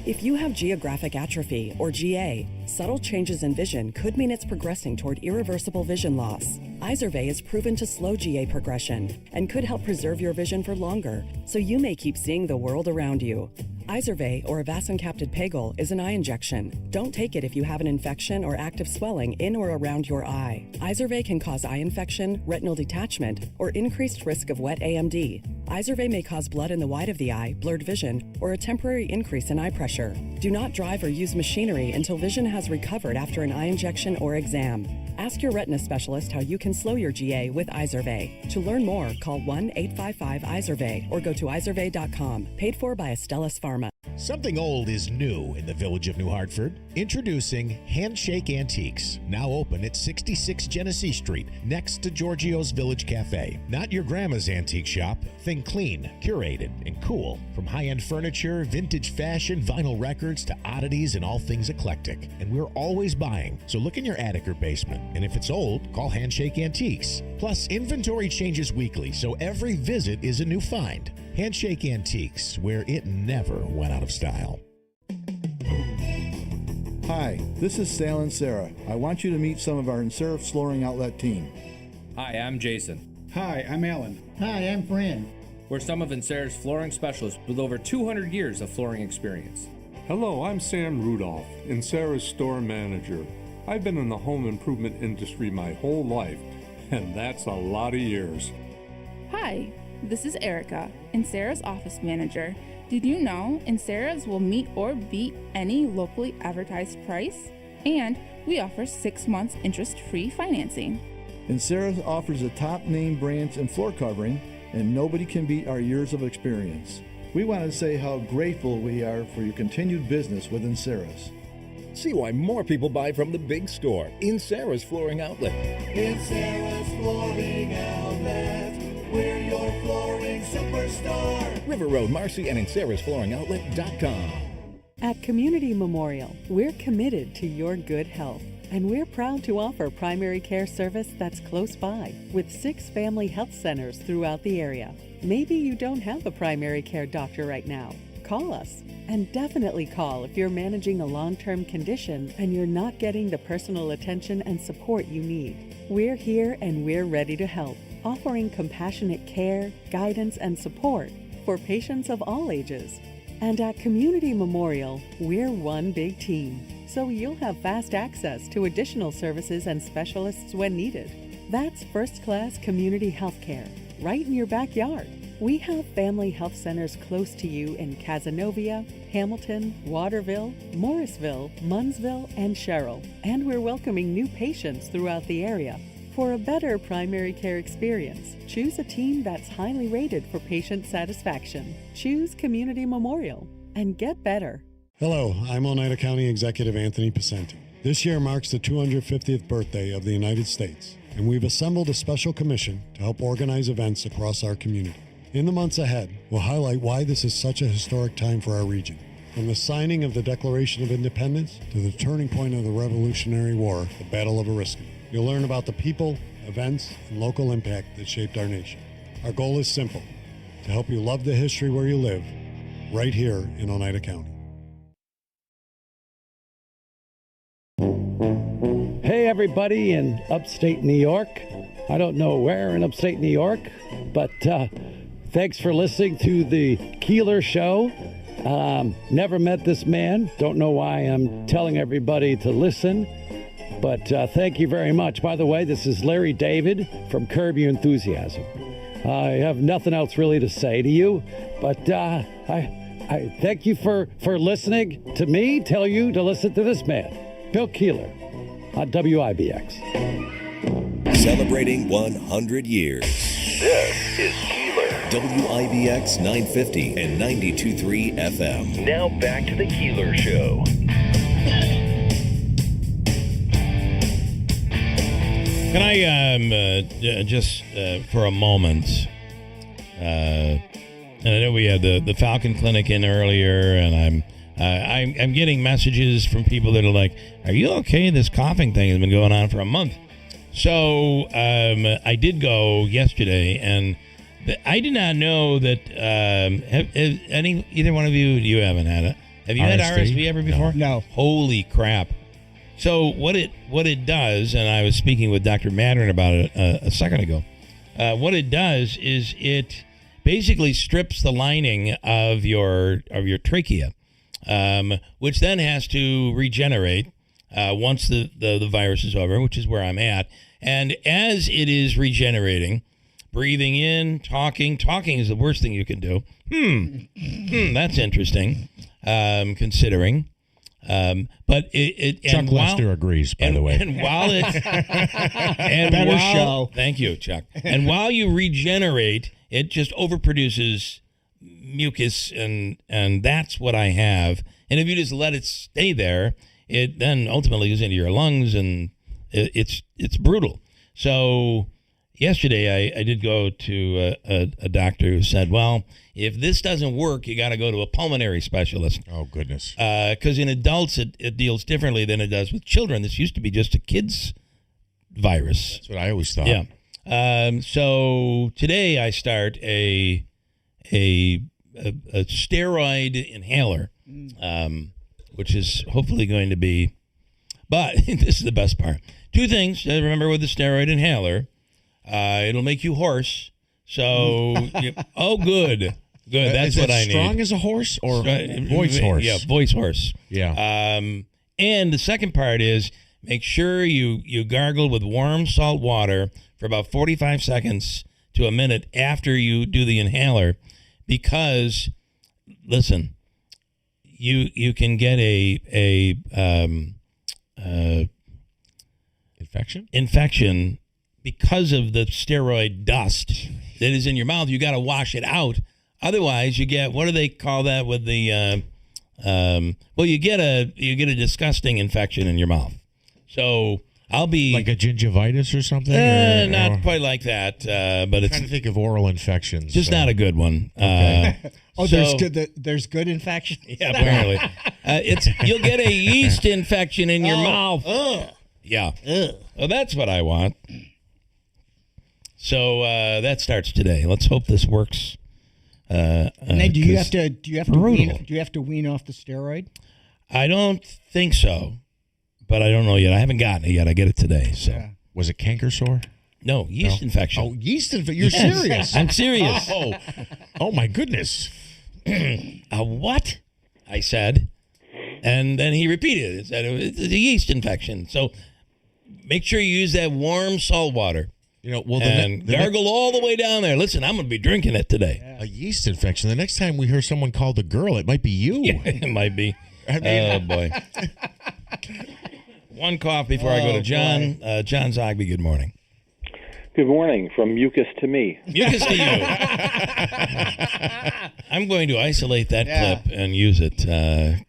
If you have geographic atrophy, or GA, subtle changes in vision could mean it's progressing toward irreversible vision loss. Izervay is proven to slow GA progression and could help preserve your vision for longer, so you may keep seeing the world around you. Izervay, or avacincaptad pegol, is an eye injection. Don't take it if you have an infection or active swelling in or around your eye. Izervay can cause eye infection, retinal detachment, or increased risk of wet AMD. Izervay may cause blood in the white of the eye, blurred vision, or a temporary increase in eye pressure. Do not drive or use machinery until vision has recovered after an eye injection or exam. Ask your retina specialist how you can slow your GA with Izervay. To learn more, call 1-855-IZERVAY or go to izervay.com. Paid for by Astellas Pharma. Something old is new in the village of New Hartford. Introducing Handshake Antiques, now open at 66 Genesee Street, next to Giorgio's Village Cafe. Not your grandma's antique shop. Think clean, curated, and cool. From high-end furniture, vintage fashion, vinyl records, to oddities and all things eclectic. And we're always buying, so look in your attic or basement. And if it's old, call Handshake Antiques. Plus, inventory changes weekly, so every visit is a new find. Handshake Antiques, where it never went out of style. Hi, this is Sal and Sarah. I want you to meet some of our Inserif Flooring Outlet team. Hi, I'm Jason. Hi, I'm Alan. Hi, I'm Fran. We're some of Inserif's flooring specialists with over 200 years of flooring experience. Hello, I'm Sam Rudolph, Inserif's store manager. I've been in the home improvement industry my whole life, and that's a lot of years. Hi, this is Erica, Inserif's office manager. Did you know Inserif's will meet or beat any locally advertised price? And we offer 6 months interest-free financing. Inserif offers the top name brands in floor covering, and nobody can beat our years of experience. We want to say how grateful we are for your continued business with Inserif. See why more people buy from the big store, Inserif's Flooring Outlet. Inserif's Flooring Outlet, we're your flooring superstar. River Road, Marcy, and Inserif'sFlooringOutlet.com. At Community Memorial, we're committed to your good health, and we're proud to offer primary care service that's close by, with 6 family health centers throughout the area. Maybe you don't have a primary care doctor right now. Call us. And definitely call if you're managing a long-term condition and you're not getting the personal attention and support you need. We're here and we're ready to help, offering compassionate care, guidance, and support for patients of all ages. And at Community Memorial, we're one big team, so you'll have fast access to additional services and specialists when needed. That's first-class community health care, right in your backyard. We have family health centers close to you in Cazenovia, Hamilton, Waterville, Morrisville, Munnsville, and Sherrill. And we're welcoming new patients throughout the area. For a better primary care experience, choose a team that's highly rated for patient satisfaction. Choose Community Memorial and get better. Hello, I'm Oneida County Executive Anthony Picenti. This year marks the 250th birthday of the United States, and we've assembled a special commission to help organize events across our community. In the months ahead, we'll highlight why this is such a historic time for our region. From the signing of the Declaration of Independence to the turning point of the Revolutionary War, the Battle of Oriskany. You'll learn about the people, events, and local impact that shaped our nation. Our goal is simple, to help you love the history where you live, right here in Oneida County. Hey everybody in upstate New York. I don't know where in upstate New York, but thanks for listening to the Keeler Show. Never met this man. Don't know why I'm telling everybody to listen. But thank you very much. By the way, this is Larry David from Curb Your Enthusiasm. I have nothing else really to say to you, but I thank you for listening to me tell you to listen to this man, Bill Keeler, on WIBX. Celebrating 100 years. This is Keeler. WIBX 950 and 92.3 FM. Now back to the Keeler Show. Can I just for a moment? And I know we had the Falcon Clinic in earlier, and I'm getting messages from people that are like, "Are you okay? This coughing thing has been going on for a month." So I did go yesterday, and I did not know that. Either one of you haven't had it. Have you had RSV ever before? No. Holy crap! So what it does, and I was speaking with Dr. Mattern about it a second ago. What it does is it basically strips the lining of your trachea, which then has to regenerate once the virus is over, which is where I'm at. And as it is regenerating, breathing in, talking is the worst thing you can do. That's interesting, considering. But Chuck Lester agrees, by the way. And while it thank you, Chuck. And while you regenerate, it just overproduces mucus, and that's what I have. And if you just let it stay there, it then ultimately goes into your lungs, and it's brutal. So yesterday I did go to a doctor who said, well, if this doesn't work, you got to go to a pulmonary specialist. Oh, goodness. Because in adults, it deals differently than it does with children. This used to be just a kid's virus. That's what I always thought. Yeah. So today I start a steroid inhaler, which is hopefully going to be, but this is the best part. Two things to remember with the steroid inhaler. It'll make you hoarse. So, good. That's is what it I need. Strong as a horse or voice horse? Yeah, voice horse. Yeah. And the second part is make sure you gargle with warm salt water for about 45 seconds to a minute after you do the inhaler, because listen, you can get a infection because of the steroid dust that is in your mouth. You got to wash it out. Otherwise, you get, what do they call that with the, you get a disgusting infection in your mouth. So I'll be like a gingivitis or something. Not quite like that, but it's trying to think of oral infections. Just not a good one. Okay. There's good infection. Yeah, apparently, you'll get a yeast infection in your mouth. Yeah. Well, that's what I want. So that starts today. Let's hope this works. And then do you have to wean off the steroid? I don't think so, but I don't know yet. I haven't gotten it yet. I get it today. So was it canker sore? No, yeast infection. Oh, yeast infection. You're serious? I'm serious. Oh my goodness. What? I said, and then he repeated it. He said it's a yeast infection. So make sure you use that warm salt water. Gargle all the way down there. Listen, I'm going to be drinking it today. Yeah. A yeast infection. The next time we hear someone called a girl, it might be you. Yeah, it might be. Oh, boy. One cough before I go to John. John Zagby, good morning. Good morning. From mucus to me. Mucus to you. I'm going to isolate that clip and use it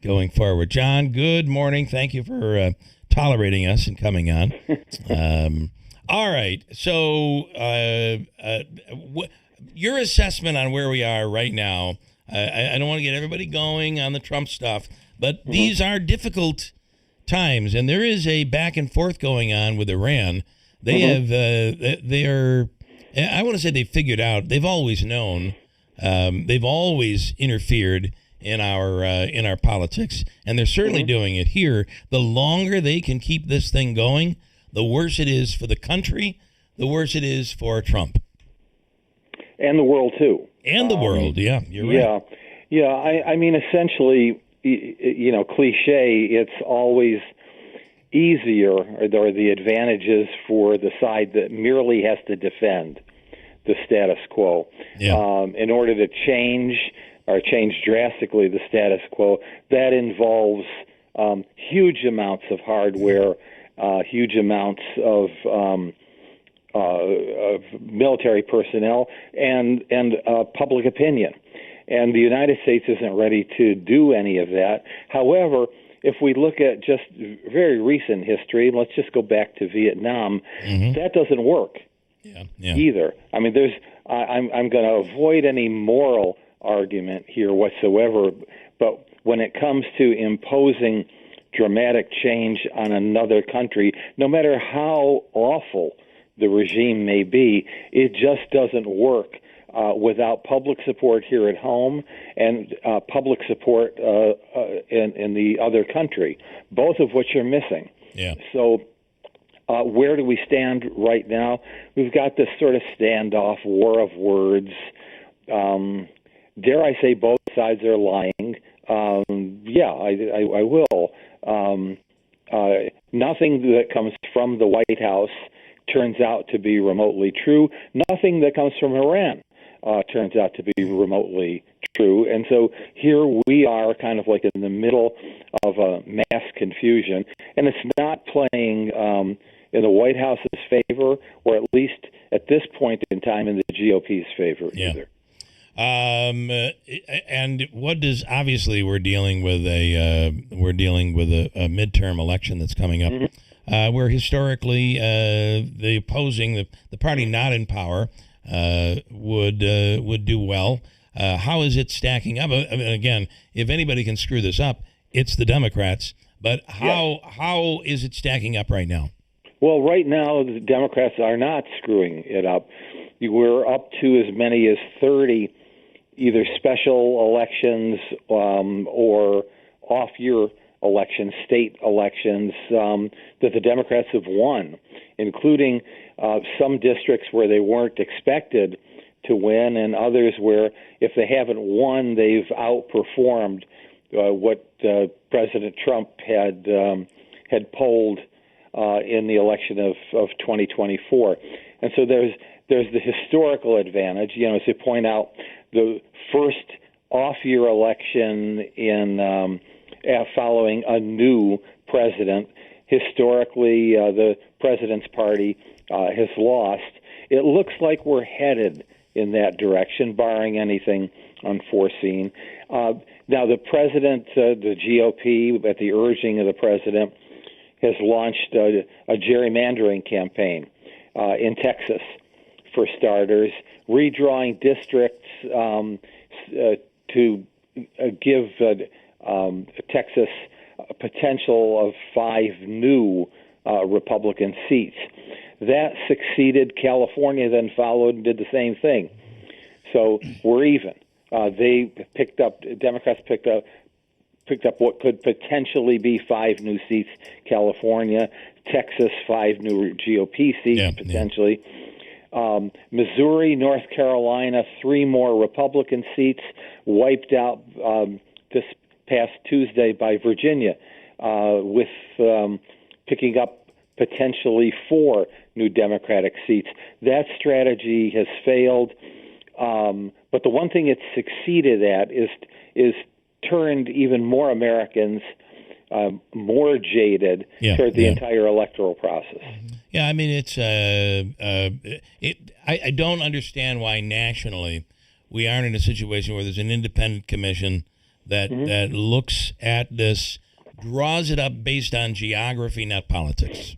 going forward. John, good morning. Thank you for tolerating us and coming on. All right. So your assessment on where we are right now, I don't want to get everybody going on the Trump stuff, but these are difficult times, and there is a back and forth going on with Iran. They have, they are, I want to say they figured out, they've always known, they've always interfered in our politics, and they're certainly doing it here. The longer they can keep this thing going, the worse it is for the country, the worse it is for Trump. And the world, too. And the world, yeah, you're right. Yeah, I mean, essentially, cliche, it's always, easier, or the advantages for the side that merely has to defend the status quo. In order to change drastically the status quo, that involves huge amounts of hardware, huge amounts of military personnel, and public opinion. And the United States isn't ready to do any of that. However, if we look at just very recent history, let's just go back to Vietnam, that doesn't work either. I mean, I'm going to avoid any moral argument here whatsoever, but when it comes to imposing dramatic change on another country, no matter how awful the regime may be, it just doesn't work without public support here at home and public support in the other country, both of which are missing. So where do we stand right now? We've got this sort of standoff, war of words. Dare I say both sides are lying? I will. Nothing that comes from the White House turns out to be remotely true. Nothing that comes from Iran turns out to be remotely true. And so here we are kind of like in the middle of a mass confusion, and it's not playing in the White House's favor, or at least at this point in time in the GOP's favor either. And what does, obviously we're dealing with a midterm election that's coming up, where historically the opposing, the party not in power, would do well. How is it stacking up? I mean, again, if anybody can screw this up, it's the Democrats. But how is it stacking up right now? Well, right now the Democrats are not screwing it up. We're up to as many as 30 either special elections or off-year elections, state elections that the Democrats have won, including some districts where they weren't expected to win, and others where if they haven't won, they've outperformed what President Trump had polled in the election of 2024. And so there's the historical advantage. You know, as you point out, the first off-year election in following a new president. Historically, the president's party has lost. It looks like we're headed in that direction, barring anything unforeseen. Now, the president, the GOP, at the urging of the president, has launched a gerrymandering campaign in Texas, for starters, redrawing districts to give Texas a potential of 5 new Republican seats. That succeeded. California then followed and did the same thing. So we're even. Democrats picked up what could potentially be 5 new seats. California, Texas, 5 new GOP seats potentially. Missouri, North Carolina, 3 more Republican seats, wiped out this past Tuesday by Virginia, with picking up potentially 4 new Democratic seats. That strategy has failed, but the one thing it's succeeded at is turned even more Americans more jaded toward the entire electoral process. Yeah, I mean, it's I don't understand why nationally we aren't in a situation where there's an independent commission that looks at this, draws it up based on geography, not politics.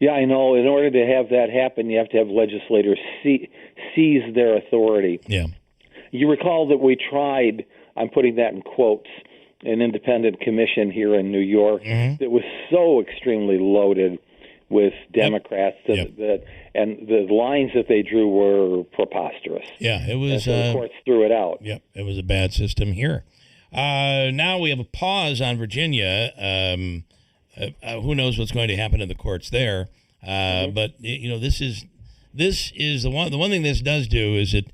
Yeah, I know. In order to have that happen, you have to have legislators seize their authority. Yeah. You recall that we tried, I'm putting that in quotes, an independent commission here in New York that was so extremely loaded with Democrats that and the lines that they drew were preposterous. Yeah, it was. And so the courts threw it out. Yep, it was a bad system here. Now we have a pause on Virginia. Who knows what's going to happen in the courts there? But you know, this is the one thing this does do is it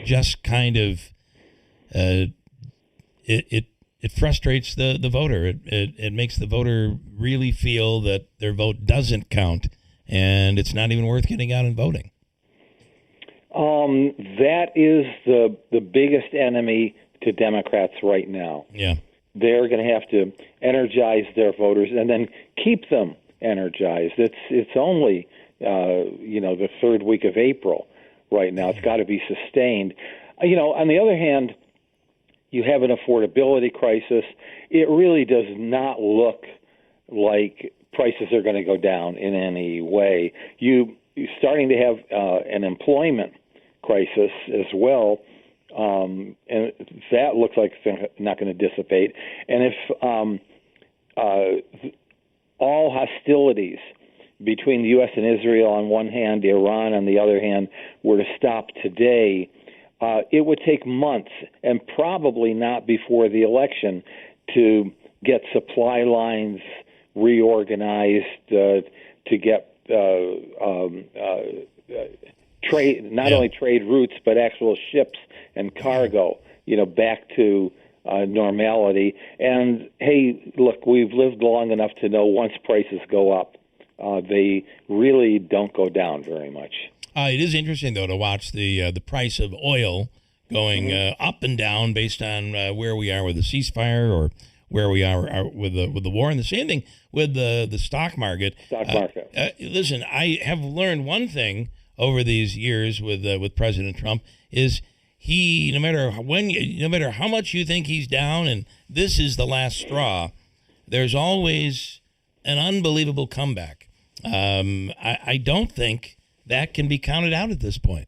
just kind of it it frustrates the voter. It makes the voter really feel that their vote doesn't count, and it's not even worth getting out and voting. That is the biggest enemy to Democrats right now. Yeah. They're going to have to energize their voters and then keep them energized. It's only the third week of April right now. It's got to be sustained. On the other hand, you have an affordability crisis. It really does not look like prices are going to go down in any way. You're starting to have an employment crisis as well. And that looks like it's not going to dissipate. And if all hostilities between the U.S. and Israel on one hand, Iran on the other hand, were to stop today, it would take months and probably not before the election to get supply lines reorganized, to get trade, not only trade routes, but actual ships and cargo, back to normality. And hey, look, we've lived long enough to know once prices go up, they really don't go down very much. It is interesting, though, to watch the price of oil going up and down based on where we are with the ceasefire or where we are with the war. And the same thing with the stock market. Listen, I have learned one thing over these years with President Trump is he, no matter how much you think he's down and this is the last straw, there's always an unbelievable comeback. I don't think that can be counted out at this point.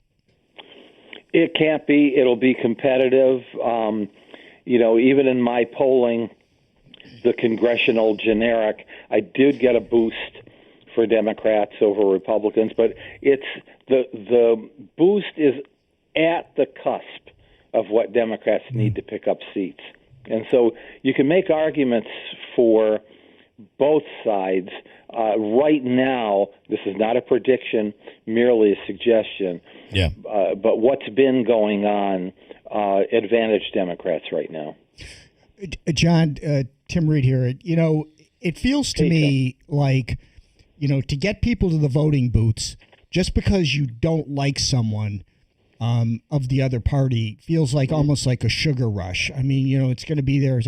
It can't be. It'll be competitive. Even in my polling, the congressional generic, I did get a boost for Democrats over Republicans, but it's the boost is at the cusp of what Democrats need to pick up seats. And so you can make arguments for both sides. Right now, this is not a prediction, merely a suggestion. Yeah. But what's been going on advantage Democrats right now. John, Tim Reed here. It feels to me like, to get people to the voting booths, just because you don't like someone of the other party feels like almost like a sugar rush. I mean, it's going to be there.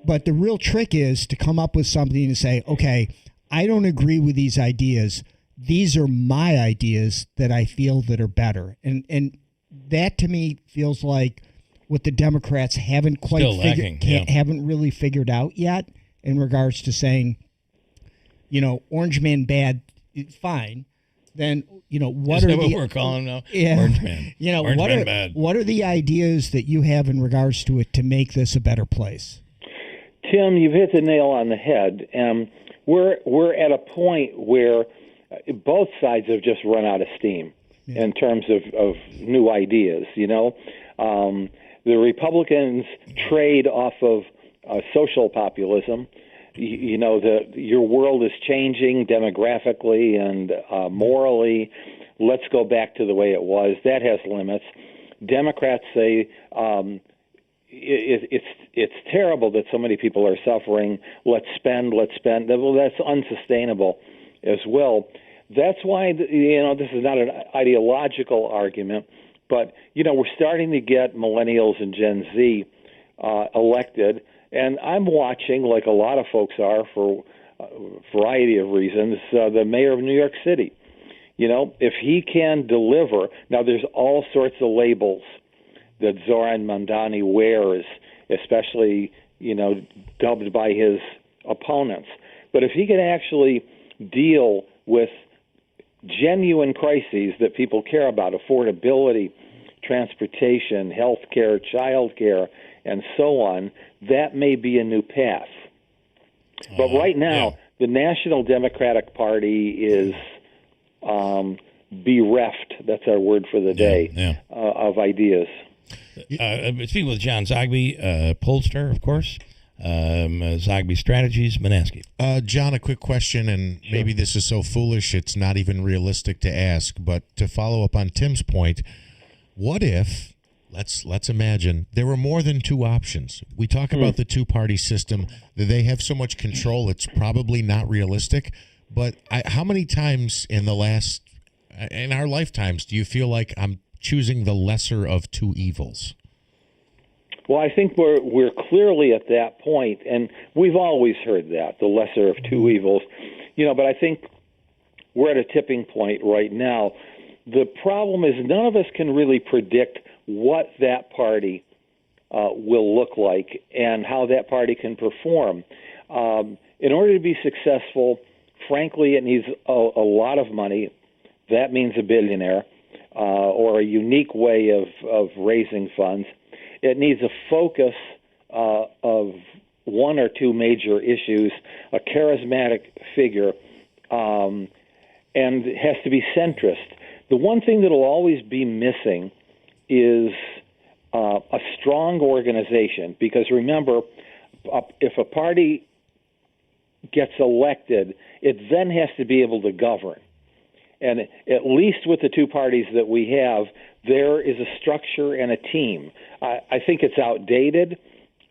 But the real trick is to come up with something and say, okay, I don't agree with these ideas. These are my ideas that I feel that are better. And that to me feels like what the Democrats haven't quite haven't really figured out yet in regards to saying, Orange Man bad, fine. Then, what what we're calling now? Yeah, Orange Man. Orange Man bad. What are the ideas that you have in regards to it to make this a better place? Tim, you've hit the nail on the head. We're at a point where both sides have just run out of steam in terms of new ideas. The Republicans trade off of social populism. Your world is changing demographically and morally. Let's go back to the way it was. That has limits. Democrats say it's terrible that so many people are suffering. Let's spend. Well, that's unsustainable as well. That's why this is not an ideological argument, but we're starting to get millennials and Gen Z elected. And I'm watching, like a lot of folks are, for a variety of reasons, the mayor of New York City. If he can deliver, now there's all sorts of labels that Zoran Mandani wears, especially, dubbed by his opponents. But if he can actually deal with genuine crises that people care about, affordability, transportation, health care, child care, and so on, that may be a new path. But right now, the National Democratic Party is bereft, that's our word for the day, of ideas. Speaking with John Zagby, pollster, of course, Zagby Strategies, Manaski. John, a quick question, and maybe this is so foolish it's not even realistic to ask, but to follow up on Tim's point, what if let's imagine there were more than two options. We talk about the two-party system, that they have so much control, it's probably not realistic. But how many times in our lifetimes do you feel like I'm choosing the lesser of two evils? Well, I think we're clearly at that point, and we've always heard that, the lesser of two evils. But I think we're at a tipping point right now. The problem is none of us can really predict what that party will look like and how that party can perform. In order to be successful, frankly, it needs a lot of money. That means a billionaire or a unique way of raising funds. It needs a focus of one or two major issues, a charismatic figure, and it has to be centrist. The one thing that will always be missing is a strong organization, because remember, if a party gets elected, it then has to be able to govern. And at least with the two parties that we have, there is a structure and a team. I think it's outdated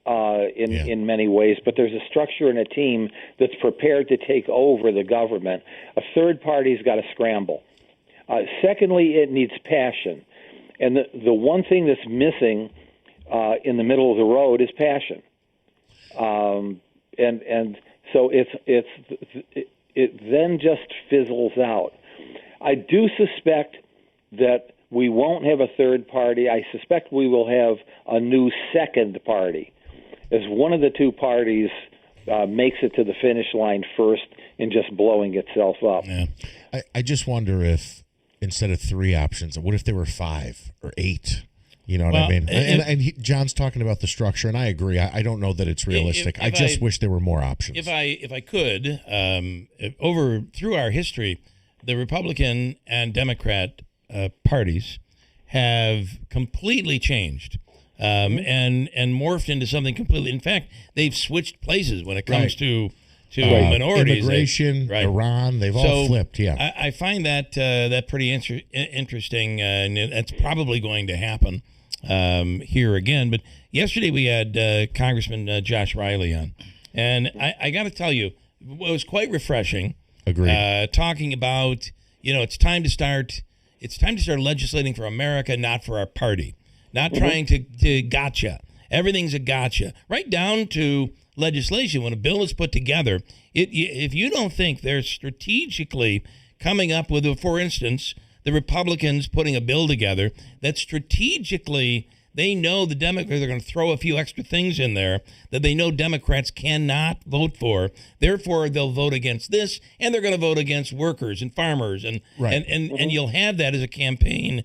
in many ways, but there's a structure and a team that's prepared to take over the government. A third party's got to scramble. Secondly, it needs passion. And the one thing that's missing in the middle of the road is passion. And so it then just fizzles out. I do suspect that we won't have a third party. I suspect we will have a new second party, as one of the two parties makes it to the finish line first in just blowing itself up. Yeah. I just wonder if instead of three options, what if there were 5 or 8? You know what I mean? And John's talking about the structure, and I agree. I don't know that it's realistic. I just wish there were more options. If I could, through our history, the Republican and Democrat parties have completely changed and morphed into something completely. In fact, they've switched places when it comes to minorities, immigration, Iran. They've all flipped. Yeah, I find that pretty interesting, and that's probably going to happen here again. But yesterday we had Congressman Josh Riley on, and I got to tell you, it was quite refreshing. Agreed. Talking about, it's time to start legislating for America, not for our party. Not trying to gotcha. Everything's a gotcha. Right down to legislation. When a bill is put together, if you don't think they're strategically coming up with, for instance, the Republicans putting a bill together that strategically they know the Democrats are going to throw a few extra things in there that they know Democrats cannot vote for. Therefore, they'll vote against this, and they're going to vote against workers and farmers, and you'll have that as a campaign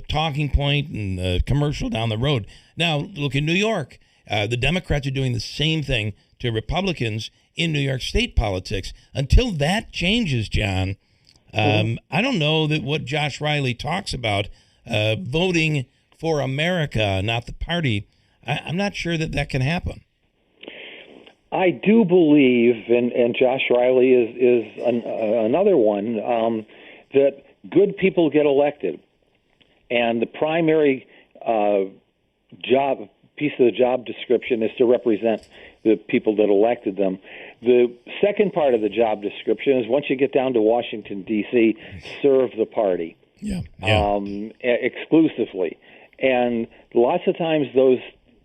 talking point and commercial down the road. Now, look in New York. The Democrats are doing the same thing to Republicans in New York State politics. Until that changes, John, I don't know that what Josh Riley talks about, voting for America, not the party, I'm not sure that can happen. I do believe, and Josh Riley is another one, that good people get elected. And the primary piece of the job description is to represent the people that elected them. The second part of the job description is once you get down to Washington, D.C., serve the party exclusively. And lots of times those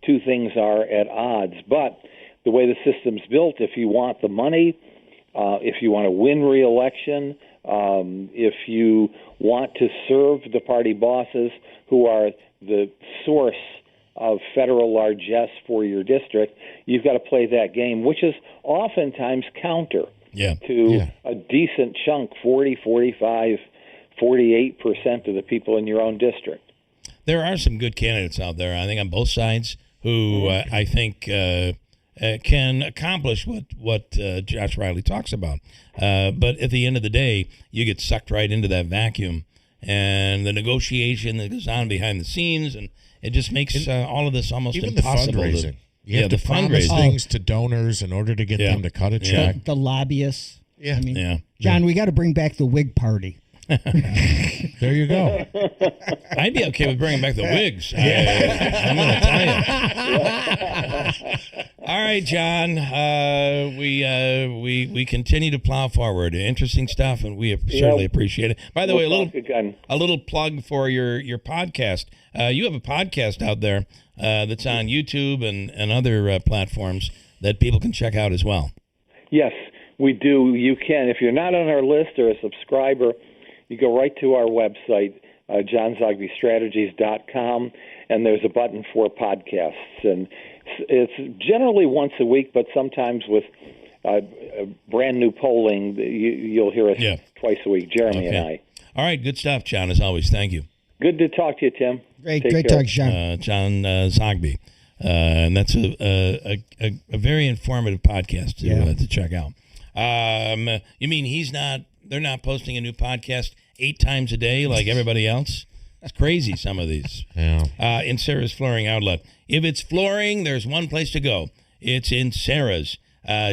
two things are at odds. But the way the system's built, if you want the money, if you want to win re-election, if you want to serve the party bosses who are the source of federal largesse for your district, you've got to play that game, which is oftentimes counter to a decent chunk, 40, 45, 48% of the people in your own district. There are some good candidates out there, I think, on both sides who I think can accomplish what Josh Riley talks about. But at the end of the day, you get sucked right into that vacuum and the negotiation that goes on behind the scenes, and it just makes all of this almost even impossible. The fundraising. You have to promise things to donors in order to get them to cut a check. The lobbyists. Yeah. I mean, John, we got to bring back the Whig Party. There you go. I'd be okay with bringing back the wigs. I'm going to tell you. All right, John. We continue to plow forward. Interesting stuff, and we certainly appreciate it. By the way, a little plug for your podcast. You have a podcast out there that's on YouTube and other platforms that people can check out as well. Yes, we do. You can. If you're not on our list or a subscriber, you go right to our website, johnzagbystrategies.com, and there's a button for podcasts. And it's generally once a week, but sometimes with brand new polling, you'll hear us twice a week, Jeremy and I. All right, good stuff, John, as always. Thank you. Good to talk to you, Tim. Great talk, John. John Zagby. And that's a very informative podcast to check out. You mean they're not posting a new podcast 8 times a day like everybody else? It's crazy, some of these. Yeah. In Sarah's Flooring Outlet. If it's flooring, there's one place to go. It's in Sarah's.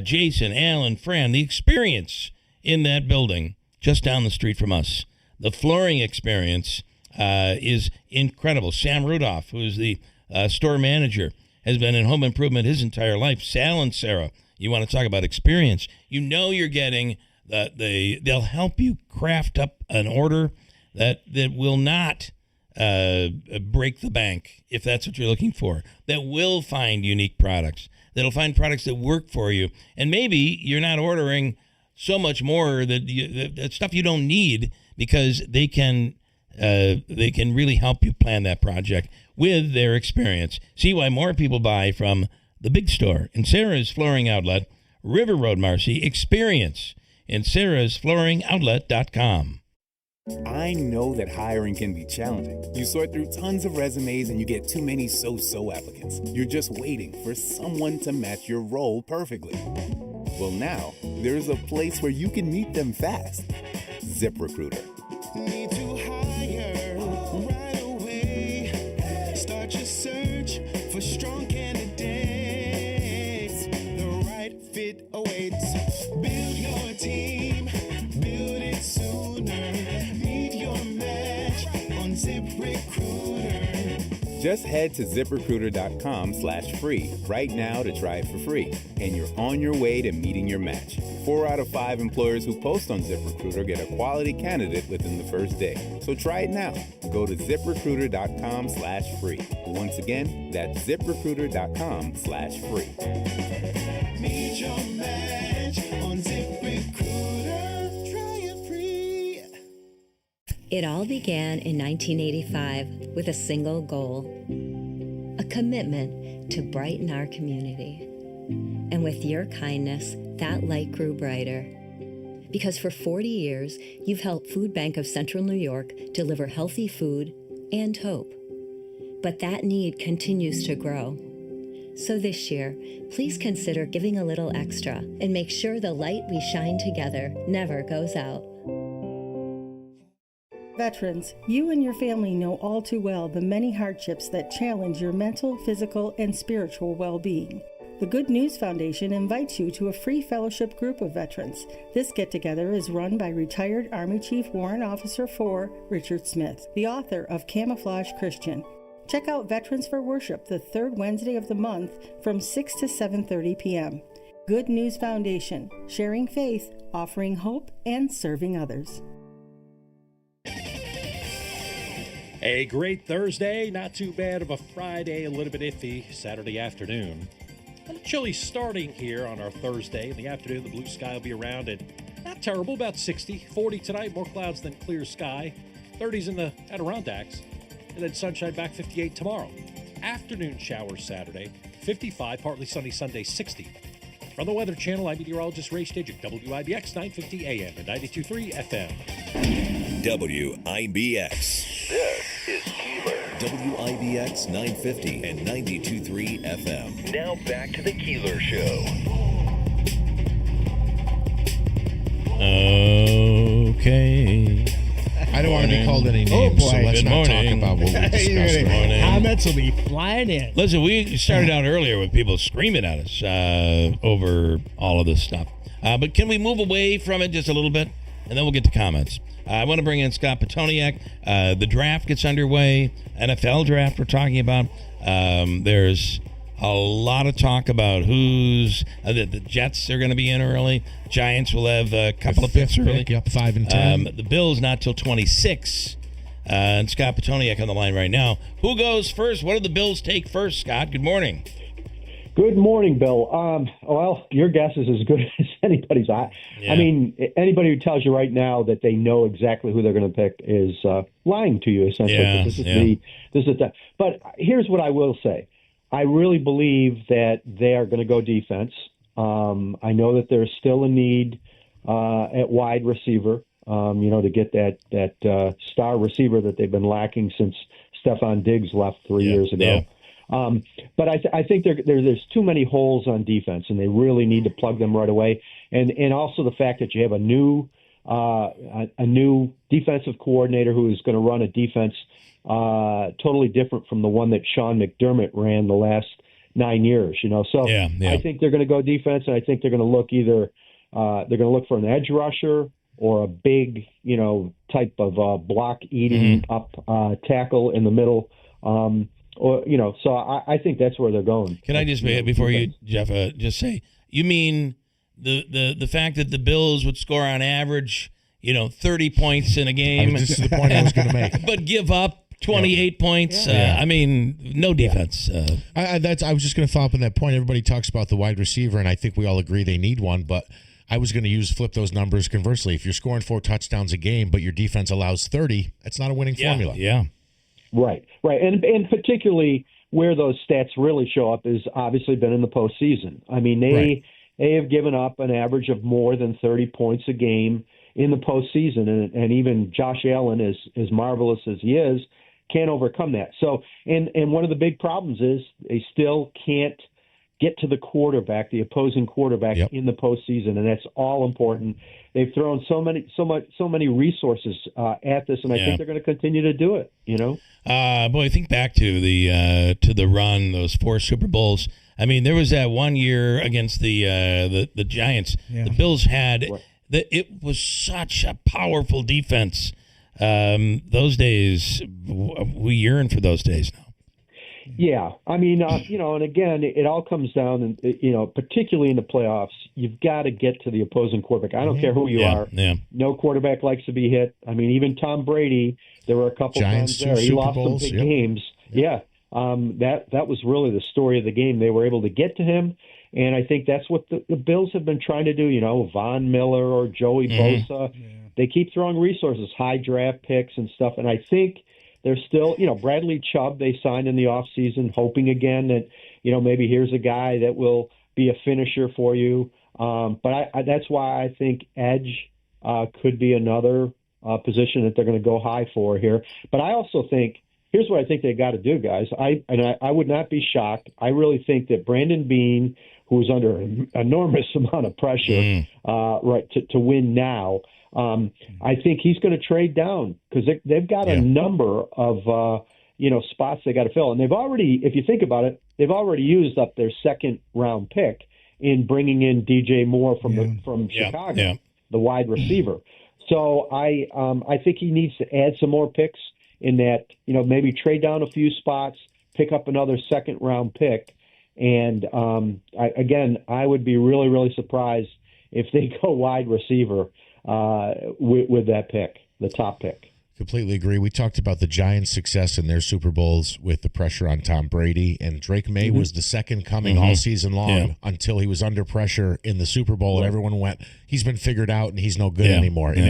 Jason, Alan, Fran, the experience in that building just down the street from us. The flooring experience is incredible. Sam Rudolph, who's the store manager, has been in home improvement his entire life. Sal and Sarah, you want to talk about experience. You know you're getting they'll help you craft up an order that will not break the bank, if that's what you're looking for, that will find unique products, that'll find products that work for you. And maybe you're not ordering so much more that stuff you don't need, because they can really help you plan that project with their experience. See why more people buy from the big store. In Sarah's Flooring Outlet, River Road, Marcy. Experience in sarahsflooringoutlet.com. I know that hiring can be challenging. You sort through tons of resumes and you get too many so-so applicants. You're just waiting for someone to match your role perfectly. Well, now there's a place where you can meet them fast. ZipRecruiter. Need to hire right away. Start your search for strong candidates. The right fit awaits. Build your team, build it sooner. Meet your match on ZipRecruiter. Just head to ZipRecruiter.com/free right now to try it for free, and you're on your way to meeting your match. 4 out of 5 employers who post on ZipRecruiter get a quality candidate within the first day. So try it now. Go to ZipRecruiter.com/free. Once again, that's ZipRecruiter.com/free. Meet your match on ZipRecruiter. Try it free. It all began in 1985 with a single goal, a commitment to brighten our community. And with your kindness, that light grew brighter. Because for 40 years, you've helped Food Bank of Central New York deliver healthy food and hope. But that need continues to grow. So this year, please consider giving a little extra and make sure the light we shine together never goes out. Veterans, you and your family know all too well the many hardships that challenge your mental, physical, and spiritual well-being. The Good News Foundation invites you to a free fellowship group of veterans. This get-together is run by retired Army Chief Warrant Officer 4 Richard Smith, the author of Camouflage Christian. Check out Veterans for Worship the third Wednesday of the month from 6 to 7:30 p.m. Good News Foundation, sharing faith, offering hope, and serving others. A great Thursday, not too bad of a Friday, a little bit iffy Saturday afternoon. A little chilly starting here on our Thursday. In the afternoon, the blue sky will be around at not terrible, about 60. 40 tonight, more clouds than clear sky. 30s in the Adirondacks. And then sunshine back 58 tomorrow. Afternoon showers Saturday, 55, partly sunny Sunday, 60. From the Weather Channel, I'm meteorologist Ray Stidgick, WIBX 950 AM and 92.3 FM. WIBX. This is Keeler. WIBX 950 and 92.3 FM. Now back to the Keeler Show. Okay. I don't want to be called any names, so let's not talk about what we discussed. Good morning. Comments will be flying in. Listen, we started out earlier with people screaming at us over all of this stuff. But can we move away from it just a little bit? and then we'll get to comments. I want to bring in Scott Petoniak. The draft gets underway. NFL draft we're talking about. There's a lot of talk about who's the Jets are going to be in early. Giants will have a couple of picks early. Yep, 5 and 10. The Bills not till 26. And Scott Petoniak on the line right now. Who goes first? What do the Bills take first, Scott? Good morning. Good morning, Bill. Well, your guess is as good as anybody's. I mean, anybody who tells you right now that they know exactly who they're going to pick is lying to you, essentially. This is But here's what I will say. I really believe that they are going to go defense. I know that there's still a need at wide receiver, to get that star receiver that they've been lacking since Stephon Diggs left 3 years ago. Yeah. But I think there's too many holes on defense, and they really need to plug them right away. And also the fact that you have a new defensive coordinator who is going to run a defense totally different from the one that Sean McDermott ran the last 9 years. So I think they're going to go defense, and I think they're going to look either they're going to look for an edge rusher or a big type of block eating up tackle in the middle. So I think that's where they're going. Can I just, before you, Jeff, just say, you mean the fact that the Bills would score on average, 30 points in a game? This is the point I was going to make. But give up 28 points? I mean, no defense. I was just going to follow up on that point. Everybody talks about the wide receiver, and I think we all agree they need one, but I was going to flip those numbers conversely. If you're scoring 4 touchdowns a game, but your defense allows 30, that's not a winning formula. Yeah. Right. And particularly where those stats really show up is obviously been in the postseason. I mean, they have given up an average of more than 30 points a game in the postseason, and even Josh Allen, as marvelous as he is, can't overcome that. So, and one of the big problems is they still can't get to the quarterback, the opposing quarterback, in the postseason, and that's all important. They've thrown so many resources at this, and I think they're going to continue to do it. Boy, think back to the run, those 4 Super Bowls. I mean, there was that one year against the Giants. The Bills had it was such a powerful defense. Those days, we yearn for those days now. Yeah, I mean, and again, it all comes down, and particularly in the playoffs, you've got to get to the opposing quarterback. I don't care who you are. Yeah. No quarterback likes to be hit. I mean, even Tom Brady, there were a couple Giants, times there he lost Bowls, some big games. Yeah, that was really the story of the game. They were able to get to him, and I think that's what the Bills have been trying to do. Von Miller or Joey Bosa, they keep throwing resources, high draft picks and stuff, and I think they're still, Bradley Chubb they signed in the offseason, hoping again that, maybe here's a guy that will be a finisher for you. But that's why I think edge could be another position that they're going to go high for here. But I also think, here's what I think they got to do, guys. I would not be shocked. I really think that Brandon Beane, who's under an enormous amount of pressure to win now, I think he's going to trade down because they've got a number of spots they got to fill, and they've already, if you think about it, they've already used up their second round pick in bringing in DJ Moore from Chicago, the wide receiver. So I think he needs to add some more picks in that, maybe trade down a few spots, pick up another second round pick, and I would be really, really surprised if they go wide receiver with that pick, the top pick. Completely agree. We talked about the Giants' success in their Super Bowls with the pressure on Tom Brady, and Drake May was the second coming all season long until he was under pressure in the Super Bowl, and everyone went, he's been figured out and he's no good anymore. And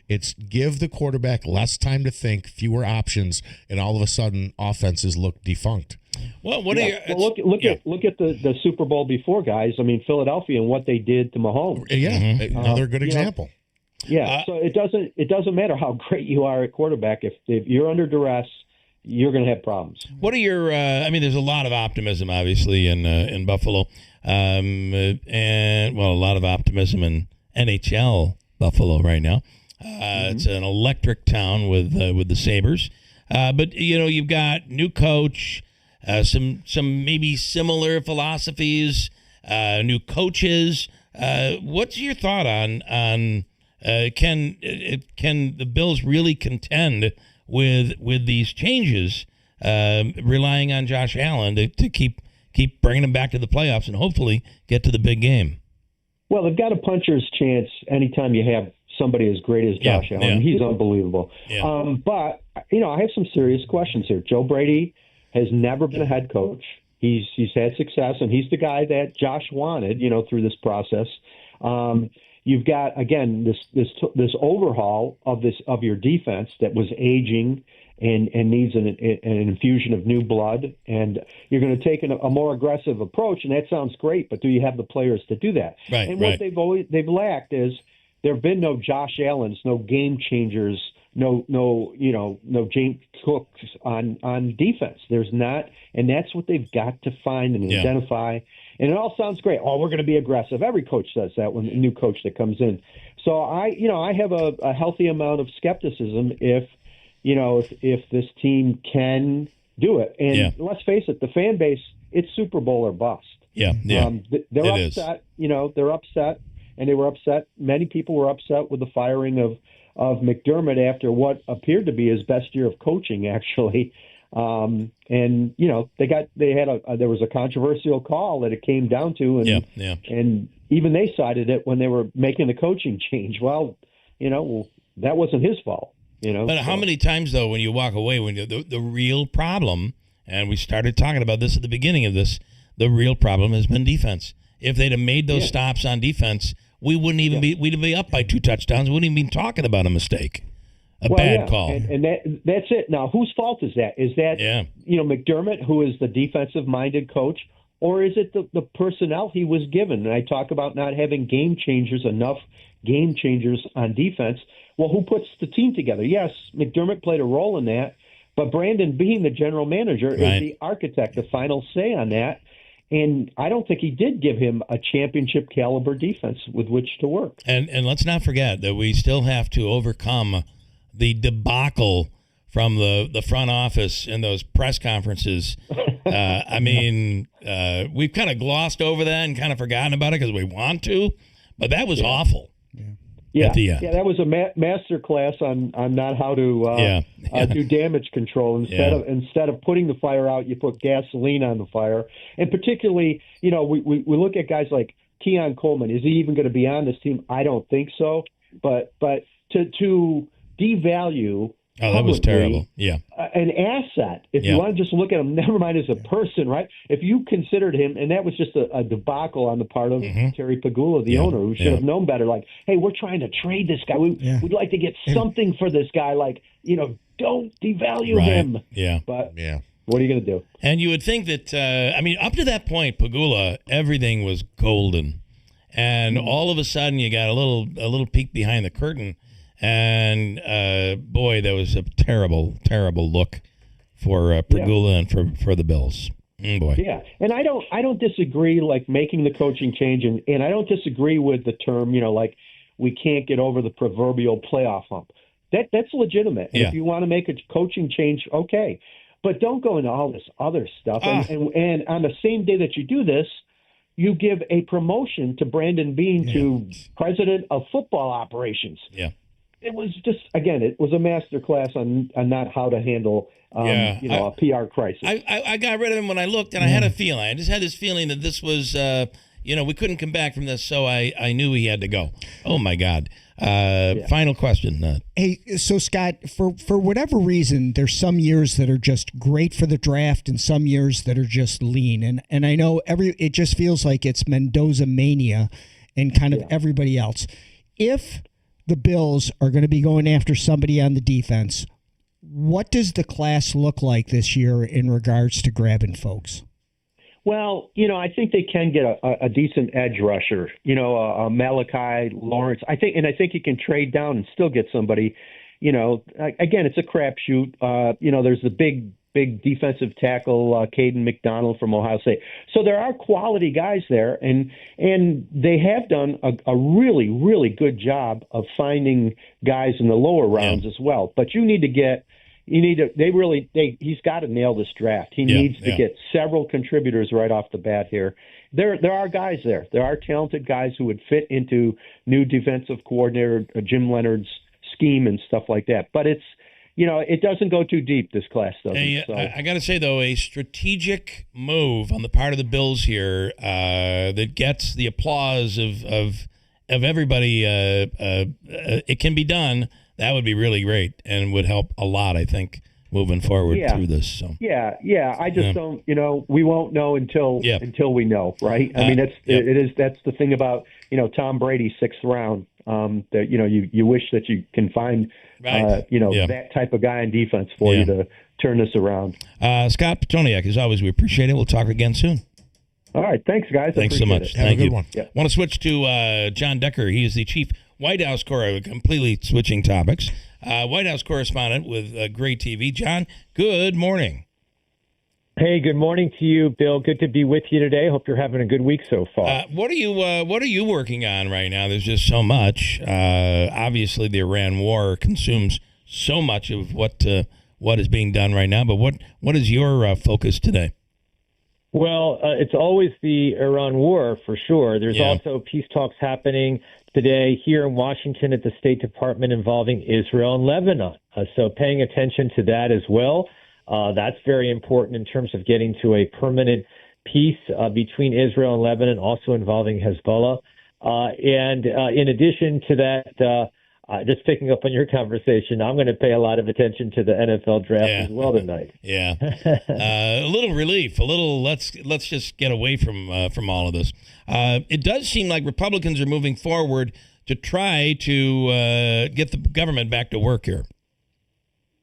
it's give the quarterback less time to think, fewer options, and all of a sudden offenses look defunct. Well, look at the Super Bowl before, guys. I mean, Philadelphia and what they did to Mahomes. Another good example. So it doesn't matter how great you are at quarterback. If you're under duress, you're going to have problems. What are your? There's a lot of optimism, obviously, in Buffalo, and a lot of optimism in NHL Buffalo right now. It's an electric town with the Sabres, but you've got new coach. Some maybe similar philosophies, new coaches. What's your thought on Can the Bills really contend with these changes, relying on Josh Allen to keep bringing them back to the playoffs and hopefully get to the big game? Well, they've got a puncher's chance anytime you have somebody as great as Josh Allen. He's unbelievable. Yeah. But, I have some serious questions here. Joe Brady has never been a head coach. He's had success, and he's the guy that Josh wanted, through this process. You've got, again, this overhaul of your defense that was aging and needs an infusion of new blood, and you're going to take a more aggressive approach, and that sounds great, but do you have the players to do that? Right, and what they've lacked is there have been no Josh Allens, no game changers, no James Cooks on defense. There's not, and that's what they've got to find and identify. And it all sounds great. Oh, we're going to be aggressive. Every coach says that when a new coach that comes in. So I have a healthy amount of skepticism if this team can do it. And let's face it, the fan base, it's Super Bowl or bust. Yeah. They're upset. They're upset, and they were upset. Many people were upset with the firing of McDermott after what appeared to be his best year of coaching, actually. And there was a controversial call that it came down to, and even they cited it when they were making the coaching change. Well, that wasn't his fault. But how many times though, when you walk away, when the real problem, and we started talking about this at the beginning of this, the real problem has been defense. If they'd have made those stops on defense, we wouldn't even we'd be up by 2 touchdowns. We wouldn't even be talking about a mistake. Bad call. And that's it. Now, whose fault is that? Is that McDermott, who is the defensive-minded coach, or is it the personnel he was given? And I talk about not having enough game changers on defense. Well, who puts the team together? Yes, McDermott played a role in that, but Brandon, being the general manager, is the architect, the final say on that. And I don't think he did give him a championship caliber defense with which to work. And let's not forget that we still have to overcome the debacle from the front office in those press conferences. We've kind of glossed over that and kind of forgotten about it because we want to, but that was awful. Yeah, that was a master class on not how to do damage control. Instead of putting the fire out, you put gasoline on the fire. And particularly, we look at guys like Keon Coleman. Is he even going to be on this team? I don't think so. But to devalue that was terrible. Yeah, an asset. If you want to just look at him, never mind as a person, right? If you considered him, and that was just a debacle on the part of Terry Pagula, the owner, who should have known better. Like, hey, we're trying to trade this guy. We'd like to get something for this guy. Like, don't devalue him. Yeah, but what are you going to do? And you would think that up to that point, Pagula, everything was golden, and all of a sudden you got a little peek behind the curtain. And boy, that was a terrible, terrible look for Pagula and for the Bills. Boy. Yeah, and I don't disagree like making the coaching change, and I don't disagree with the term like we can't get over the proverbial playoff hump. That's legitimate. And if you want to make a coaching change, okay, but don't go into all this other stuff. And on the same day that you do this, you give a promotion to Brandon Beane to president of football operations. Yeah. It was just, again, it was a master class on not how to handle, a PR crisis. I got rid of him when I looked, and I had a feeling. I just had this feeling that this was, we couldn't come back from this, so I knew he had to go. Oh, my God. Final question. Hey, so, Scott, for whatever reason, there's some years that are just great for the draft and some years that are just lean. And I know it just feels like it's Mendoza mania and kind of everybody else. If the Bills are going to be going after somebody on the defense, what does the class look like this year in regards to grabbing folks? Well, I think they can get a decent edge rusher, a Malachi Lawrence. I think you can trade down and still get somebody, again, it's a crapshoot. There's the big defensive tackle, Caden McDonald from Ohio State. So there are quality guys there, and they have done a really, really good job of finding guys in the lower rounds as well. But you need to get, he's got to nail this draft. He needs to get several contributors right off the bat here. There are guys there. There are talented guys who would fit into new defensive coordinator Jim Leonard's scheme and stuff like that. But it's, it doesn't go too deep, this class doesn't. Hey, so. I got to say, though, a strategic move on the part of the Bills here that gets the applause of everybody. It can be done. That would be really great and would help a lot, I think, moving forward through this. So yeah. I just don't. We won't know until we know, right? I mean, that's the thing about Tom Brady, 6th round. That you wish that you can find that type of guy on defense for you to turn this around. Scott Petoniak, as always, we appreciate it. We'll talk again soon. All right, thanks, guys. Thanks so much. Have Thank a good you. one. Yeah. Want to switch to John Decker. He is the chief White House completely switching topics. White House correspondent with Great TV. John, good morning. Hey, good morning to you, Bill. Good to be with you today. Hope you're having a good week so far. What are you working on right now? There's just so much. Obviously, the Iran war consumes so much of what is being done right now. But what is your focus today? Well, it's always the Iran war for sure. There's also peace talks happening today here in Washington at the State Department involving Israel and Lebanon. So paying attention to that as well. That's very important in terms of getting to a permanent peace between Israel and Lebanon, also involving Hezbollah. And in addition to that, just picking up on your conversation, I'm going to pay a lot of attention to the NFL draft as well tonight. Yeah, a little relief, a little. Let's just get away from all of this. It does seem like Republicans are moving forward to try to get the government back to work here.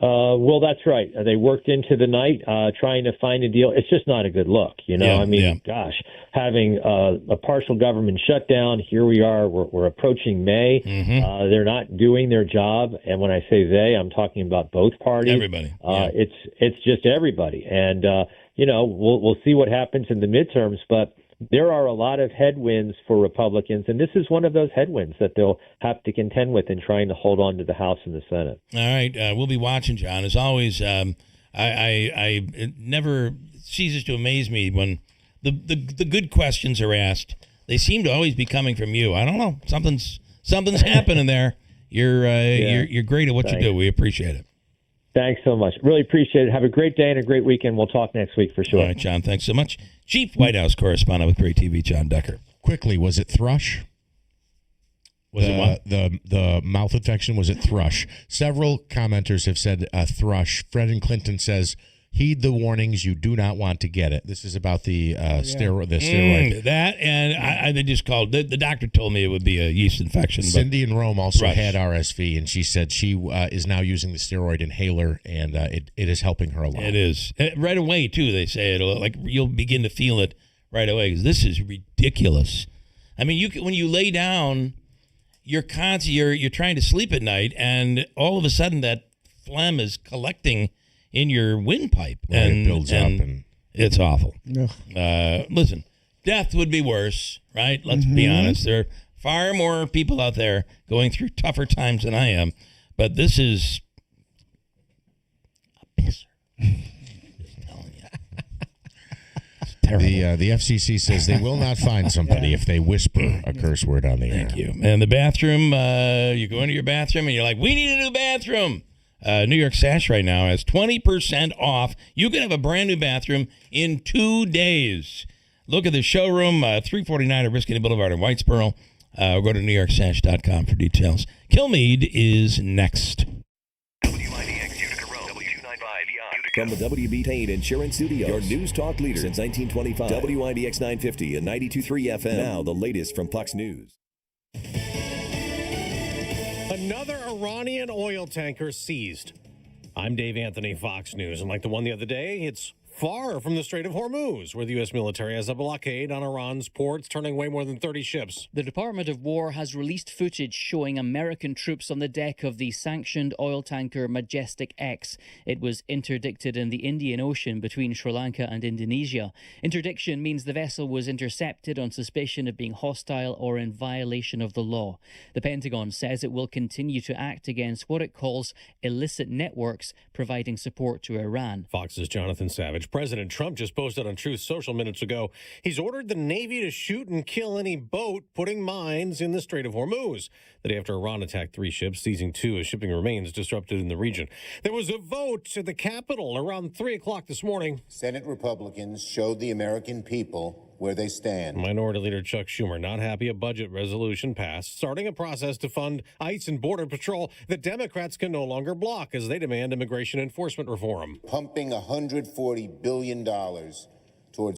Well, that's right. They worked into the night trying to find a deal. It's just not a good look, Gosh, having a partial government shutdown. Here we are. We're approaching May. Mm-hmm. They're not doing their job, and when I say they, I'm talking about both parties. Everybody. It's just everybody, and we'll see what happens in the midterms, but. There are a lot of headwinds for Republicans, and this is one of those headwinds that they'll have to contend with in trying to hold on to the House and the Senate. All right. We'll be watching, John. As always, it never ceases to amaze me when the good questions are asked. They seem to always be coming from you. I don't know. Something's happening there. You're great at what you do. We appreciate it. Thanks so much. Really appreciate it. Have a great day and a great weekend. We'll talk next week for sure. All right, John. Thanks so much. Chief White House correspondent with Great TV, John Decker. Quickly, was it thrush? Was it what? The mouth infection, was it thrush? Several commenters have said thrush. Fred and Clinton says, heed the warnings. You do not want to get it. This is about the steroid. That, and they just called. The doctor told me it would be a yeast infection. Cindy in Rome also had RSV, and she said she is now using the steroid inhaler, and it is helping her a lot. It is. Right away, too, they say. You'll begin to feel it right away, because this is ridiculous. I mean, when you lay down, you're trying to sleep at night, and all of a sudden that phlegm is collecting in your windpipe, and it builds up, and it's awful. Listen, death would be worse, right? Let's be honest. There are far more people out there going through tougher times than I am, but this is a pisser. Just telling you. It's terrible. The FCC says they will not fine somebody if they whisper a curse word on the air. Thank you. And the bathroom, you go into your bathroom and you're like, we need a new bathroom. New York Sash right now has 20% off. You can have a brand new bathroom in 2 days. Look at the showroom, 349 Oriskany Boulevard in Whitesboro. Or go to NewYorkSash.com for details. Kilmeade is next. WIBX Utica Road, W295 From the WB Payne Insurance Studio, your news talk leader since 1925. WIBX 950 and 92.3 FM. Now the latest from Fox News. Another Iranian oil tanker seized. I'm Dave Anthony, Fox News. And like the one the other day, it's far from the Strait of Hormuz, where the U.S. military has a blockade on Iran's ports, turning away more than 30 ships. The Department of War has released footage showing American troops on the deck of the sanctioned oil tanker Majestic X. It was interdicted in the Indian Ocean between Sri Lanka and Indonesia. Interdiction means the vessel was intercepted on suspicion of being hostile or in violation of the law. The Pentagon says it will continue to act against what it calls illicit networks providing support to Iran. Fox's Jonathan Savage. President Trump just posted on Truth Social minutes ago he's ordered the Navy to shoot and kill any boat putting mines in the Strait of Hormuz. The day after Iran attacked 3 ships, seizing 2 as shipping remains disrupted in the region. There was a vote at the Capitol around 3 o'clock this morning. Senate Republicans showed the American people where they stand. Minority Leader Chuck Schumer not happy a budget resolution passed, starting a process to fund ICE and Border Patrol that Democrats can no longer block as they demand immigration enforcement reform. Pumping $140 billion